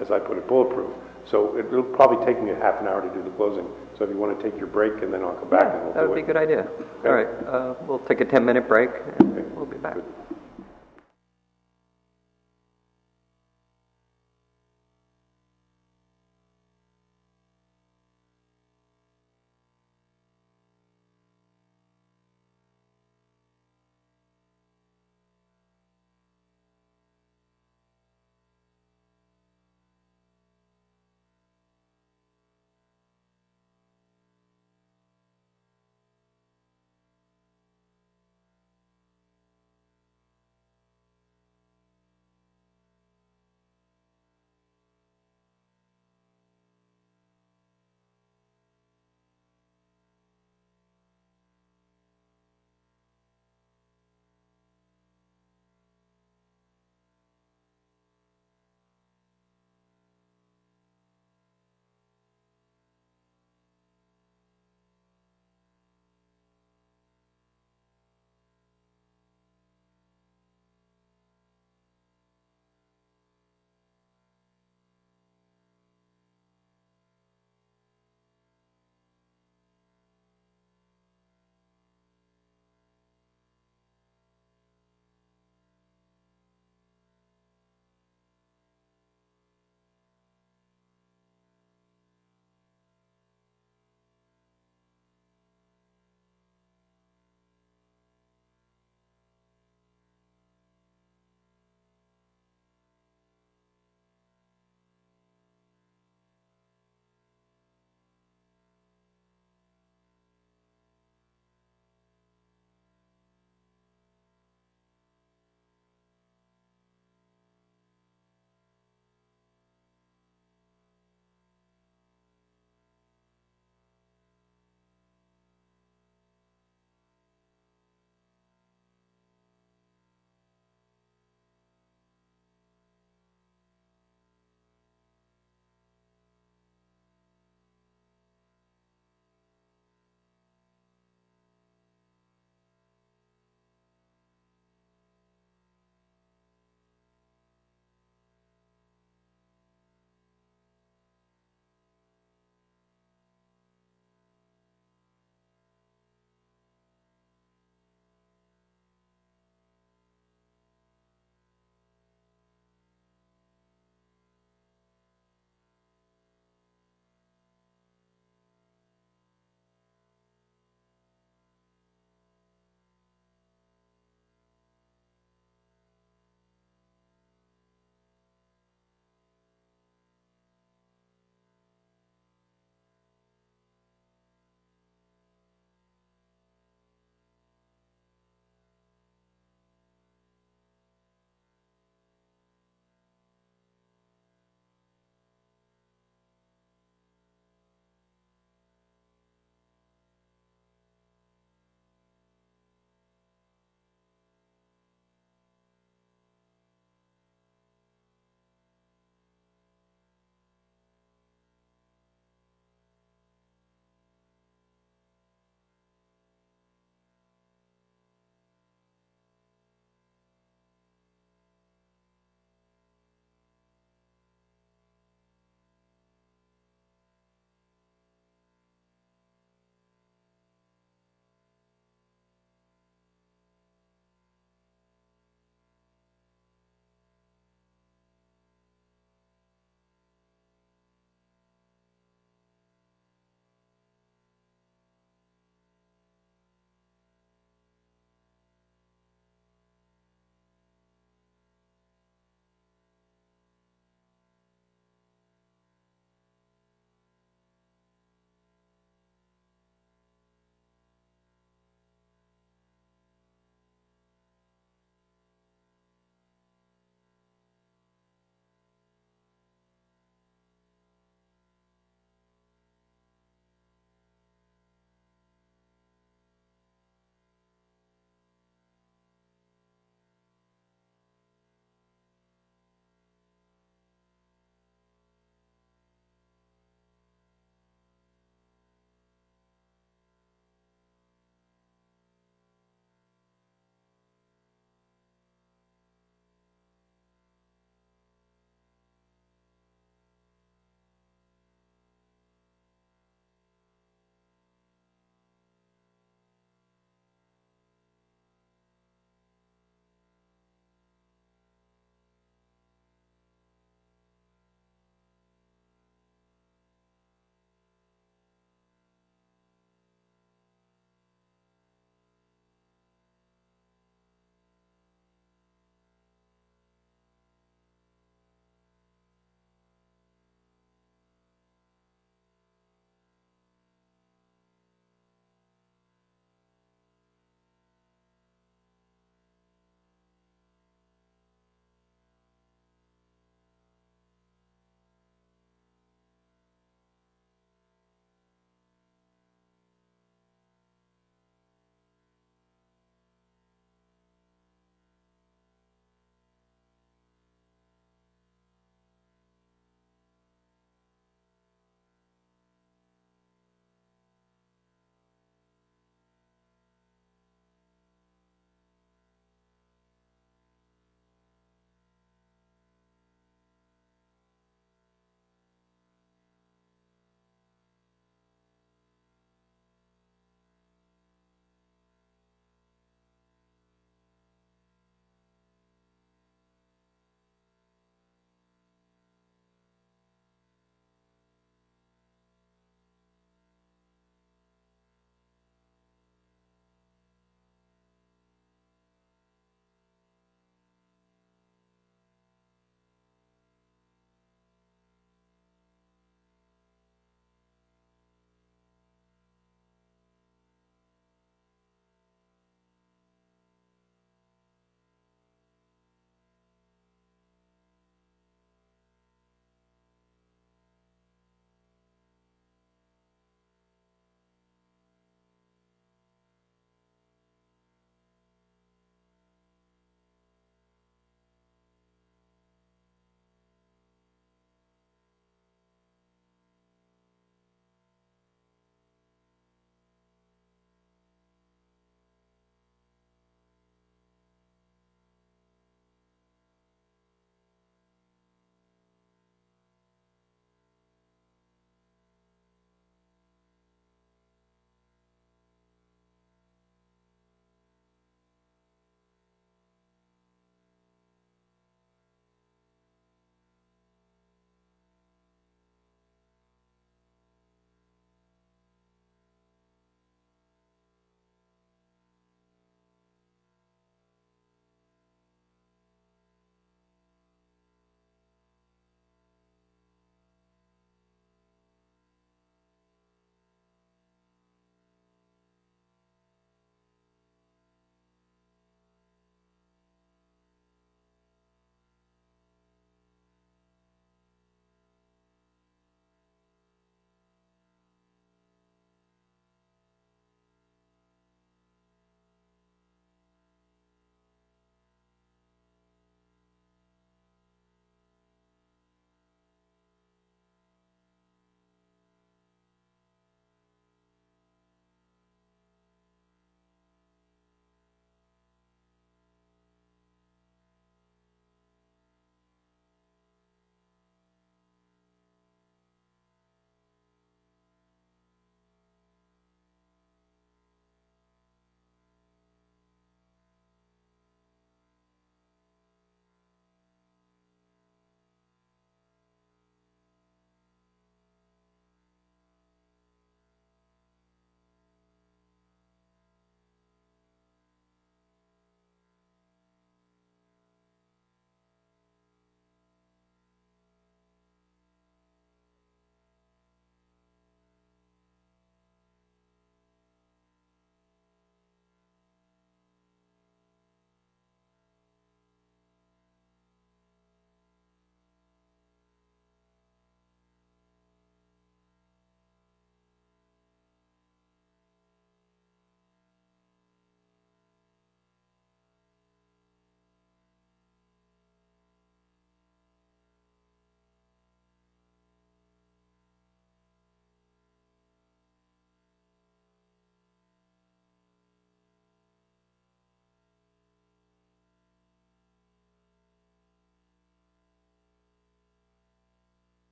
as I put it, bulletproof. So it'll probably take me a half an hour to do the closing. So if you want to take your break, and then I'll come back and we'll do it. That would be a good idea. All right, we'll take a 10-minute break, and we'll be back. Good.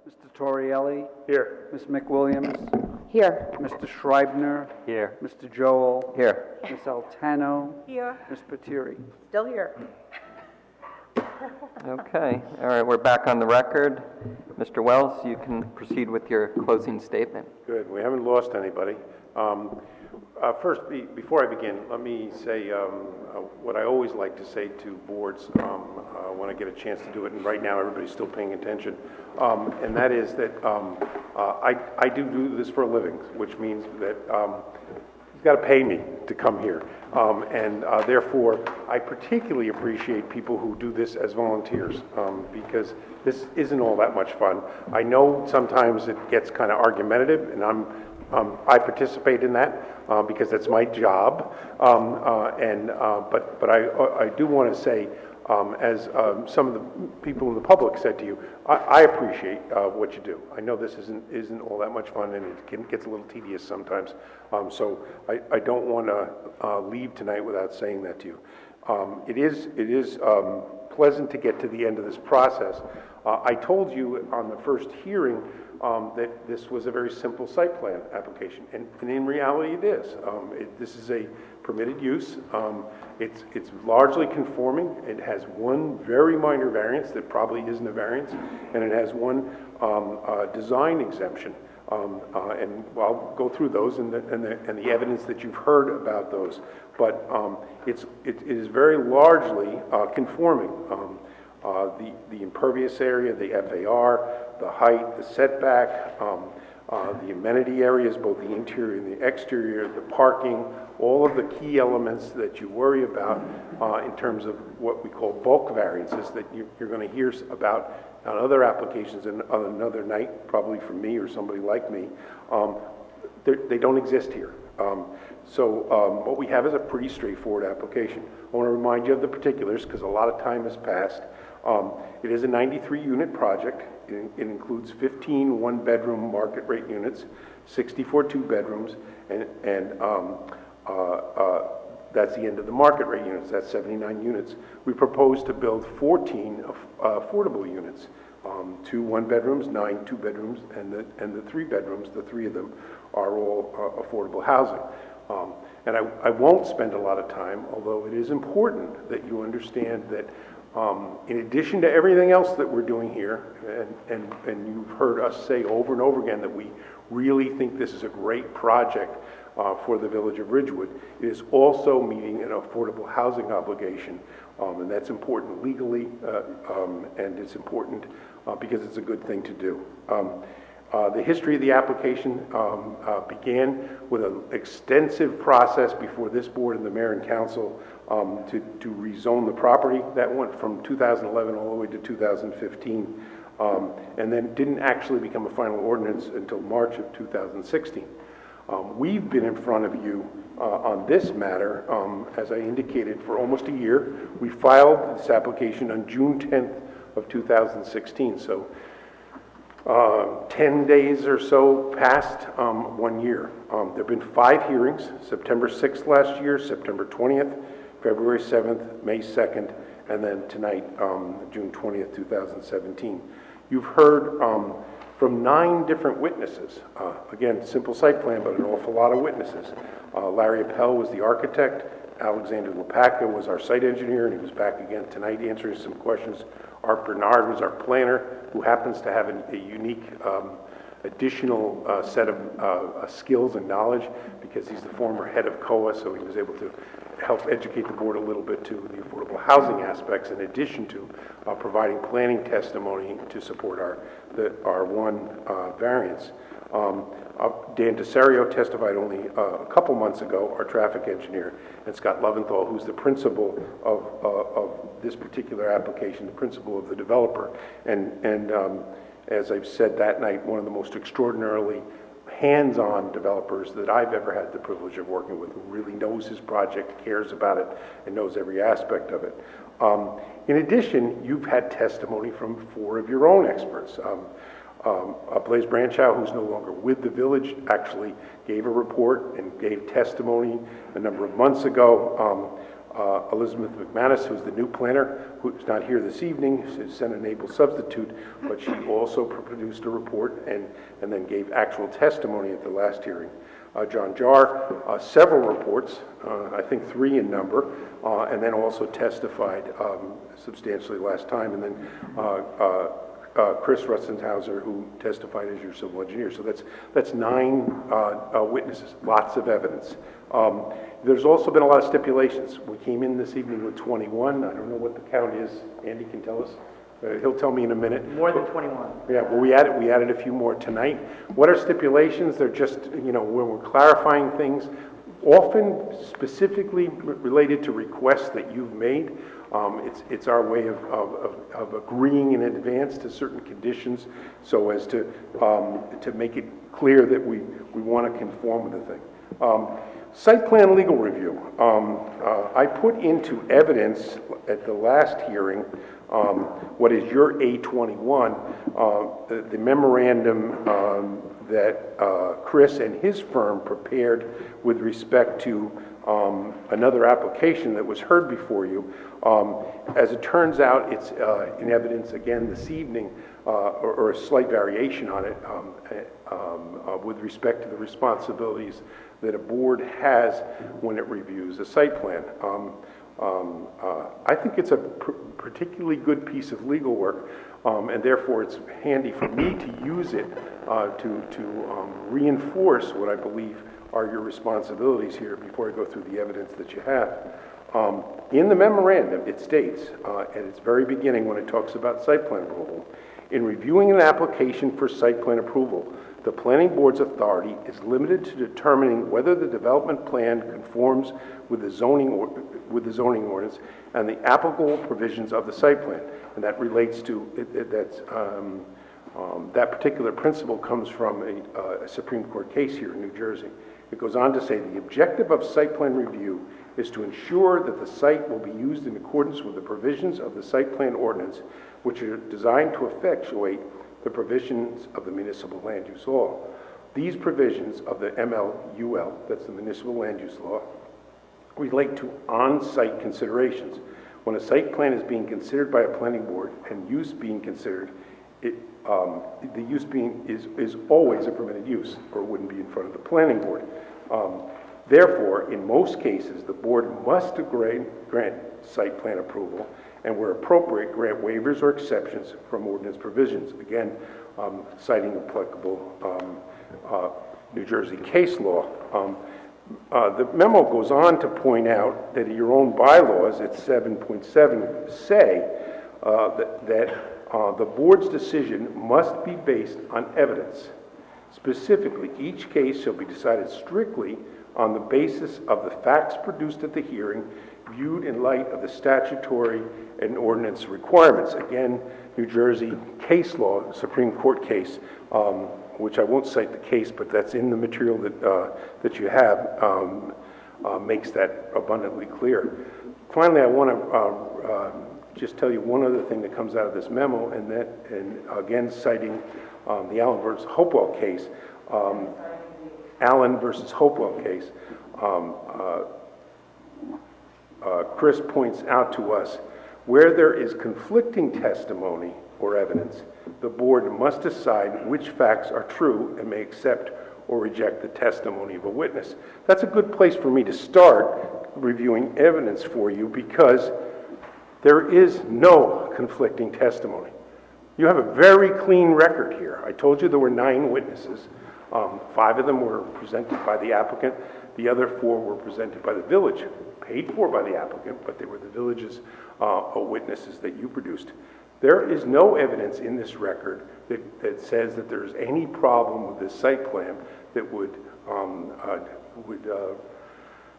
Mr. Torrielli? Here. Ms. McWilliams? Here. Mr. Schreibner? Here. Mr. Joel? Here. Ms. Altano? Here. Ms. Patiri? Still here. Okay, all right, we're back on the record. Mr. Wells, you can proceed with your closing statement. Good, we haven't lost anybody. First, before I begin, let me say what I always like to say to boards when I get a chance to do it, and right now everybody's still paying attention, and that is that I do this for a living, which means that you've got to pay me to come here, and therefore I particularly appreciate people who do this as volunteers, because this isn't all that much fun. I know sometimes it gets kind of argumentative, and I participate in that because that's my job. But I do want to say, as some of the people in the public said to you, I appreciate what you do. I know this isn't all that much fun, and it gets a little tedious sometimes. So I don't want to leave tonight without saying that to you. It is pleasant to get to the end of this process. I told you on the first hearing that this was a very simple site plan application, and in reality it is. This is a permitted use. It's largely conforming. It has one very minor variance that probably isn't a variance, and it has one design exemption. And I'll go through those and the evidence that you've heard about those. But it is very largely conforming. The impervious area, the FAR, the height, the setback, the amenity areas, both the interior and the exterior, the parking, all of the key elements that you worry about in terms of what we call bulk variances that you're going to hear about on other applications and on another night, probably from me or somebody like me. They don't exist here. So what we have is a pretty straightforward application. I want to remind you of the particulars because a lot of time has passed. It is a 93-unit project. It includes 15 one-bedroom market rate units, 64 two-bedrooms, and that's the end of the market rate units. That's 79 units. We propose to build 14 affordable units, 2 one-bedrooms, 9 two-bedrooms, and the 3 bedrooms. The 3 of them are all affordable housing. And I won't spend a lot of time, although it is important that you understand that in addition to everything else that we're doing here, and you've heard us say over and over again that we really think this is a great project for the village of Ridgewood, it is also meeting an affordable housing obligation, and that's important legally, and it's important because it's a good thing to do. The history of the application began with an extensive process before this board and the mayor and council to rezone the property. That went from 2011 all the way to 2015, and then didn't actually become a final ordinance until March of 2016. We've been in front of you on this matter, as I indicated, for almost a year. We filed this application on June 10th of 2016, so 10 days or so past 1 year. There have been 5 hearings, September 6th last year, September 20th, February 7th, May 2nd, and then tonight, June 20th, 2017. You've heard from 9 different witnesses. Again, simple site plan, but an awful lot of witnesses. Larry Appel was the architect. Alexander Lepaka was our site engineer, and he was back again tonight answering some questions. Art Bernard was our planner, who happens to have a unique additional set of skills and knowledge because he's the former head of COA, so he was able to help educate the board a little bit to the affordable housing aspects in addition to providing planning testimony to support our one variance. Dan DeSario testified only a couple months ago, our traffic engineer, and Scott Loventhal, who's the principal of this particular application, the principal of the developer. And as I've said that night, one of the most extraordinarily hands-on developers that I've ever had the privilege of working with, who really knows his project, cares about it, and knows every aspect of it. In addition, you've had testimony from 4 of your own experts. Blaise Branchow, who's no longer with the village, actually gave a report and gave testimony a number of months ago. Elizabeth McManus, who's the new planner, who's not here this evening. She's sent an able substitute, but she also produced a report and then gave actual testimony at the last hearing. John Jarr, several reports, I think 3 in number, and then also testified substantially last time, and then Chris Russenhauser, who testified as your civil engineer. So that's 9 witnesses, lots of evidence. There's also been a lot of stipulations. We came in this evening with 21. I don't know what the count is. Andy can tell us. He'll tell me in a minute. More than 21. Yeah, well, we added a few more tonight. What are stipulations? They're just, when we're clarifying things, often specifically related to requests that you've made. It's our way of agreeing in advance to certain conditions so as to make it clear that we want to conform with the thing. Site plan legal review. I put into evidence at the last hearing what is your A21, the memorandum that Chris and his firm prepared with respect to another application that was heard before you. As it turns out, it's in evidence again this evening, or a slight variation on it with respect to the responsibilities that a board has when it reviews a site plan. I think it's a particularly good piece of legal work, and therefore it's handy for me to use it to reinforce what I believe are your responsibilities here before I go through the evidence that you have. In the memorandum, it states at its very beginning when it talks about site plan approval, in reviewing an application for site plan approval, the planning board's authority is limited to determining whether the development plan conforms with the zoning ordinance and the applicable provisions of the site plan. And that relates to that particular principle comes from a Supreme Court case here in New Jersey. It goes on to say the objective of site plan review is to ensure that the site will be used in accordance with the provisions of the site plan ordinance, which are designed to effectuate the provisions of the municipal land use law. These provisions of the MLUL, that's the municipal land use law, relate to on-site considerations. When a site plan is being considered by a planning board and use being considered, the use being is always a permitted use, or it wouldn't be in front of the planning board. Therefore, in most cases, the board must grant site plan approval, and where appropriate, grant waivers or exceptions from ordinance provisions. Again, citing applicable New Jersey case law. The memo goes on to point out that your own bylaws at 7.7 say that the board's decision must be based on evidence. Specifically, each case shall be decided strictly on the basis of the facts produced at the hearing, viewed in light of the statutory and ordinance requirements. Again, New Jersey case law, Supreme Court case, which I won't cite the case, but that's in the material that you have, makes that abundantly clear. Finally, I want to just tell you one other thing that comes out of this memo, and again citing the Allen versus Hopewell case. Allen versus Hopewell case. Chris points out to us where there is conflicting testimony or evidence, the board must decide which facts are true and may accept or reject the testimony of a witness. That's a good place for me to start reviewing evidence for you, because there is no conflicting testimony. You have a very clean record here. I told you there were 9 witnesses. 5 of them were presented by the applicant. The other 4 were presented by the village, paid for by the applicant, but they were the village's witnesses that you produced. There is no evidence in this record that says that there's any problem with this site plan that would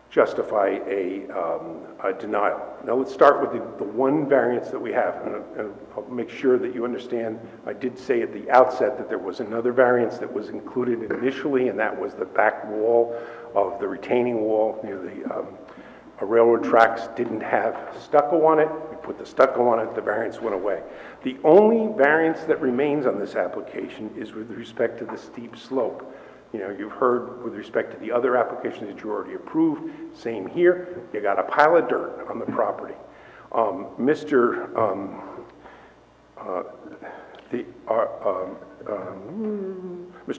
justify a denial. Now let's start with the one variance that we have, and I'll make sure that you understand. I did say at the outset that there was another variance that was included initially, and that was the back wall of the retaining wall near the railroad tracks didn't have stucco on it. We put the stucco on it, the variance went away. The only variance that remains on this application is with respect to the steep slope. You know, you've heard with respect to the other applications that you already approved, same here, you got a pile of dirt on the property. Mr.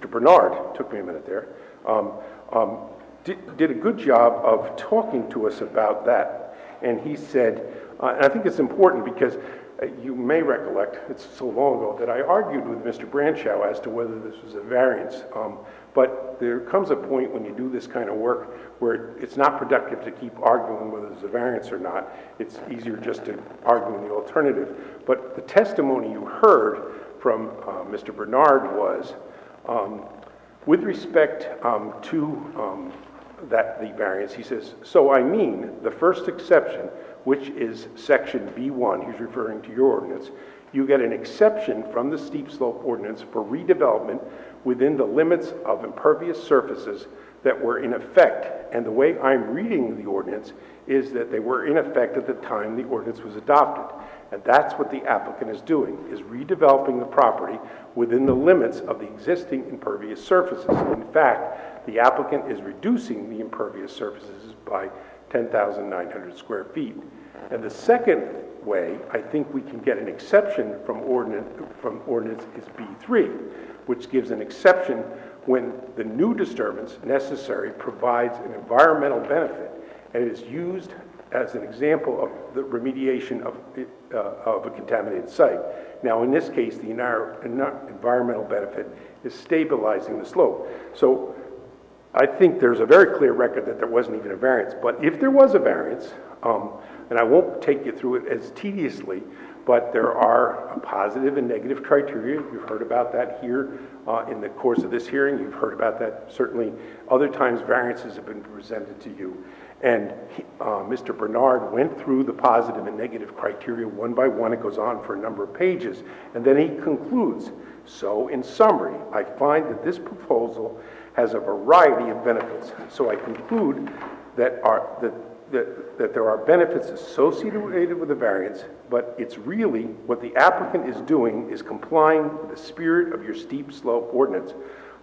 Bernard, took me a minute there, did a good job of talking to us about that. And he said, and I think it's important because you may recollect, it's so long ago, that I argued with Mr. Branchow as to whether this was a variance. But there comes a point when you do this kind of work where it's not productive to keep arguing whether there's a variance or not. It's easier just to argue in the alternative. But the testimony you heard from Mr. Bernard was, with respect to the variance, he says, so I mean, the first exception, which is section B1, he's referring to your ordinance, you get an exception from the steep slope ordinance for redevelopment within the limits of impervious surfaces that were in effect. And the way I'm reading the ordinance is that they were in effect at the time the ordinance was adopted. And that's what the applicant is doing, is redeveloping the property within the limits of the existing impervious surfaces. In fact, the applicant is reducing the impervious surfaces by 10,900 square feet. And the second way I think we can get an exception from ordinance is B3, which gives an exception when the new disturbance necessary provides an environmental benefit and is used as an example of the remediation of a contaminated site. Now, in this case, the environmental benefit is stabilizing the slope. So I think there's a very clear record that there wasn't even a variance. But if there was a variance, and I won't take you through it as tediously, but there are positive and negative criteria. You've heard about that here in the course of this hearing. You've heard about that certainly other times variances have been presented to you. And Mr. Bernard went through the positive and negative criteria one by one. It goes on for a number of pages. And then he concludes, so in summary, I find that this proposal has a variety of benefits. So I conclude that there are benefits associated with the variance, but it's really what the applicant is doing is complying with the spirit of your steep slope ordinance.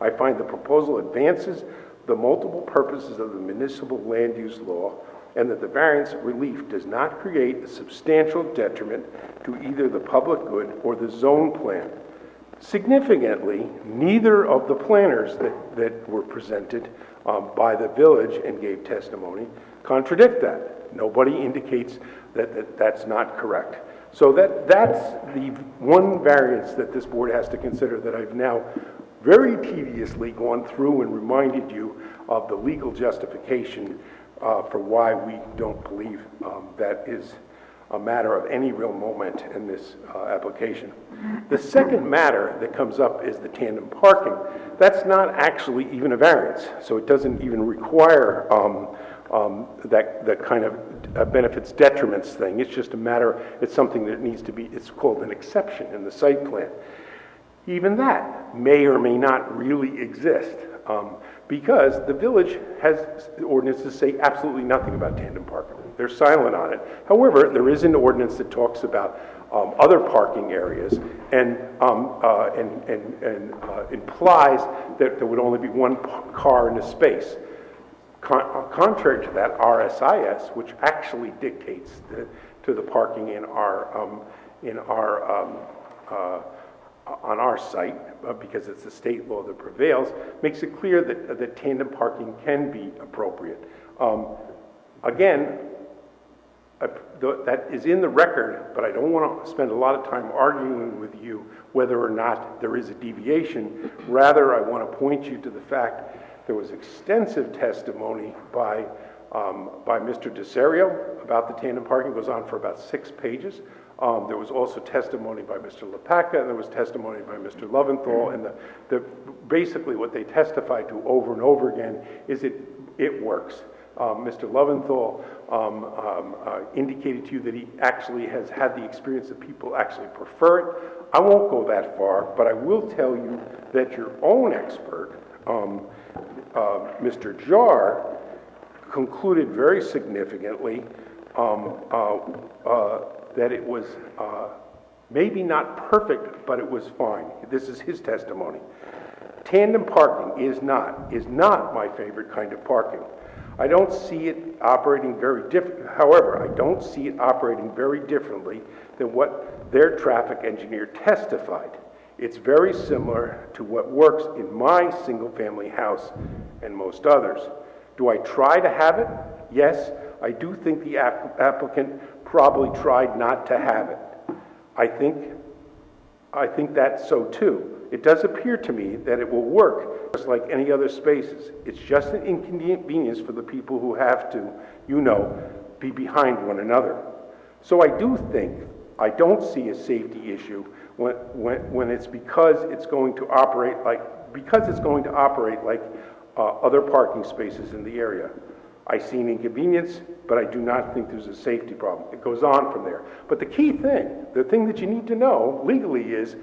I find the proposal advances the multiple purposes of the municipal land use law, and that the variance relief does not create a substantial detriment to either the public good or the zone plan. Significantly, neither of the planners that were presented by the village and gave testimony contradict that. Nobody indicates that that's not correct. So that's the one variance that this board has to consider that I've now very tediously gone through and reminded you of the legal justification for why we don't believe that is a matter of any real moment in this application. The second matter that comes up is the tandem parking. That's not actually even a variance, so it doesn't even require that kind of benefits detriments thing. It's just a matter, it's something that needs to be, it's called an exception in the site plan. Even that may or may not really exist because the village has ordinances say absolutely nothing about tandem parking. They're silent on it. However, there is an ordinance that talks about other parking areas and implies that there would only be one car in a space. Contrary to that, RSIS, which actually dictates to the parking on our site, because it's the state law that prevails, makes it clear that tandem parking can be appropriate. Again, that is in the record, but I don't want to spend a lot of time arguing with you whether or not there is a deviation. Rather, I want to point you to the fact there was extensive testimony by Mr. DeSerio about the tandem parking. It goes on for about 6 pages. There was also testimony by Mr. LaPaca, and there was testimony by Mr. Loventhal, and basically what they testified to over and over again is it works. Mr. Loventhal indicated to you that he actually has had the experience that people actually prefer it. I won't go that far, but I will tell you that your own expert, Mr. Jar, concluded very significantly that it was maybe not perfect, but it was fine. This is his testimony. Tandem parking is not my favorite kind of parking. I don't see it operating very different. However, I don't see it operating very differently than what their traffic engineer testified. It's very similar to what works in my single-family house and most others. Do I try to have it? Yes, I do think the applicant probably tried not to have it. I think that's so too. It does appear to me that it will work just like any other spaces. It's just an inconvenience for the people who have to, be behind one another. So I don't see a safety issue when it's because it's going to operate like other parking spaces in the area. I see an inconvenience, but I do not think there's a safety problem. It goes on from there. But the key thing, the thing that you need to know legally is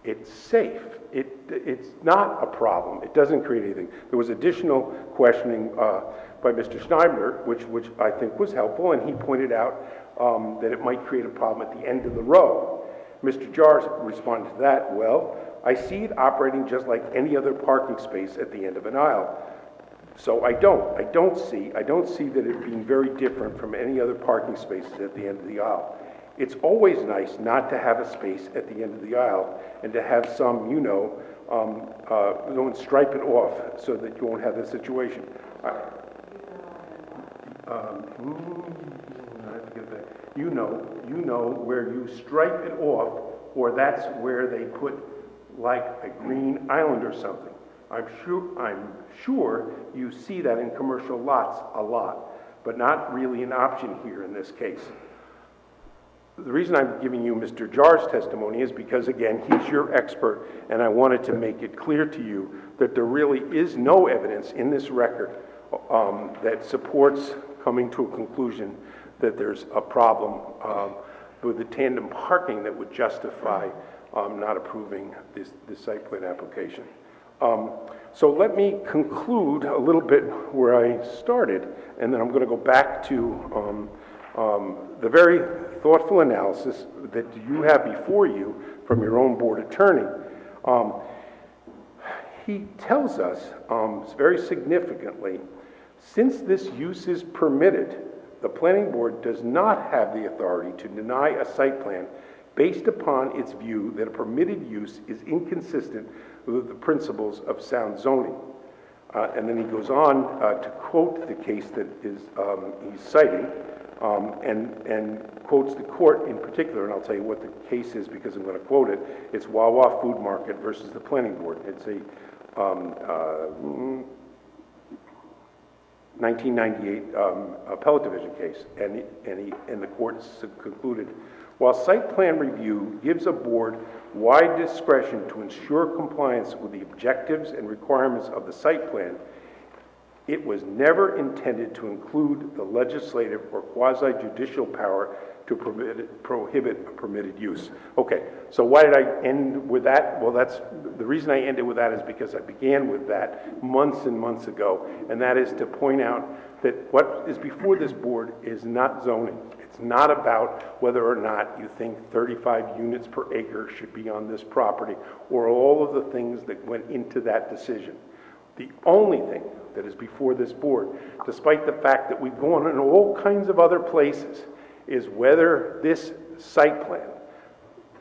it's safe. It's not a problem. It doesn't create anything. There was additional questioning by Mr. Schneider, which I think was helpful, and he pointed out that it might create a problem at the end of the row. Mr. Jars responded to that, well, I see it operating just like any other parking space at the end of an aisle. So I don't see that it being very different from any other parking spaces at the end of the aisle. It's always nice not to have a space at the end of the aisle and to have some, don't stripe it off so that you won't have this situation. I have to get back. You know where you stripe it off, or that's where they put like a green island or something. I'm sure you see that in commercial lots a lot, but not really an option here in this case. The reason I'm giving you Mr. Jar's testimony is because, again, he's your expert, and I wanted to make it clear to you that there really is no evidence in this record that supports coming to a conclusion that there's a problem with the tandem parking that would justify not approving this site plan application. So let me conclude a little bit where I started, and then I'm going to go back to the very thoughtful analysis that you have before you from your own board attorney. He tells us very significantly, since this use is permitted, the planning board does not have the authority to deny a site plan based upon its view that a permitted use is inconsistent with the principles of sound zoning. And then he goes on to quote the case that is he's citing, and quotes the court in particular, and I'll tell you what the case is because I'm going to quote it. It's Wawa Food Market versus the Planning Board. It's a 1998 appellate division case, and the court concluded, while site plan review gives a board wide discretion to ensure compliance with the objectives and requirements of the site plan, it was never intended to include the legislative or quasi-judicial power to prohibit a permitted use. Okay, so why did I end with that? Well, that's the reason I ended with that is because I began with that months and months ago, and that is to point out that what is before this board is not zoning. It's not about whether or not you think 35 units per acre should be on this property or all of the things that went into that decision. The only thing that is before this board, despite the fact that we've gone in all kinds of other places, is whether this site plan,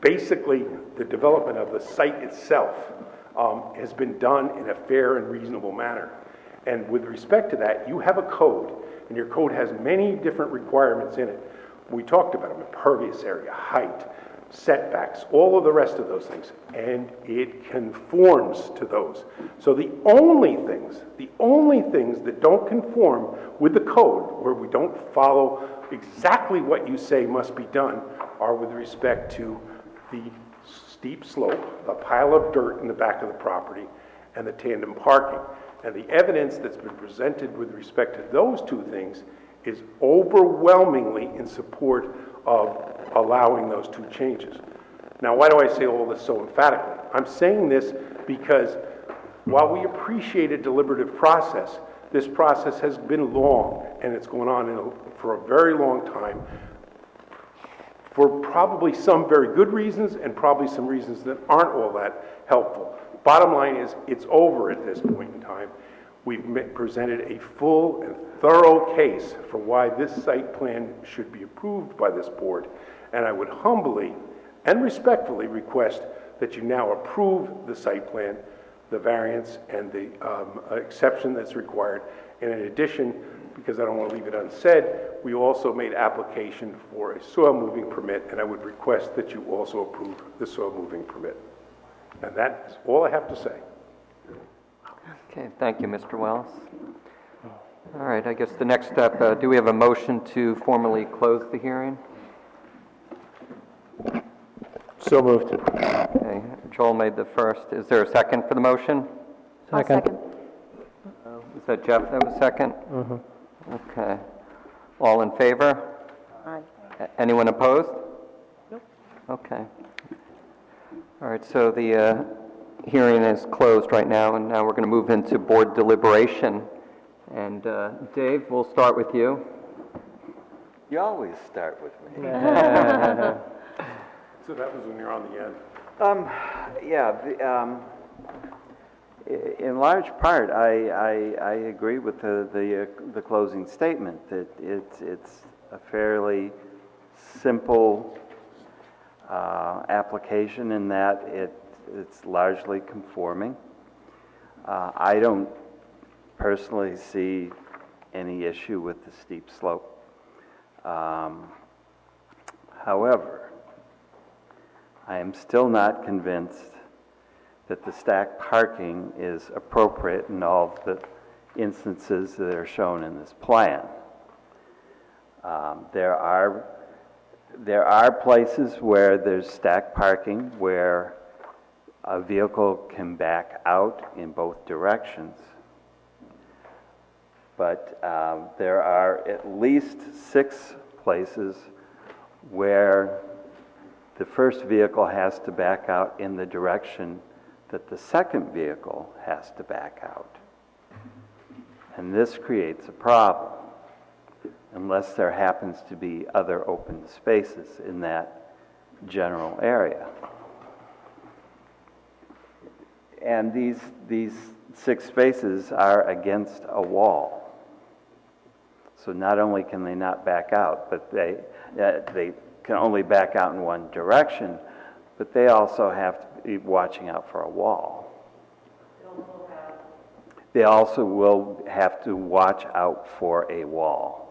basically the development of the site itself, has been done in a fair and reasonable manner. And with respect to that, you have a code, and your code has many different requirements in it. We talked about them: impervious area, height, setbacks, all of the rest of those things, and it conforms to those. So the only things that don't conform with the code, where we don't follow exactly what you say must be done, are with respect to the steep slope, the pile of dirt in the back of the property, and the tandem parking. And the evidence that's been presented with respect to those two things is overwhelmingly in support of allowing those two changes. Now, why do I say all this so emphatically? I'm saying this because while we appreciate a deliberative process, this process has been long, and it's going on for a very long time, for probably some very good reasons and probably some reasons that aren't all that helpful. Bottom line is, it's over at this point in time. We've presented a full and thorough case for why this site plan should be approved by this board, and I would humbly and respectfully request that you now approve the site plan, the variance, and the exception that's required. And in addition, because I don't want to leave it unsaid, we also made application for a soil moving permit, and I would request that you also approve the soil moving permit. And that's all I have to say. Okay, thank you, Mr. Wells. All right, I guess the next step, do we have a motion to formally close the hearing? So moved. Okay, Joel made the first. Is there a second for the motion? Second. Is that Jeff that was second? Okay. All in favor? Aye. Anyone opposed? Nope. Okay. All right, so the hearing is closed right now, and now we're going to move into board deliberation. And Dave, we'll start with you. You always start with me. So that was when you're on the end. In large part, I agree with the closing statement that it's a fairly simple application in that it's largely conforming. I don't personally see any issue with the steep slope. However, I am still not convinced that the stacked parking is appropriate in all of the instances that are shown in this plan. There are places where there's stacked parking where a vehicle can back out in both directions. But there are at least 6 places where the first vehicle has to back out in the direction that the second vehicle has to back out. And this creates a problem unless there happens to be other open spaces in that general area. And these 6 spaces are against a wall. So not only can they not back out, but they can only back out in one direction, but they also have to be watching out for a wall. They also will have to watch out for a wall.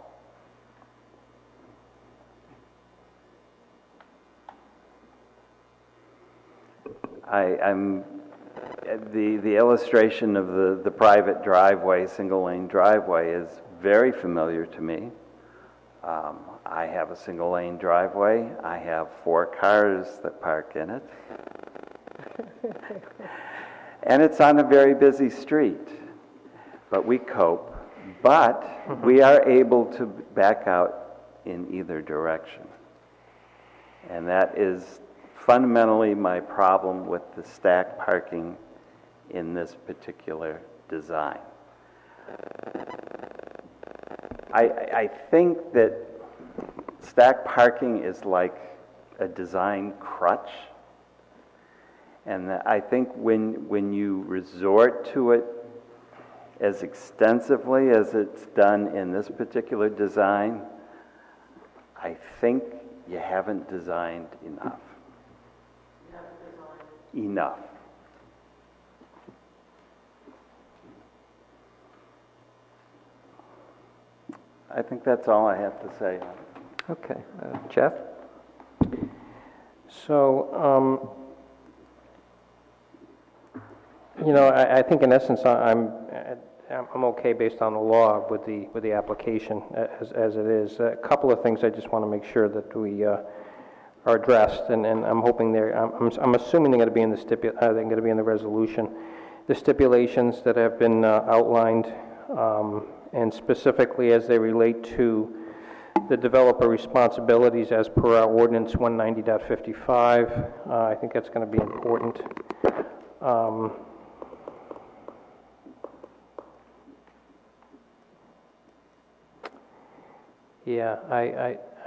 The illustration of the private driveway, single lane driveway, is very familiar to me. I have a single lane driveway. I have 4 cars that park in it. And it's on a very busy street. But we cope. But we are able to back out in either direction. And that is fundamentally my problem with the stacked parking in this particular design. I think that stacked parking is like a design crutch, and I think when you resort to it as extensively as it's done in this particular design, I think you haven't designed enough. Enough. I think that's all I have to say. Okay. Jeff? So, I think in essence I'm okay based on the law with the application as it is. A couple of things I just want to make sure that we are addressed, and I'm hoping I'm assuming they're going to be in they're going to be in the resolution. The stipulations that have been outlined, and specifically as they relate to the developer responsibilities as per our ordinance 190.55. I think that's going to be important.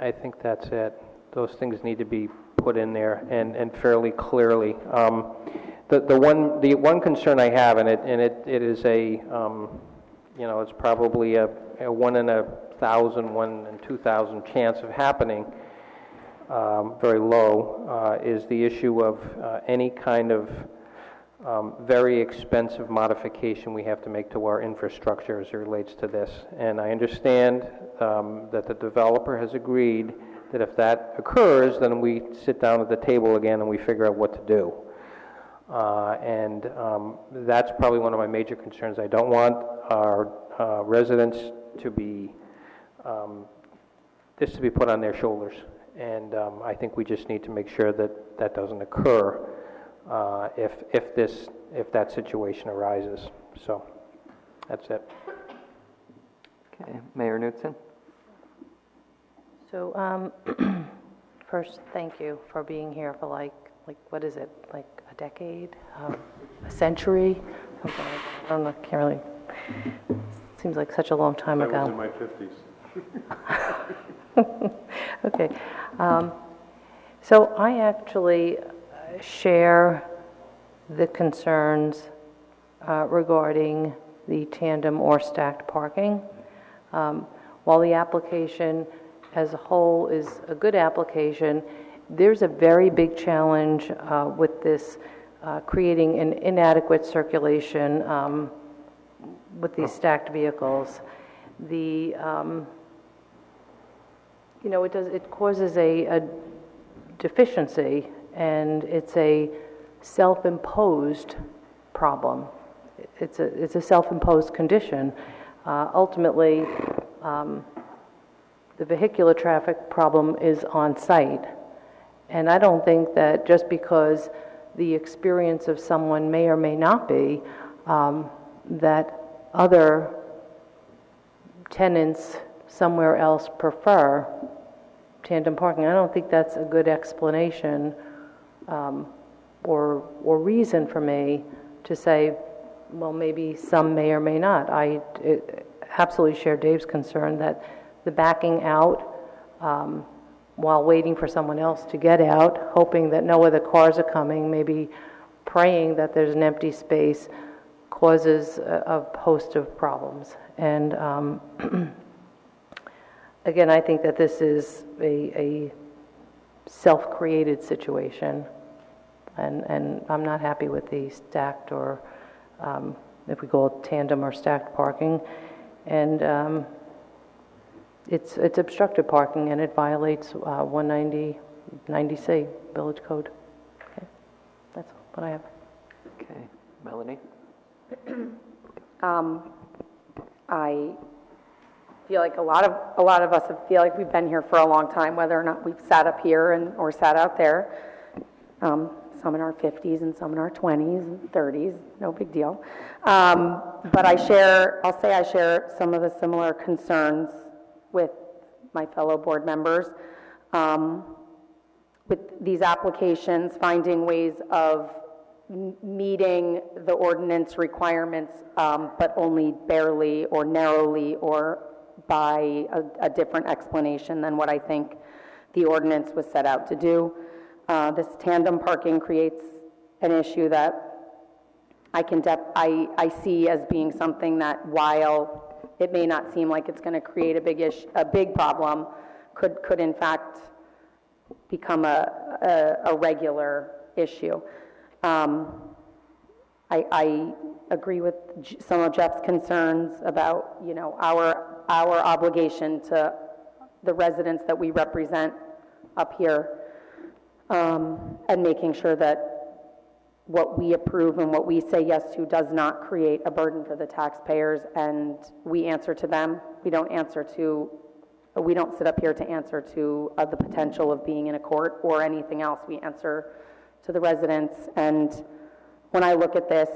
I think that's it. Those things need to be put in there and fairly clearly. The one concern I have, and it is it's probably a 1 in 1,000, 1 in 2,000 chance of happening, very low, is the issue of any kind of very expensive modification we have to make to our infrastructure as it relates to this. And I understand that the developer has agreed that if that occurs, then we sit down at the table again and we figure out what to do. And that's probably one of my major concerns. I don't want our residents to be, this to be put on their shoulders. And I think we just need to make sure that that doesn't occur if that situation arises. So that's it. Okay, Mayor Knutson? So first, thank you for being here for like what is it, like a decade, a century? Something like that. I don't know, can't really, seems like such a long time ago. I was in my 50s. Okay. So I actually share the concerns regarding the tandem or stacked parking. While the application as a whole is a good application, there's a very big challenge with this creating an inadequate circulation with these stacked vehicles. It causes a deficiency, and it's a self-imposed problem. It's a self-imposed condition. Ultimately, the vehicular traffic problem is on site. And I don't think that just because the experience of someone may or may not be, that other tenants somewhere else prefer tandem parking. I don't think that's a good explanation or reason for me to say, well, maybe some may or may not. I absolutely share Dave's concern that the backing out while waiting for someone else to get out, hoping that no other cars are coming, maybe praying that there's an empty space, causes a host of problems. And again, I think that this is a self-created situation, and I'm not happy with the stacked or, if we call it tandem or stacked parking. And it's obstructed parking, and it violates 190C Village Code. Okay, that's what I have. Okay, Melanie? I feel like a lot of us feel like we've been here for a long time, whether or not we've sat up here or sat out there. Some in our 50s and some in our 20s and 30s, no big deal. But I'll say I share some of the similar concerns with my fellow board members. With these applications, finding ways of meeting the ordinance requirements, but only barely or narrowly or by a different explanation than what I think the ordinance was set out to do. This tandem parking creates an issue that I see as being something that, while it may not seem like it's going to create a big problem, could in fact become a regular issue. I agree with some of Jeff's concerns about, our obligation to the residents that we represent up here, and making sure that what we approve and what we say yes to does not create a burden for the taxpayers, and we answer to them. We don't sit up here to answer to the potential of being in a court or anything else. We answer to the residents. And when I look at this,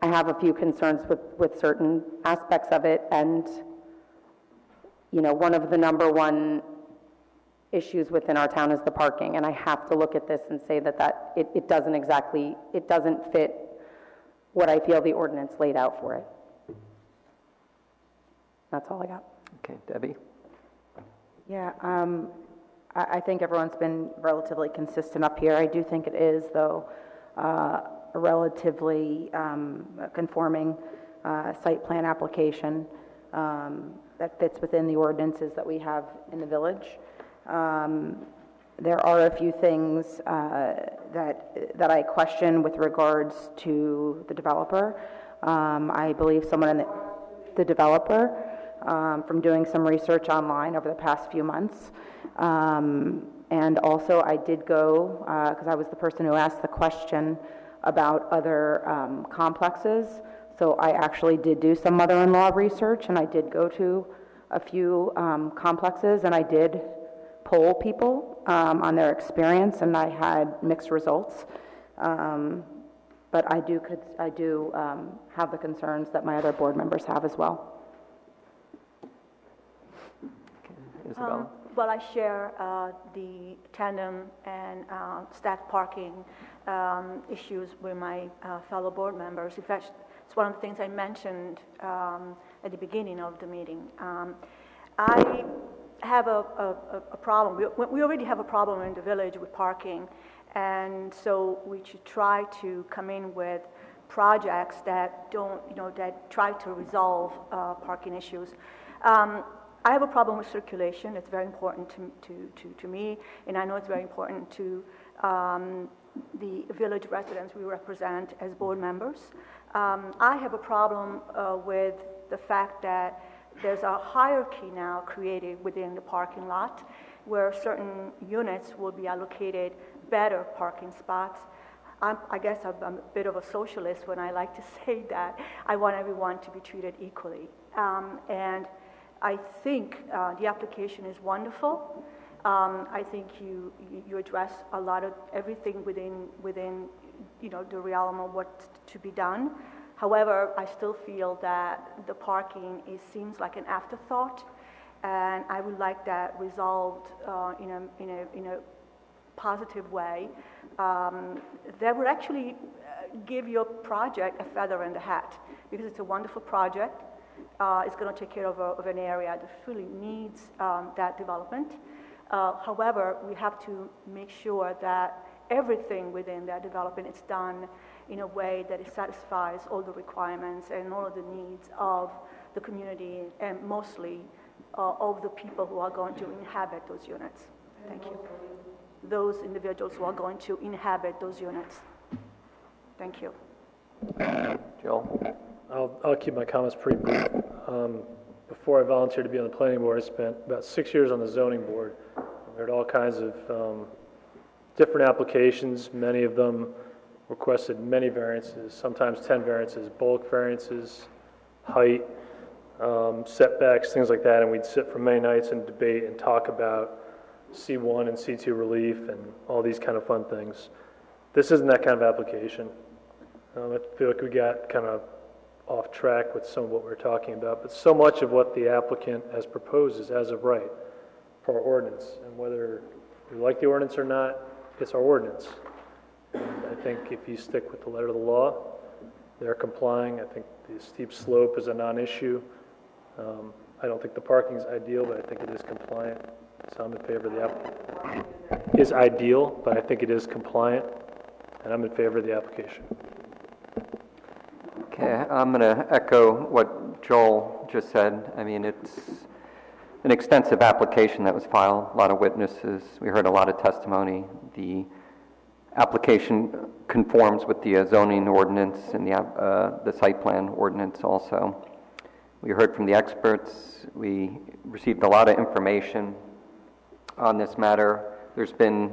I have a few concerns with certain aspects of it. And, one of the number one issues within our town is the parking. And I have to look at this and say that it doesn't fit what I feel the ordinance laid out for it. That's all I got. Okay, Debbie? Yeah, I think everyone's been relatively consistent up here. I do think it is, though, a relatively conforming site plan application that fits within the ordinances that we have in the village. There are a few things that I question with regards to the developer. I believe someone in the developer, from doing some research online over the past few months. And also I did go, because I was the person who asked the question about other complexes. So I actually did do some mother-in-law research, and I did go to a few complexes, and I did poll people on their experience, and I had mixed results. But I do have the concerns that my other board members have as well. Isabella? Well, I share the tandem and stacked parking issues with my fellow board members. In fact, it's one of the things I mentioned at the beginning of the meeting. I have a problem. We already have a problem in the village with parking, and so we should try to come in with projects that don't, that try to resolve parking issues. I have a problem with circulation. It's very important to me, and I know it's very important to the village residents we represent as board members. I have a problem with the fact that there's a hierarchy now created within the parking lot where certain units will be allocated better parking spots. I guess I'm a bit of a socialist when I like to say that. I want everyone to be treated equally. And I think the application is wonderful. I think you address a lot of everything within the realm of what's to be done. However, I still feel that the parking seems like an afterthought, and I would like that resolved in a positive way. That would actually give your project a feather in the hat, because it's a wonderful project. It's going to take care of an area that really needs that development. However, we have to make sure that everything within that development is done in a way that it satisfies all the requirements and all of the needs of the community, and mostly of the people who are going to inhabit those units. Thank you. Those individuals who are going to inhabit those units. Thank you. Jill? I'll keep my comments pretty brief. Before I volunteered to be on the planning board, I spent about 6 years on the zoning board. I heard all kinds of different applications. Many of them requested many variances, sometimes 10 variances, bulk variances, height, setbacks, things like that. And we'd sit for many nights and debate and talk about C1 and C2 relief and all these kind of fun things. This isn't that kind of application. I feel like we got kind of off track with some of what we're talking about, but so much of what the applicant has proposed is as of right for our ordinance, and whether we like the ordinance or not, it's our ordinance. And I think if you stick with the letter of the law, they're complying. I think the steep slope is a non-issue. I don't think the parking is ideal, but I think it is compliant, so I'm in favor of the application. Is ideal, but I think it is compliant, and I'm in favor of the application. Okay, I'm going to echo what Joel just said. I mean, it's an extensive application that was filed, a lot of witnesses. We heard a lot of testimony. The application conforms with the zoning ordinance and the site plan ordinance also. We heard from the experts. We received a lot of information on this matter. There's been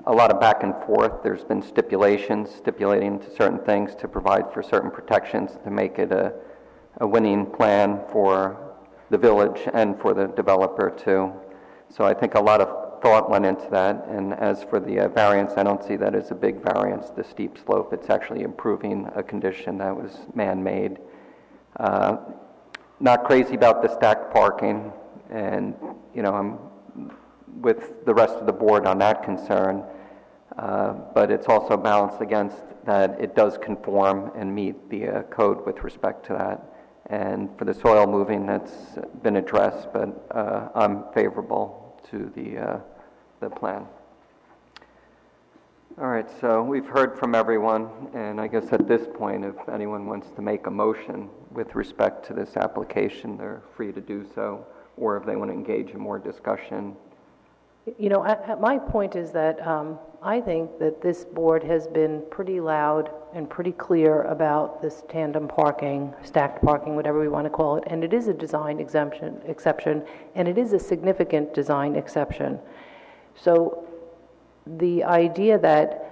a lot of back and forth. There's been stipulating to certain things to provide for certain protections to make it a winning plan for the village and for the developer too. So I think a lot of thought went into that. And as for the variance, I don't see that as a big variance, the steep slope. It's actually improving a condition that was man-made. Not crazy about the stacked parking, and I'm with the rest of the board on that concern, but it's also balanced against that it does conform and meet the code with respect to that. And for the soil moving, that's been addressed, but I'm favorable to the plan. All right, so we've heard from everyone, and I guess at this point, if anyone wants to make a motion with respect to this application, they're free to do so, or if they want to engage in more discussion. You know, my point is that I think that this board has been pretty loud and pretty clear about this tandem parking, stacked parking, whatever we want to call it, and it is a design exception, and it is a significant design exception. So the idea that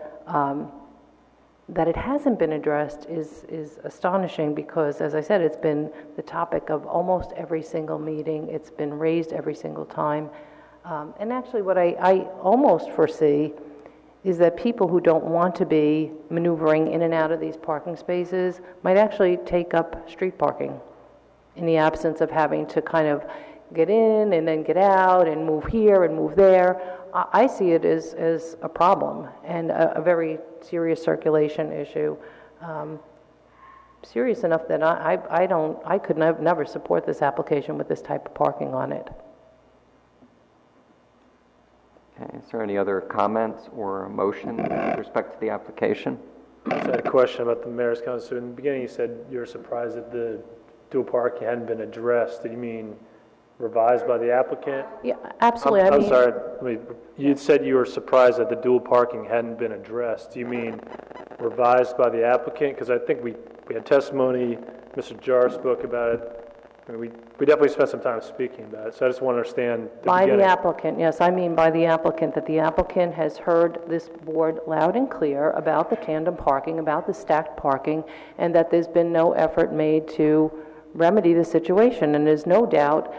that it hasn't been addressed is astonishing because, as I said, it's been the topic of almost every single meeting. It's been raised every single time. And actually what I almost foresee is that people who don't want to be maneuvering in and out of these parking spaces might actually take up street parking in the absence of having to kind of get in and then get out and move here and move there. I see it as a problem and a very serious circulation issue. Serious enough that I could never support this application with this type of parking on it. Okay, is there any other comments or a motion with respect to the application? I just had a question about the mayor's comment. So in the beginning you said you were surprised that the dual parking hadn't been addressed. Did you mean revised by the applicant? Yeah, absolutely. I'm sorry. You said you were surprised that the dual parking hadn't been addressed. Do you mean revised by the applicant? Because I think we had testimony, Mr. Jarr spoke about it. I mean, we definitely spent some time speaking about it, so I just want to understand the beginning. By the applicant, yes, I mean by the applicant, that the applicant has heard this board loud and clear about the tandem parking, about the stacked parking, and that there's been no effort made to remedy the situation. And there's no doubt,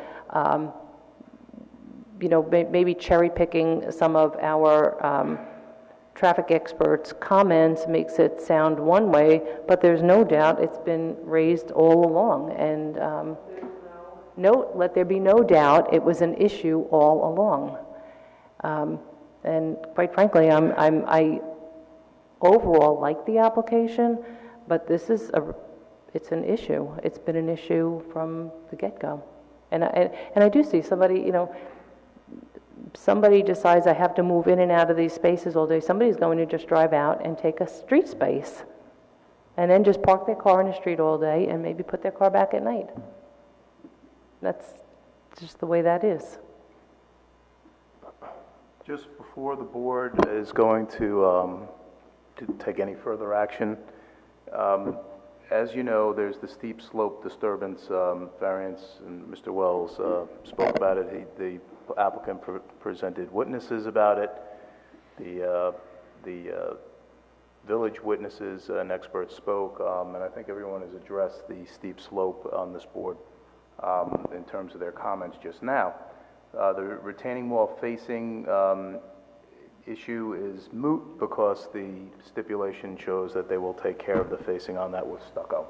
you know, maybe cherry picking some of our traffic experts' comments makes it sound one way, but there's no doubt it's been raised all along. And let there be no doubt it was an issue all along. And quite frankly, I overall like the application, but this is it's an issue. It's been an issue from the get-go. And I do see somebody, you know, somebody decides I have to move in and out of these spaces all day. Somebody's going to just drive out and take a street space and then just park their car in the street all day and maybe put their car back at night. That's just the way that is. Just before the board is going to take any further action, as you know, there's the steep slope disturbance variance, and Mr. Wells spoke about it. The applicant presented witnesses about it. The village witnesses and experts spoke, and I think everyone has addressed the steep slope on this board in terms of their comments just now. The retaining wall facing issue is moot because the stipulation shows that they will take care of the facing on that with stucco.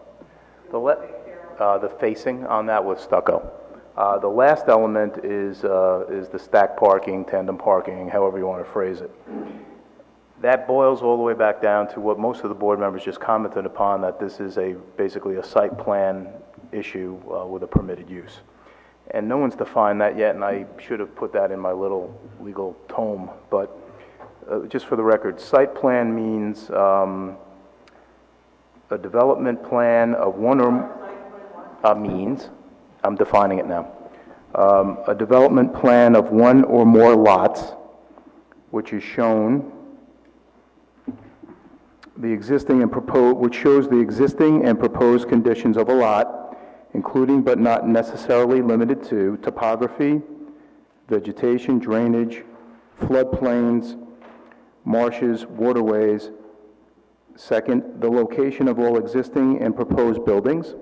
The facing on that with stucco. The last element is the stacked parking, tandem parking, however you want to phrase it. That boils all the way back down to what most of the board members just commented upon, that this is basically a site plan issue with a permitted use. And no one's defined that yet, and I should have put that in my little legal tome, but just for the record, site plan means a development plan of one or means, I'm defining it now, a development plan of one or more lots, which is shown the existing and proposed, which shows the existing and proposed conditions of a lot, including but not necessarily limited to topography, vegetation, drainage, floodplains, marshes, waterways. Second, the location of all existing and proposed buildings,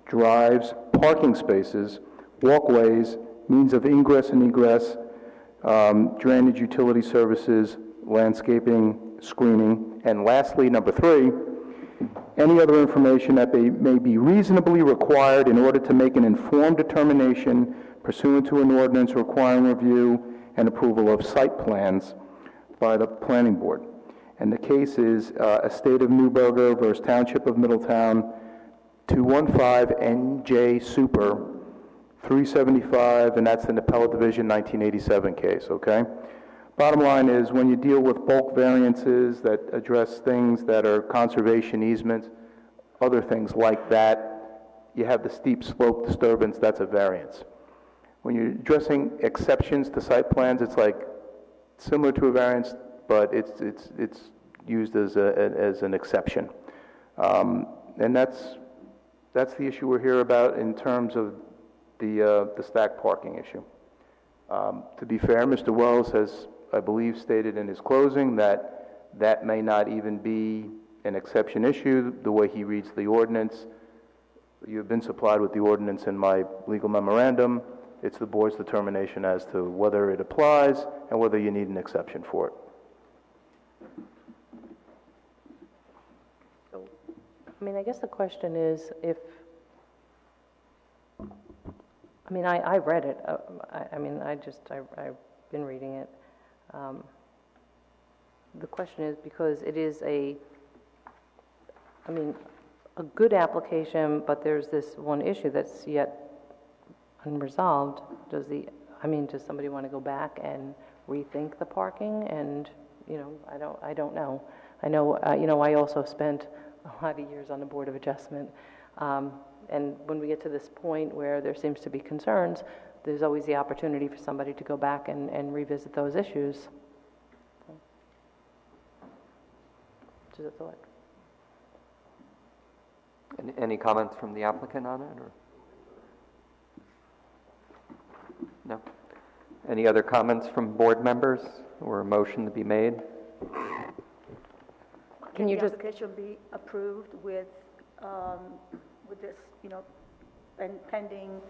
drives, parking spaces, walkways, means of ingress and egress, drainage, utility services, landscaping, screening, and lastly, number 3, any other information that may be reasonably required in order to make an informed determination pursuant to an ordinance requiring review and approval of site plans by the planning board. And the case is Estate of Newburgh versus Township of Middletown, 215 NJ Super 375, and that's in Appellate Division 1987 case, okay? Bottom line is, when you deal with bulk variances that address things that are conservation easements, other things like that, you have the steep slope disturbance, that's a variance. When you're addressing exceptions to site plans, it's like similar to a variance, but it's used as an exception. And that's the issue we're here about in terms of the stacked parking issue. To be fair, Mr. Wells has, I believe, stated in his closing that may not even be an exception issue, the way he reads the ordinance. You've been supplied with the ordinance in my legal memorandum. It's the board's determination as to whether it applies and whether you need an exception for it. I mean, I guess the question is if, I mean, I read it. I've been reading it. The question is, because it is a good application, but there's this one issue that's yet unresolved. Does somebody want to go back and rethink the parking? And, I don't know. I know, I also spent a lot of years on the Board of Adjustment. And when we get to this point where there seems to be concerns, there's always the opportunity for somebody to go back and revisit those issues. Just a thought. Any comments from the applicant on it, or? No? Any other comments from board members or a motion to be made? Can the application be approved with this, and pending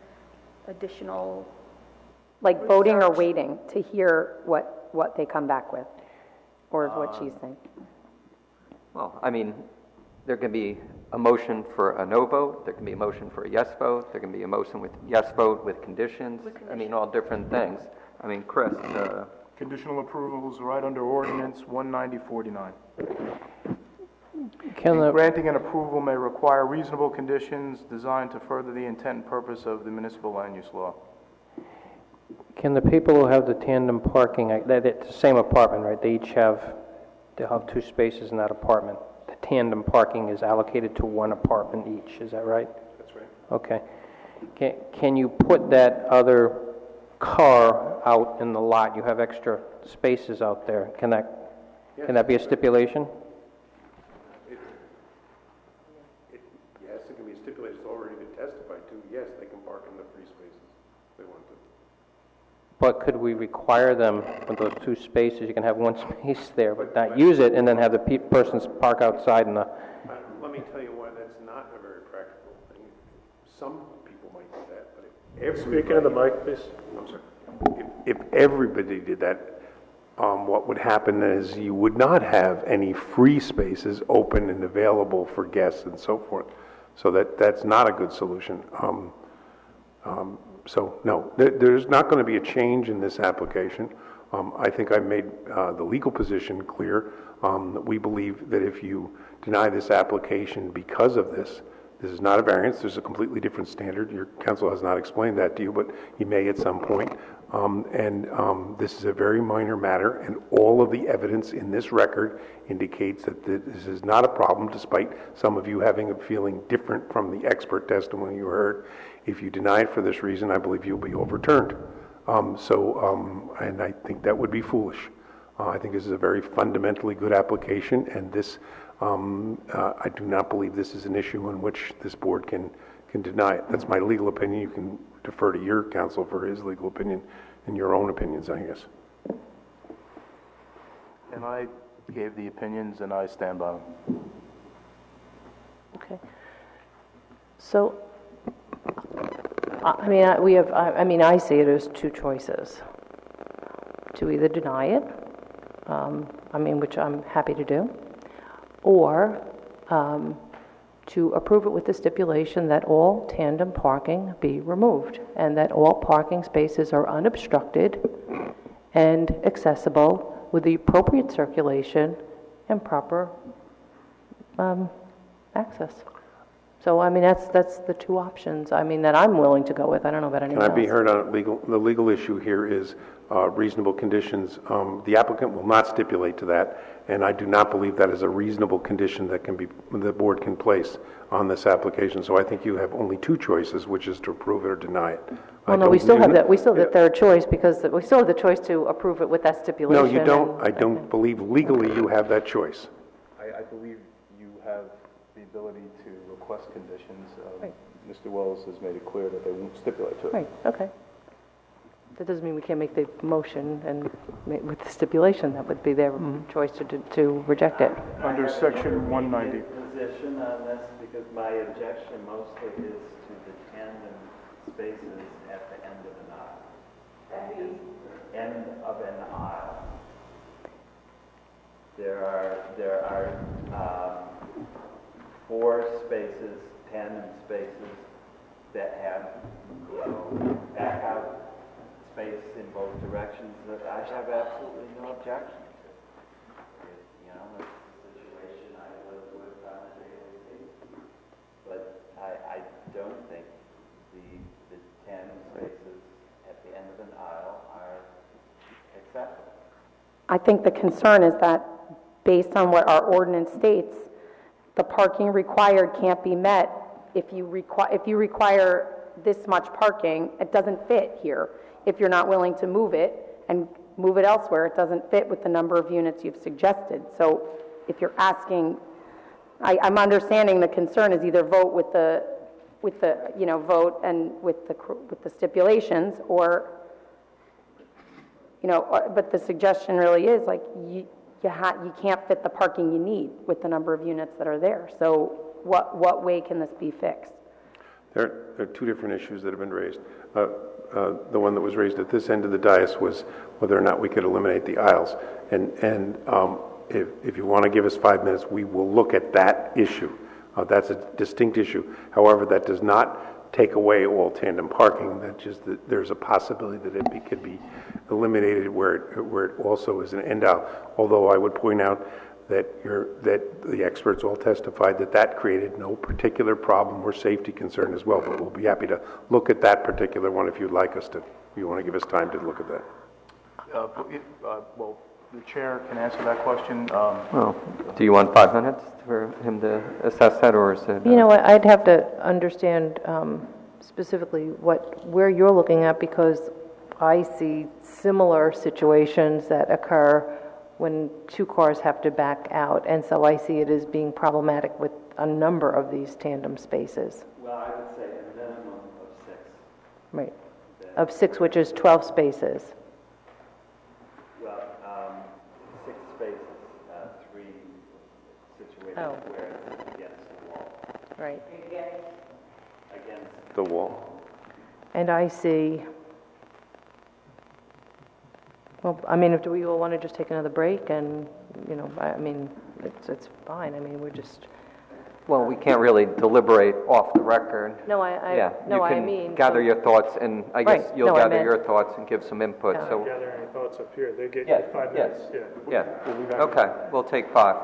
additional? Like voting or waiting to hear what they come back with, or what she's saying? Well, there can be a motion for a no vote, there can be a motion for a yes vote, there can be a motion with yes vote with conditions, all different things. Chris? Conditional approvals right under ordinance 19049. Granting an approval may require reasonable conditions designed to further the intent and purpose of the municipal land use law. Can the people who have the tandem parking, it's the same apartment, right? They'll have 2 spaces in that apartment. The tandem parking is allocated to 1 apartment each, is that right? That's right. Okay. Can you put that other car out in the lot? You have extra spaces out there. Can that be a stipulation? Yes, it can be stipulated. It's already been testified to. Yes, they can park in the free spaces if they want to. But could we require them, with those 2 spaces, you can have 1 space there, but not use it, and then have the persons park outside in the... Let me tell you why that's not a very practical thing. Some people might do that, but if everybody... Speaking of the mic, please. I'm sorry. If everybody did that, what would happen is you would not have any free spaces open and available for guests and so forth. So that's not a good solution. So no, there's not going to be a change in this application. I think I made the legal position clear. We believe that if you deny this application because of this is not a variance. There's a completely different standard. Your counsel has not explained that to you, but he may at some point. This is a very minor matter, and all of the evidence in this record indicates that this is not a problem, despite some of you having a feeling different from the expert testimony you heard. If you deny it for this reason, I believe you'll be overturned. And I think that would be foolish. I think this is a very fundamentally good application, and this, I do not believe this is an issue in which this board can deny it. That's my legal opinion. You can defer to your counsel for his legal opinion and your own opinions, I guess. And I gave the opinions, and I stand by them. Okay. So, I see it as 2 choices. To either deny it, which I'm happy to do, or to approve it with the stipulation that all tandem parking be removed and that all parking spaces are unobstructed and accessible with the appropriate circulation and proper access. So, I mean, that's the two options, I mean, that I'm willing to go with. I don't know about Can anyone I else. be heard on the legal issue here is reasonable conditions. The applicant will not stipulate to that, and I do not believe that is a reasonable condition that the board can place on this application. So I think you have only two choices, which is to approve it or deny it. Well, no, we still have the third choice, because we still have the choice to approve it with that stipulation. No, you don't. I don't believe legally you have that choice. I believe you have the ability to request conditions. Mr. Wells has made it clear that they won't stipulate to it. Right, okay. That doesn't mean we can't make the motion and with the stipulation. That would be their choice to reject it. Under section 190. Position on this, because my objection mostly is to the tandem spaces at the end of an aisle. End of an aisle. There are 4 spaces, tandem spaces that have, back out space in both directions that I have absolutely no objection to. It's a situation I live with on a daily basis. But I don't think the tandem spaces at the end of an aisle are acceptable. I think the concern is that, based on what our ordinance states, the parking required can't be met. If you require this much parking, it doesn't fit here. If you're not willing to move it and move it elsewhere, it doesn't fit with the number of units you've suggested. So if you're asking, I'm understanding the concern is either vote with the vote and with the stipulations, or but the suggestion really is like you can't fit the parking you need with the number of units that are there. So what way can this be fixed? There are 2 different issues that have been raised. The one that was raised at this end of the dais was whether or not we could eliminate the aisles. And if you want to give us 5 minutes, we will look at that issue. That's a distinct issue. However, that does not take away all tandem parking. There's a possibility that it could be eliminated where it also is an end out. Although I would point out that the experts all testified that created no particular problem or safety concern as well. But we'll be happy to look at that particular one if you'd like us to. If you want to give us time to look at that. Well, the chair can answer that question. Well, do you want 5 minutes for him to assess that, or is it? I'd have to understand specifically where you're looking at, because I see similar situations that occur when 2 cars have to back out, and so I see it as being problematic with a number of these tandem spaces. Well, I would say a minimum of 6. Right. Of 6, which is 12 spaces. Well, 6 spaces, 3 situations where it's against the wall. Right. Against the wall. And I see. Well, I mean, do we all want to just take another break? And, I mean, it's fine. I mean, we're just... Well, we can't really deliberate off the record. No, you can gather your thoughts, and I guess you'll gather your thoughts and give some input. So Gather any thoughts up here. They get you 5 minutes. Yeah. We'll be back. Okay, we'll take 5.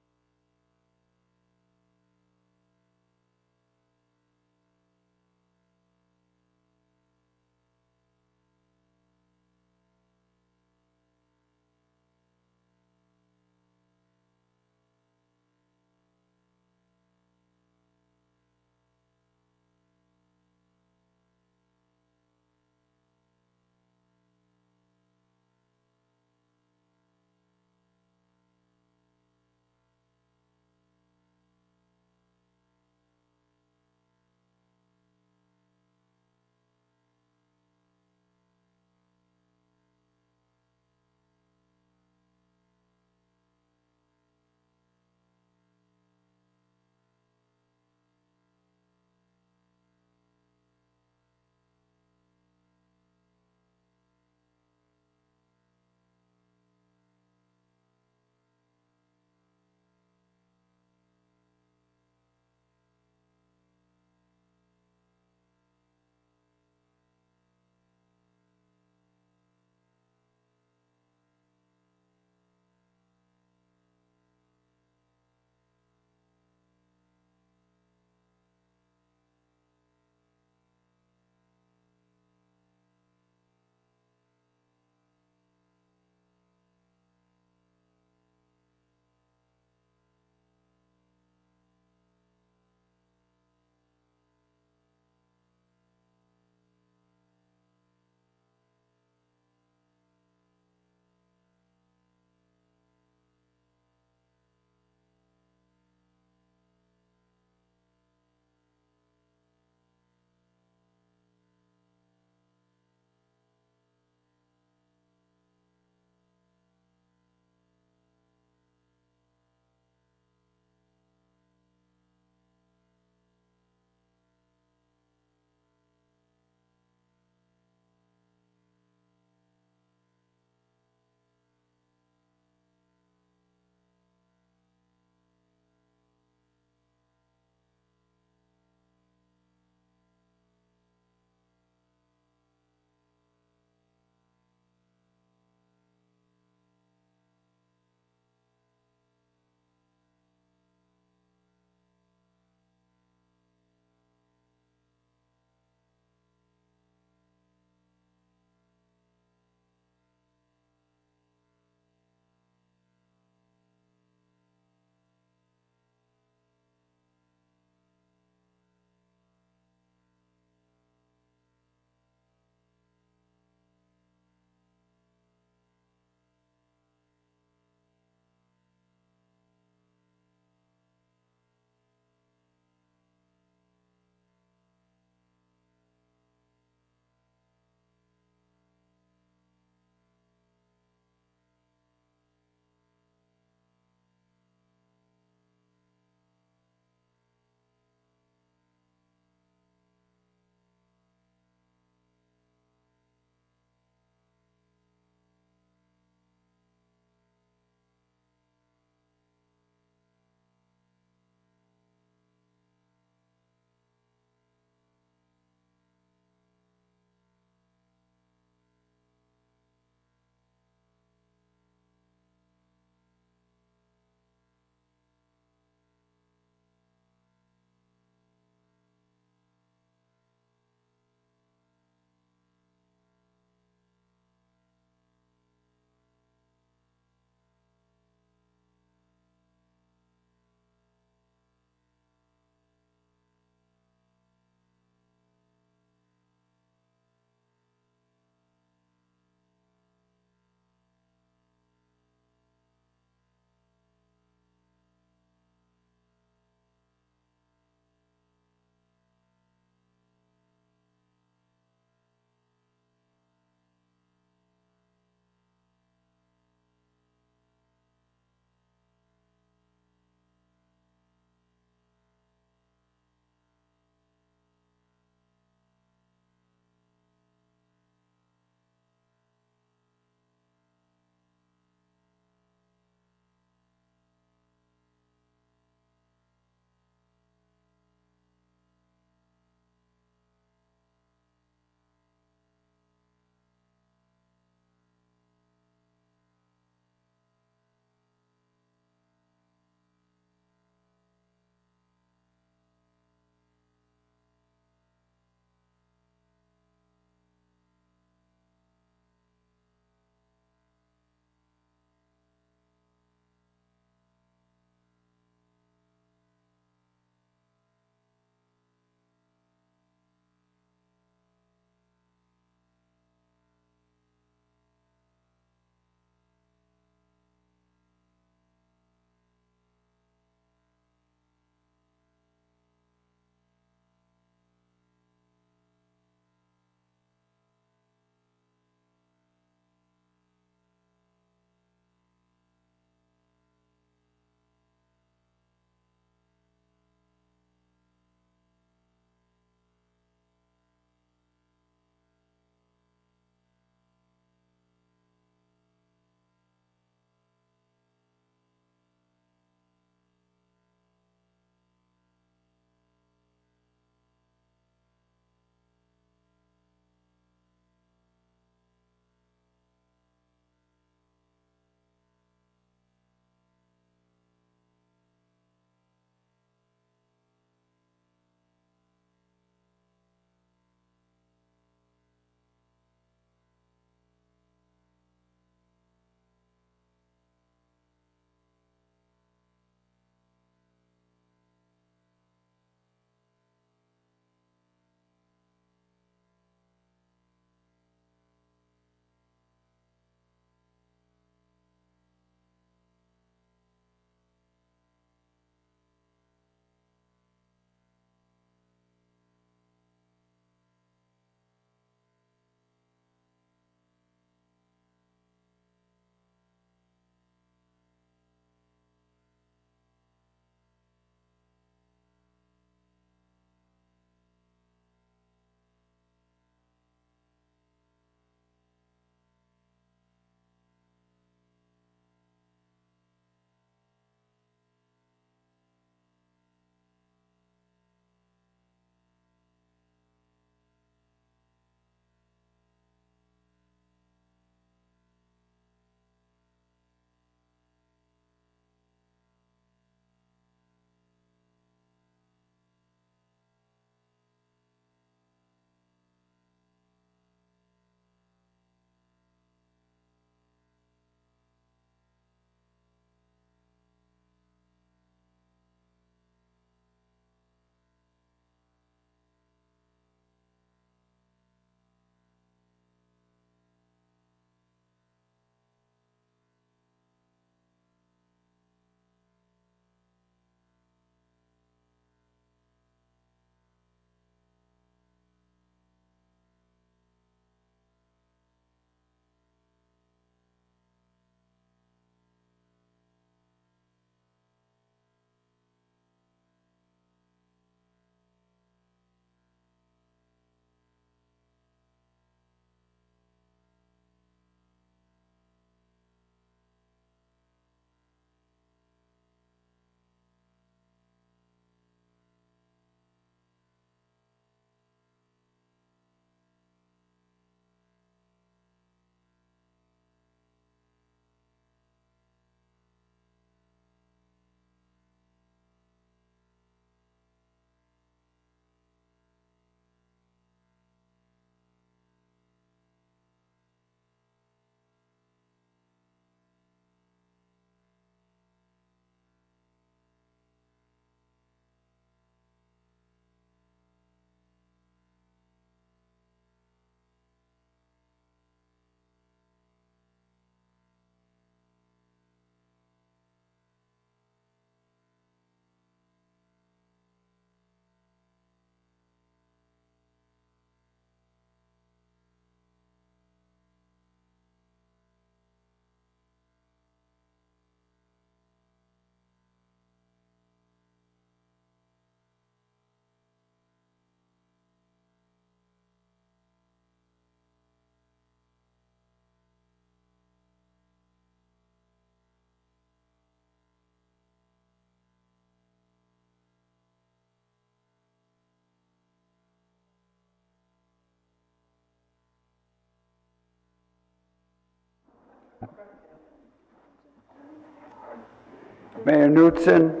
Mayor Knudsen.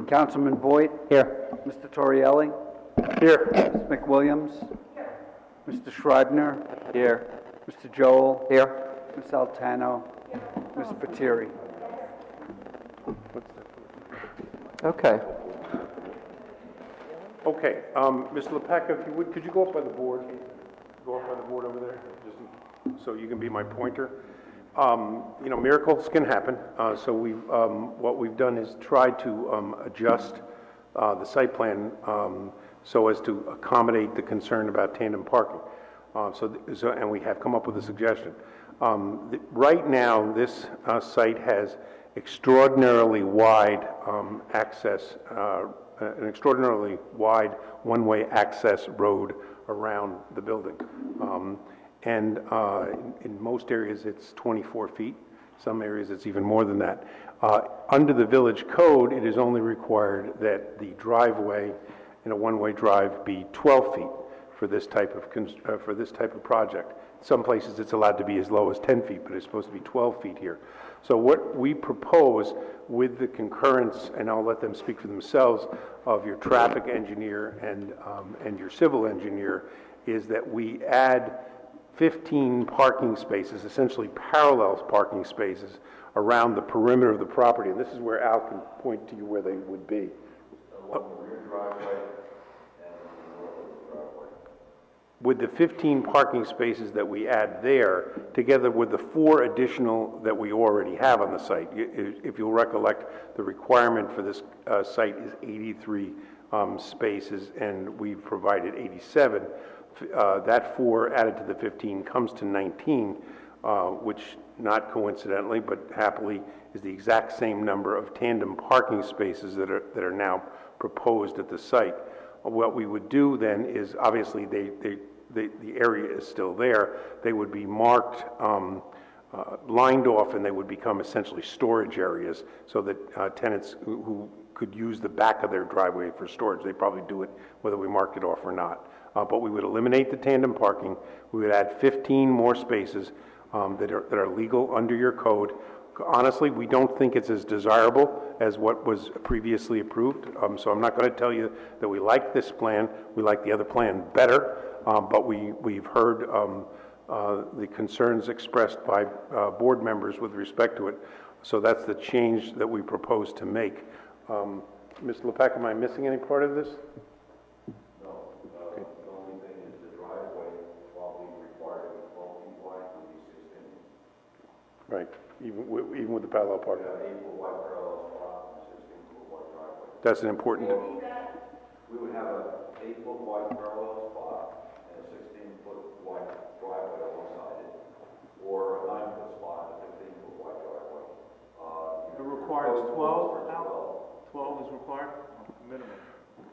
Councilman Voigt. Here. Mr. Torrielli. Here. Ms. McWilliams. Mr. Schreibner. Here. Mr. Joel. Here. Ms. Altano. Ms. Patiri. Okay. Okay, Mr. LePecca, if you would, could you go up by the board? Go up by the board over there, just so you can be my pointer. You know, miracles can happen, so what we've done is tried to adjust the site plan so as to accommodate the concern about tandem parking. And we have come up with a suggestion. Right now, this site has extraordinarily wide access, an extraordinarily wide one-way access road around the building. In most areas, it's 24 feet. Some areas, it's even more than that. Under the village code, it is only required that the driveway in a one-way drive be 12 feet for this type of project. Some places, it's allowed to be as low as 10 feet, but it's supposed to be 12 feet here. So what we propose with the concurrence, and I'll let them speak for themselves, of your traffic engineer and your civil engineer, is that we add 15 parking spaces, essentially parallel parking spaces, around the perimeter of the property. And this is where Al can point to you where they would be. Along the rear driveway and the north of the driveway. With the 15 parking spaces that we add there, together with the 4 additional that we already have on the site. If you'll recollect, the requirement for this site is 83 spaces, and we've provided 87. That 4 added to the 15 comes to 19, which, not coincidentally, but happily, is the exact same number of tandem parking spaces that are now proposed at the site. What we would do then is, obviously, the area is still there. They would be marked, lined off, and they would become essentially storage areas, so that tenants who could use the back of their driveway for storage, they probably do it whether we marked it off or not. But we would eliminate the tandem parking. We would add 15 more spaces that are legal under your code. Honestly, we don't think it's as desirable as what was previously approved. So I'm not going to tell you that we like this plan. We like the other plan better. But we've heard the concerns expressed by board members with respect to it. So that's the change that we propose to make. Mr. LePecca, am I missing any part of this? Right, even with the parallel parking. Yeah, 8-foot wide parallel spot and 16-foot wide driveway. That's an important. We would have a 8-foot wide parallel spot and a 16-foot wide driveway alongside it, or a 9-foot spot and a 15-foot wide driveway. It requires 12 now? 12 is required? Minimum.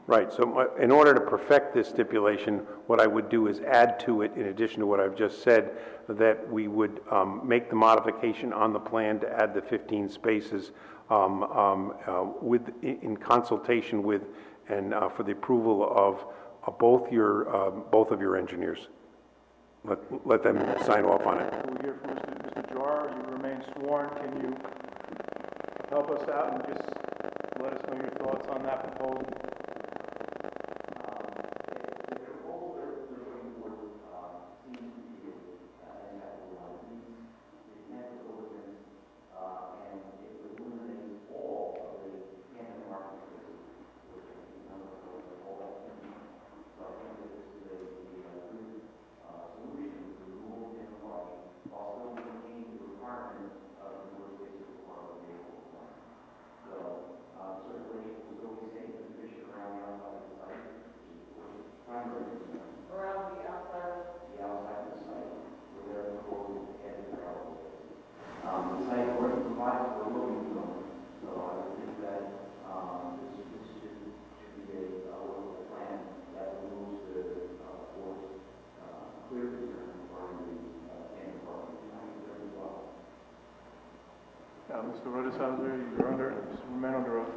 Right, so in order to perfect this stipulation, what I would do is add to it, in addition to what I've just said, that we would make the modification on the plan to add the 15 spaces in consultation with and for the approval of both of your engineers. Let them sign off on it. We'll hear from Mr. Jar. You remain sworn. Can you help us out and just let us know your thoughts on that proposal? Mr. Rudishauser, you remain under oath.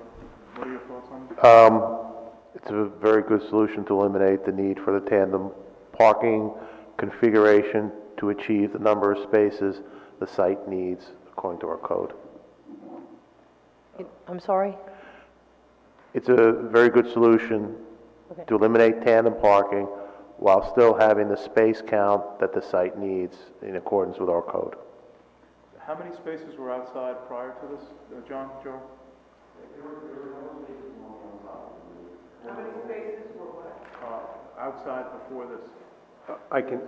What are your thoughts on it? It's a very good solution to eliminate the need for the tandem parking configuration to achieve the number of spaces the site needs according to our code. I'm sorry? It's a very good solution to eliminate tandem parking while still having the space count that the site needs in accordance with our code. How many spaces were outside prior to this, John, Joe? How many spaces were what? Outside before this? I can,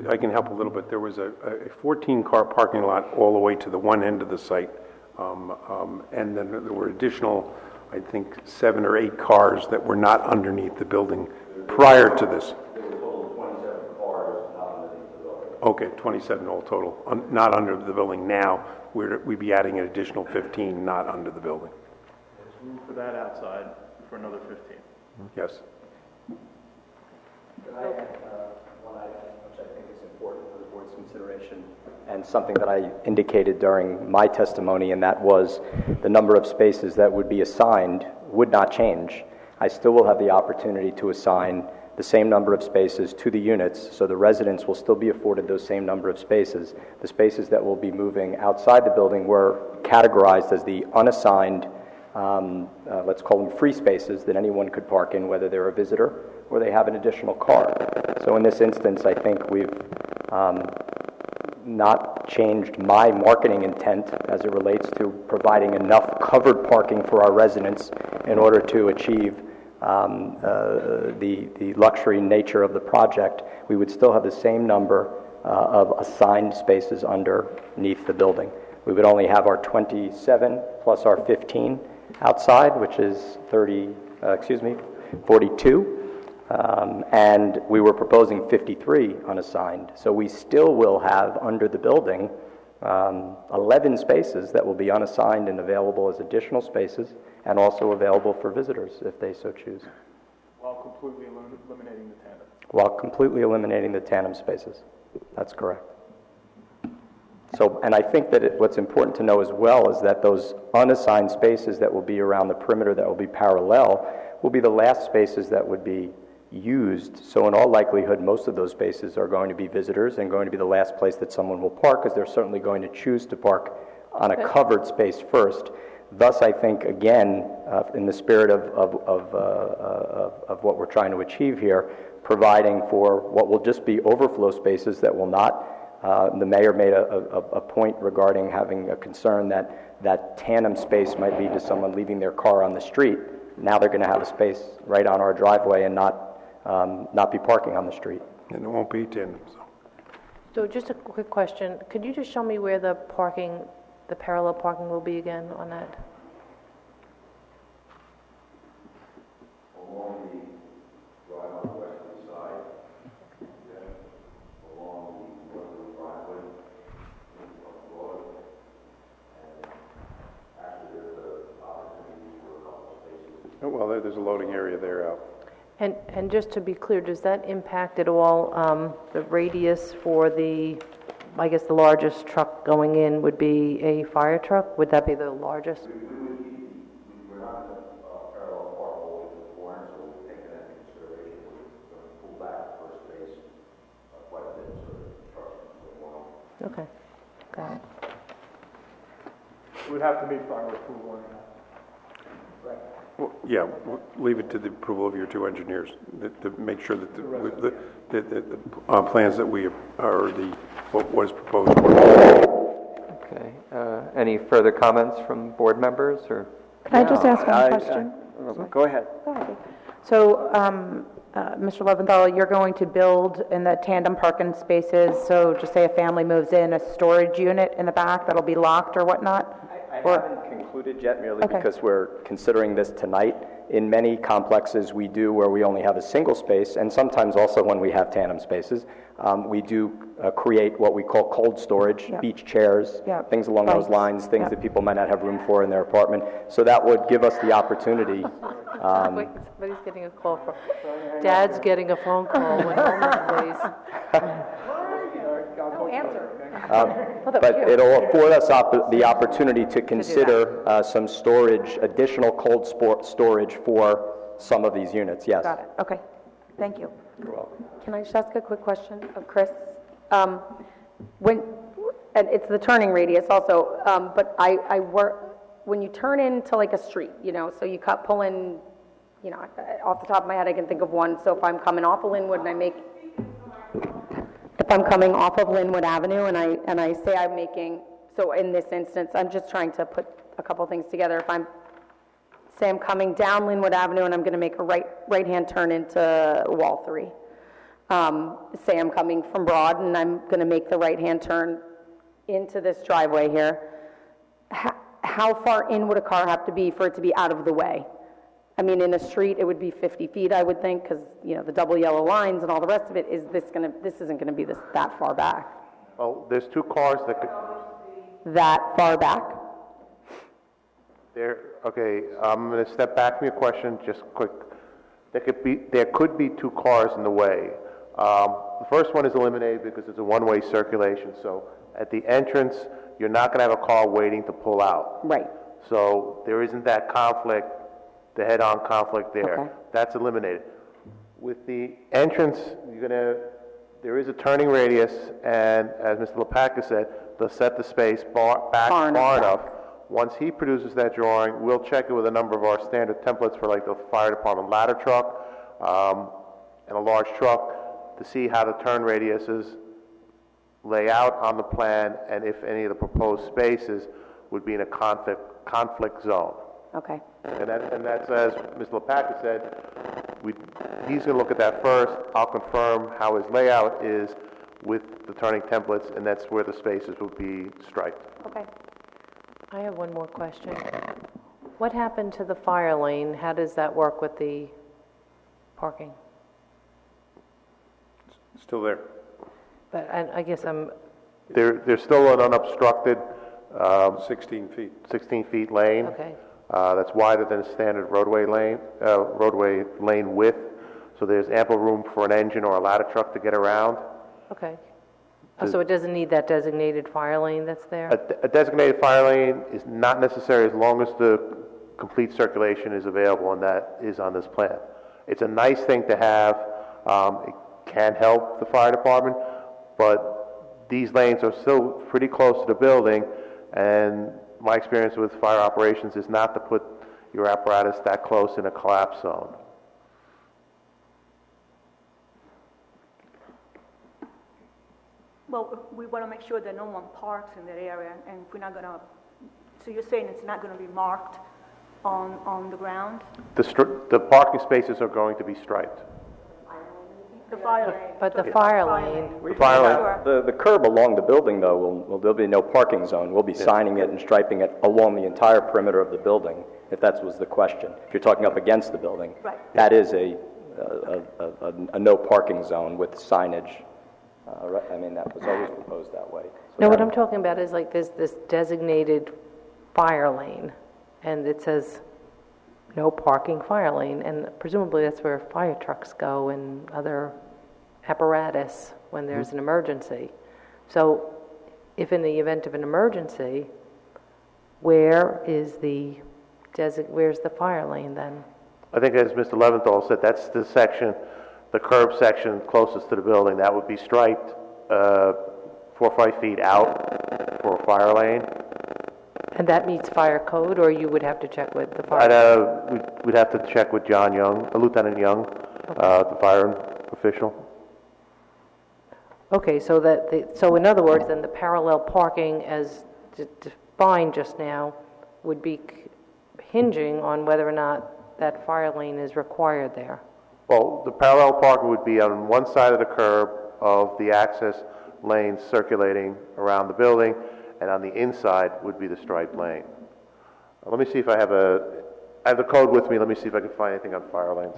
I can help a little bit. There was a 14-car parking lot all the way to the one end of the site. And then there were additional, I think, 7 or 8 cars that were not underneath the building prior to this. There were a total of 27 cars not underneath the building. Okay, 27 all total, not under the building now. We'd be adding an additional 15 not under the building. There's room for that outside for another 15. Yes. Can I add one item, which I think is important for the board's consideration, and something that I indicated during my testimony, and that was the number of spaces that would be assigned would not change. I still will have the opportunity to assign the same number of spaces to the units, so the residents will still be afforded those same number of spaces. The spaces that will be moving outside the building were categorized as the unassigned, let's call them free spaces that anyone could park in, whether they're a visitor or they have an additional car. So in this instance, I think we've not changed my marketing intent as it relates to providing enough covered parking for our residents in order to achieve the luxury nature of the project. We would still have the same number of assigned spaces underneath the building. We would only have our 27 plus our 15 outside, which is 42. And we were proposing 53 unassigned. So we still will have under the building 11 spaces that will be unassigned and available as additional spaces, and also available for visitors if they so choose. While completely eliminating the tandem. While completely eliminating the tandem spaces. That's correct. So, and I think that what's important to know as well is that those unassigned spaces that will be around the perimeter that will be parallel will be the last spaces that would be used. So in all likelihood, most of those spaces are going to be visitors and going to be the last place that someone will park, because they're certainly going to choose to park on a covered space first. Thus, I think, again, in the spirit of what we're trying to achieve here, providing for what will just be overflow spaces that will not, the mayor made a point regarding having a concern that tandem space might lead to someone leaving their car on the street. Now they're going to have a space right on our driveway and not be parking on the street. And it won't be tandem. So just a quick question. Could you just show me where the parallel parking will be again on that? Along the drive on the westerly side, along the northerly driveway, in the road, and actually there's an opportunity for a couple of spaces. Oh, well, there's a loading area there out. And just to be clear, does that impact at all the radius for the largest truck going in would be a fire truck? Would that be the largest? We're not going to parallel park all the way to the corner, so we've taken that into consideration. We're going to pull back the first space quite a bit so that the trucks can go on. Okay, got it. We would have to meet final approval on that. Well, yeah, we'll leave it to the approval of your two engineers to make sure that the plans that we are what was proposed. Okay. Any further comments from board members, or? Can I just ask one question? Go ahead. So, Mr. Leventhal, you're going to build in the tandem parking spaces, so just say a family moves in, a storage unit in the back that'll be locked or whatnot? I haven't concluded yet, merely because we're considering this tonight. In many complexes, we do where we only have a single space, and sometimes also when we have tandem spaces, we do create what we call cold storage, beach chairs, things along those lines, things that people might not have room for in their apartment. So that would give us the opportunity. Wait, somebody's getting a call from... Dad's getting a phone call when Homer plays. No answer. But it'll afford us the opportunity to consider some storage, additional cold storage for some of these units, yes. Got it, okay. Thank you. You're welcome. Can I just ask a quick question of Chris? When, and it's the turning radius also, but I work, when you turn into like a street, you know, so you pull in, you know, off the top of my head, I can think of one. So if I'm coming off of Linwood and if I'm coming off of Linwood Avenue and I say I'm making, so in this instance, I'm just trying to put a couple things together. If say I'm coming down Linwood Avenue and I'm going to make a right-hand turn into Wall 3. Say I'm coming from Broad and I'm going to make the right-hand turn into this driveway here. How far in would a car have to be for it to be out of the way? I mean, in a street, it would be 50 feet, I would think, because, you know, the double yellow lines and all the rest of it, this isn't going to be that far back. Well, there's two cars that could... That far back? Okay, I'm going to step back from your question, just quick. There could be two cars in the way. The first one is eliminated because it's a one-way circulation, so at the entrance, you're not going to have a car waiting to pull out. Right. So there isn't that conflict, the head-on conflict there. Okay. That's eliminated. With the entrance, there is a turning radius, and as Mr. Lepaka said, they'll set the space back far enough. Once he produces that drawing, we'll check it with a number of our standard templates for like the fire department ladder truck and a large truck to see how the turn radiuses lay out on the plan and if any of the proposed spaces would be in a conflict zone. Okay. And that's, as Mr. Lepaka said, he's going to look at that first. I'll confirm how his layout is with the turning templates, and that's where the spaces would be striped. Okay. I have one more question. What happened to the fire lane? How does that work with the parking? Still there. But I guess There's still an unobstructed 16 feet. 16 feet lane. Okay. That's wider than a standard roadway lane width. So there's ample room for an engine or a ladder truck to get around. Okay. So it doesn't need that designated fire lane that's there? A designated fire lane is not necessary as long as the complete circulation is available, and that is on this plan. It's a nice thing to have. It can help the fire department, but these lanes are still pretty close to the building, and my experience with fire operations is not to put your apparatus that close in a collapse zone. Well, we want to make sure that no one parks in that area, and if we're not going to, so you're saying it's not going to be marked on the ground? The parking spaces are going to be striped. The fire lane. But the fire lane... The curb along the building, though, there'll be no parking zone. We'll be signing it and striping it along the entire perimeter of the building, if that was the question. If you're talking up against the building, right. That is a no parking zone with signage. I mean, that was always proposed that way. So No, what I'm talking about is like this designated fire lane, and it says no parking fire lane, and presumably that's where fire trucks go and other apparatus when there's an emergency. So if in the event of an emergency, where's the fire lane then? I think as Mr. Leventhal said, that's the section, the curb section closest to the building. That would be striped 4 or 5 feet out for a fire lane. And that meets fire code, or you would have to check with the fire? We'd have to check with John Young, Lieutenant Young, the fire official. Okay, so in other words, then the parallel parking as defined just now would be hinging on whether or not that fire lane is required there. Well, the parallel parking would be on one side of the curb of the access lanes circulating around the building, and on the inside would be the striped lane. Let me see if I have the code with me. Let me see if I can find anything on fire lanes.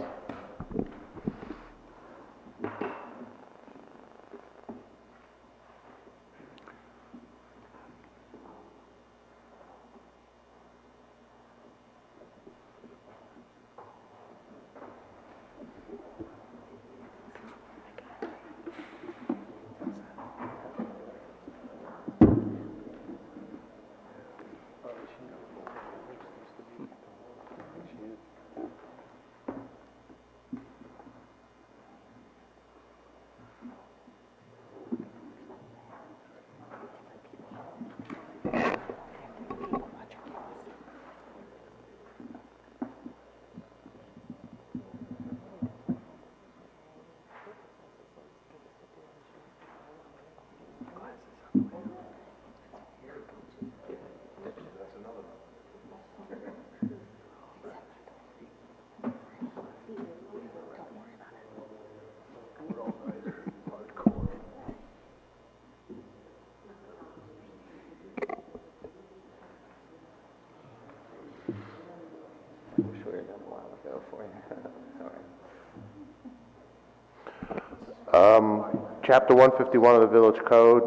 Chapter 151 of the Village Code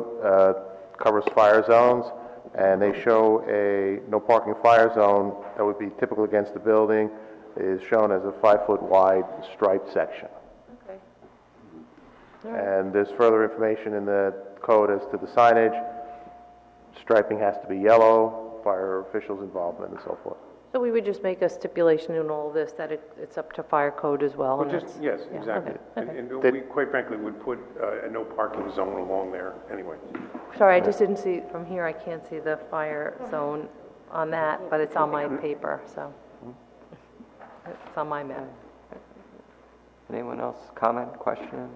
covers fire zones, and they show a no parking fire zone that would be typical against the building is shown as a 5-foot wide striped section. Okay. And there's further information in the code as to the signage. Striping has to be yellow, fire officials' involvement, and so forth. So we would just make a stipulation in all of this that it's up to fire code as well? Well, and just, it's- yes, yeah, exactly. okay. And we, quite frankly, would put a no parking zone along there anyway. Sorry, I just didn't see, from here, I can't see the fire zone on that, but it's on my paper, so. It's on my map. Anyone else comment, question?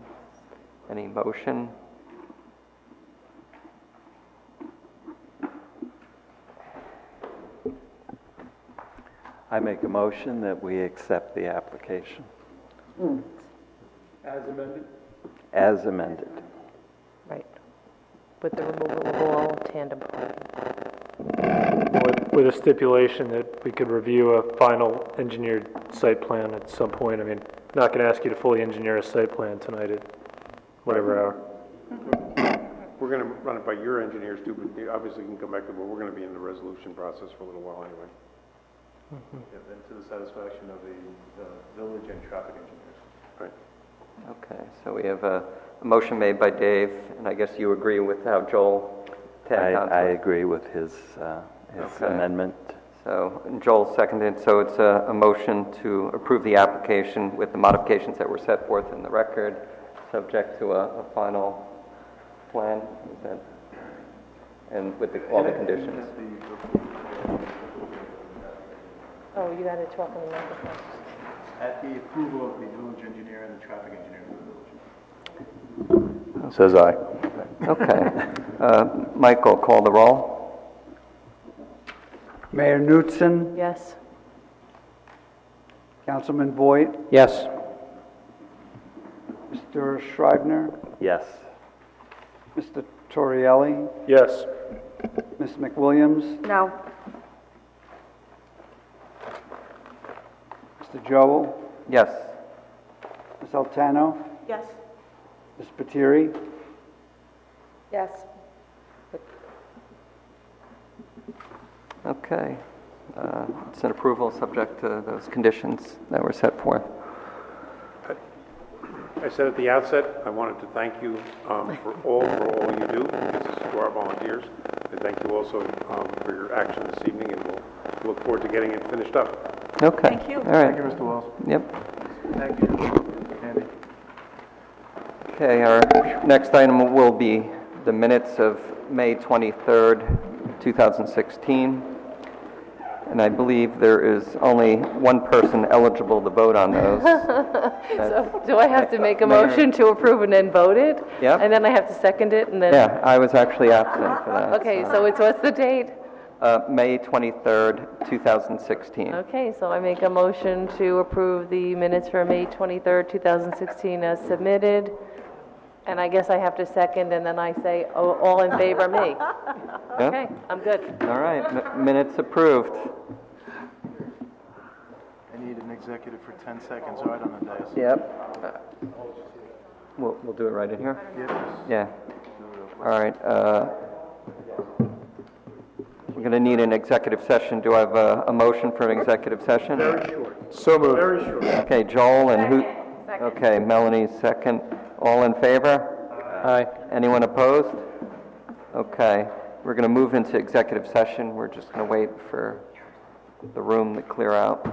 Any motion? I make a motion that we accept the application As amended? as amended. Right. With the removal of all tandem parking. With a stipulation that we could review a final engineered site plan at some point. I mean, not going to ask you to fully engineer a site plan tonight at whatever hour. We're going to run it by your engineers too, but obviously you can come back to, but we're going to be in the resolution process for a little while anyway. Yeah, then to the satisfaction of the village and traffic engineers. Right. Okay, so we have a motion made by Dave, and I guess you agree with how Joel tagged on to I it. agree with his Okay. amendment. So Joel seconded, so it's a motion to approve the application with the modifications that were set forth in the record, subject to a final plan, is that, and with all the conditions. Oh, you got to talk on the microphone. At the approval of the village engineer and the traffic engineer of the village. Says aye. Okay. Michael, call the roll. Mayor Knutson, Yes. Councilman Voigt, Yes. Mr. Schreibner, Yes. Mr. Torrielli, Yes. Ms. McWilliams, No. Mr. Joel, Yes. Ms. Altano, Yes. Ms. Patiri, Yes. Okay. It's an approval subject to those conditions that were set forth. I said at the outset, I wanted to thank you for all you do, because this is to our volunteers, and thank you also for your action this evening, and we'll look forward to getting it finished up. Okay. Thank you. All right. Thank you, Mr. Wells. Yep. Thank you, Andy. Okay, our next item will be the minutes of May 23rd, 2016. And I believe there is only one person eligible to vote on those. So do I have to make a motion to approve and then vote it? Yep. And then I have to second it and then? Yeah, I was actually absent for that. Okay, so what's the date? May 23rd, 2016. Okay, so I make a motion to approve the minutes for May 23rd, 2016 as submitted. And I guess I have to second, and then I say, oh, all in favor, me. Yep. Okay, I'm good. All right, minutes approved. I need an executive for 10 seconds, right on the dais. Yep. We'll do it right in here? Yes. Yeah. All right. We're going to need an executive session. Do I have a motion for an executive session? Very short. So moved. Very short. Okay, Joel and who? Okay, Melanie's second. All in favor? Aye. Anyone opposed? Okay, we're going to move into executive session. We're just going to wait for the room to clear out.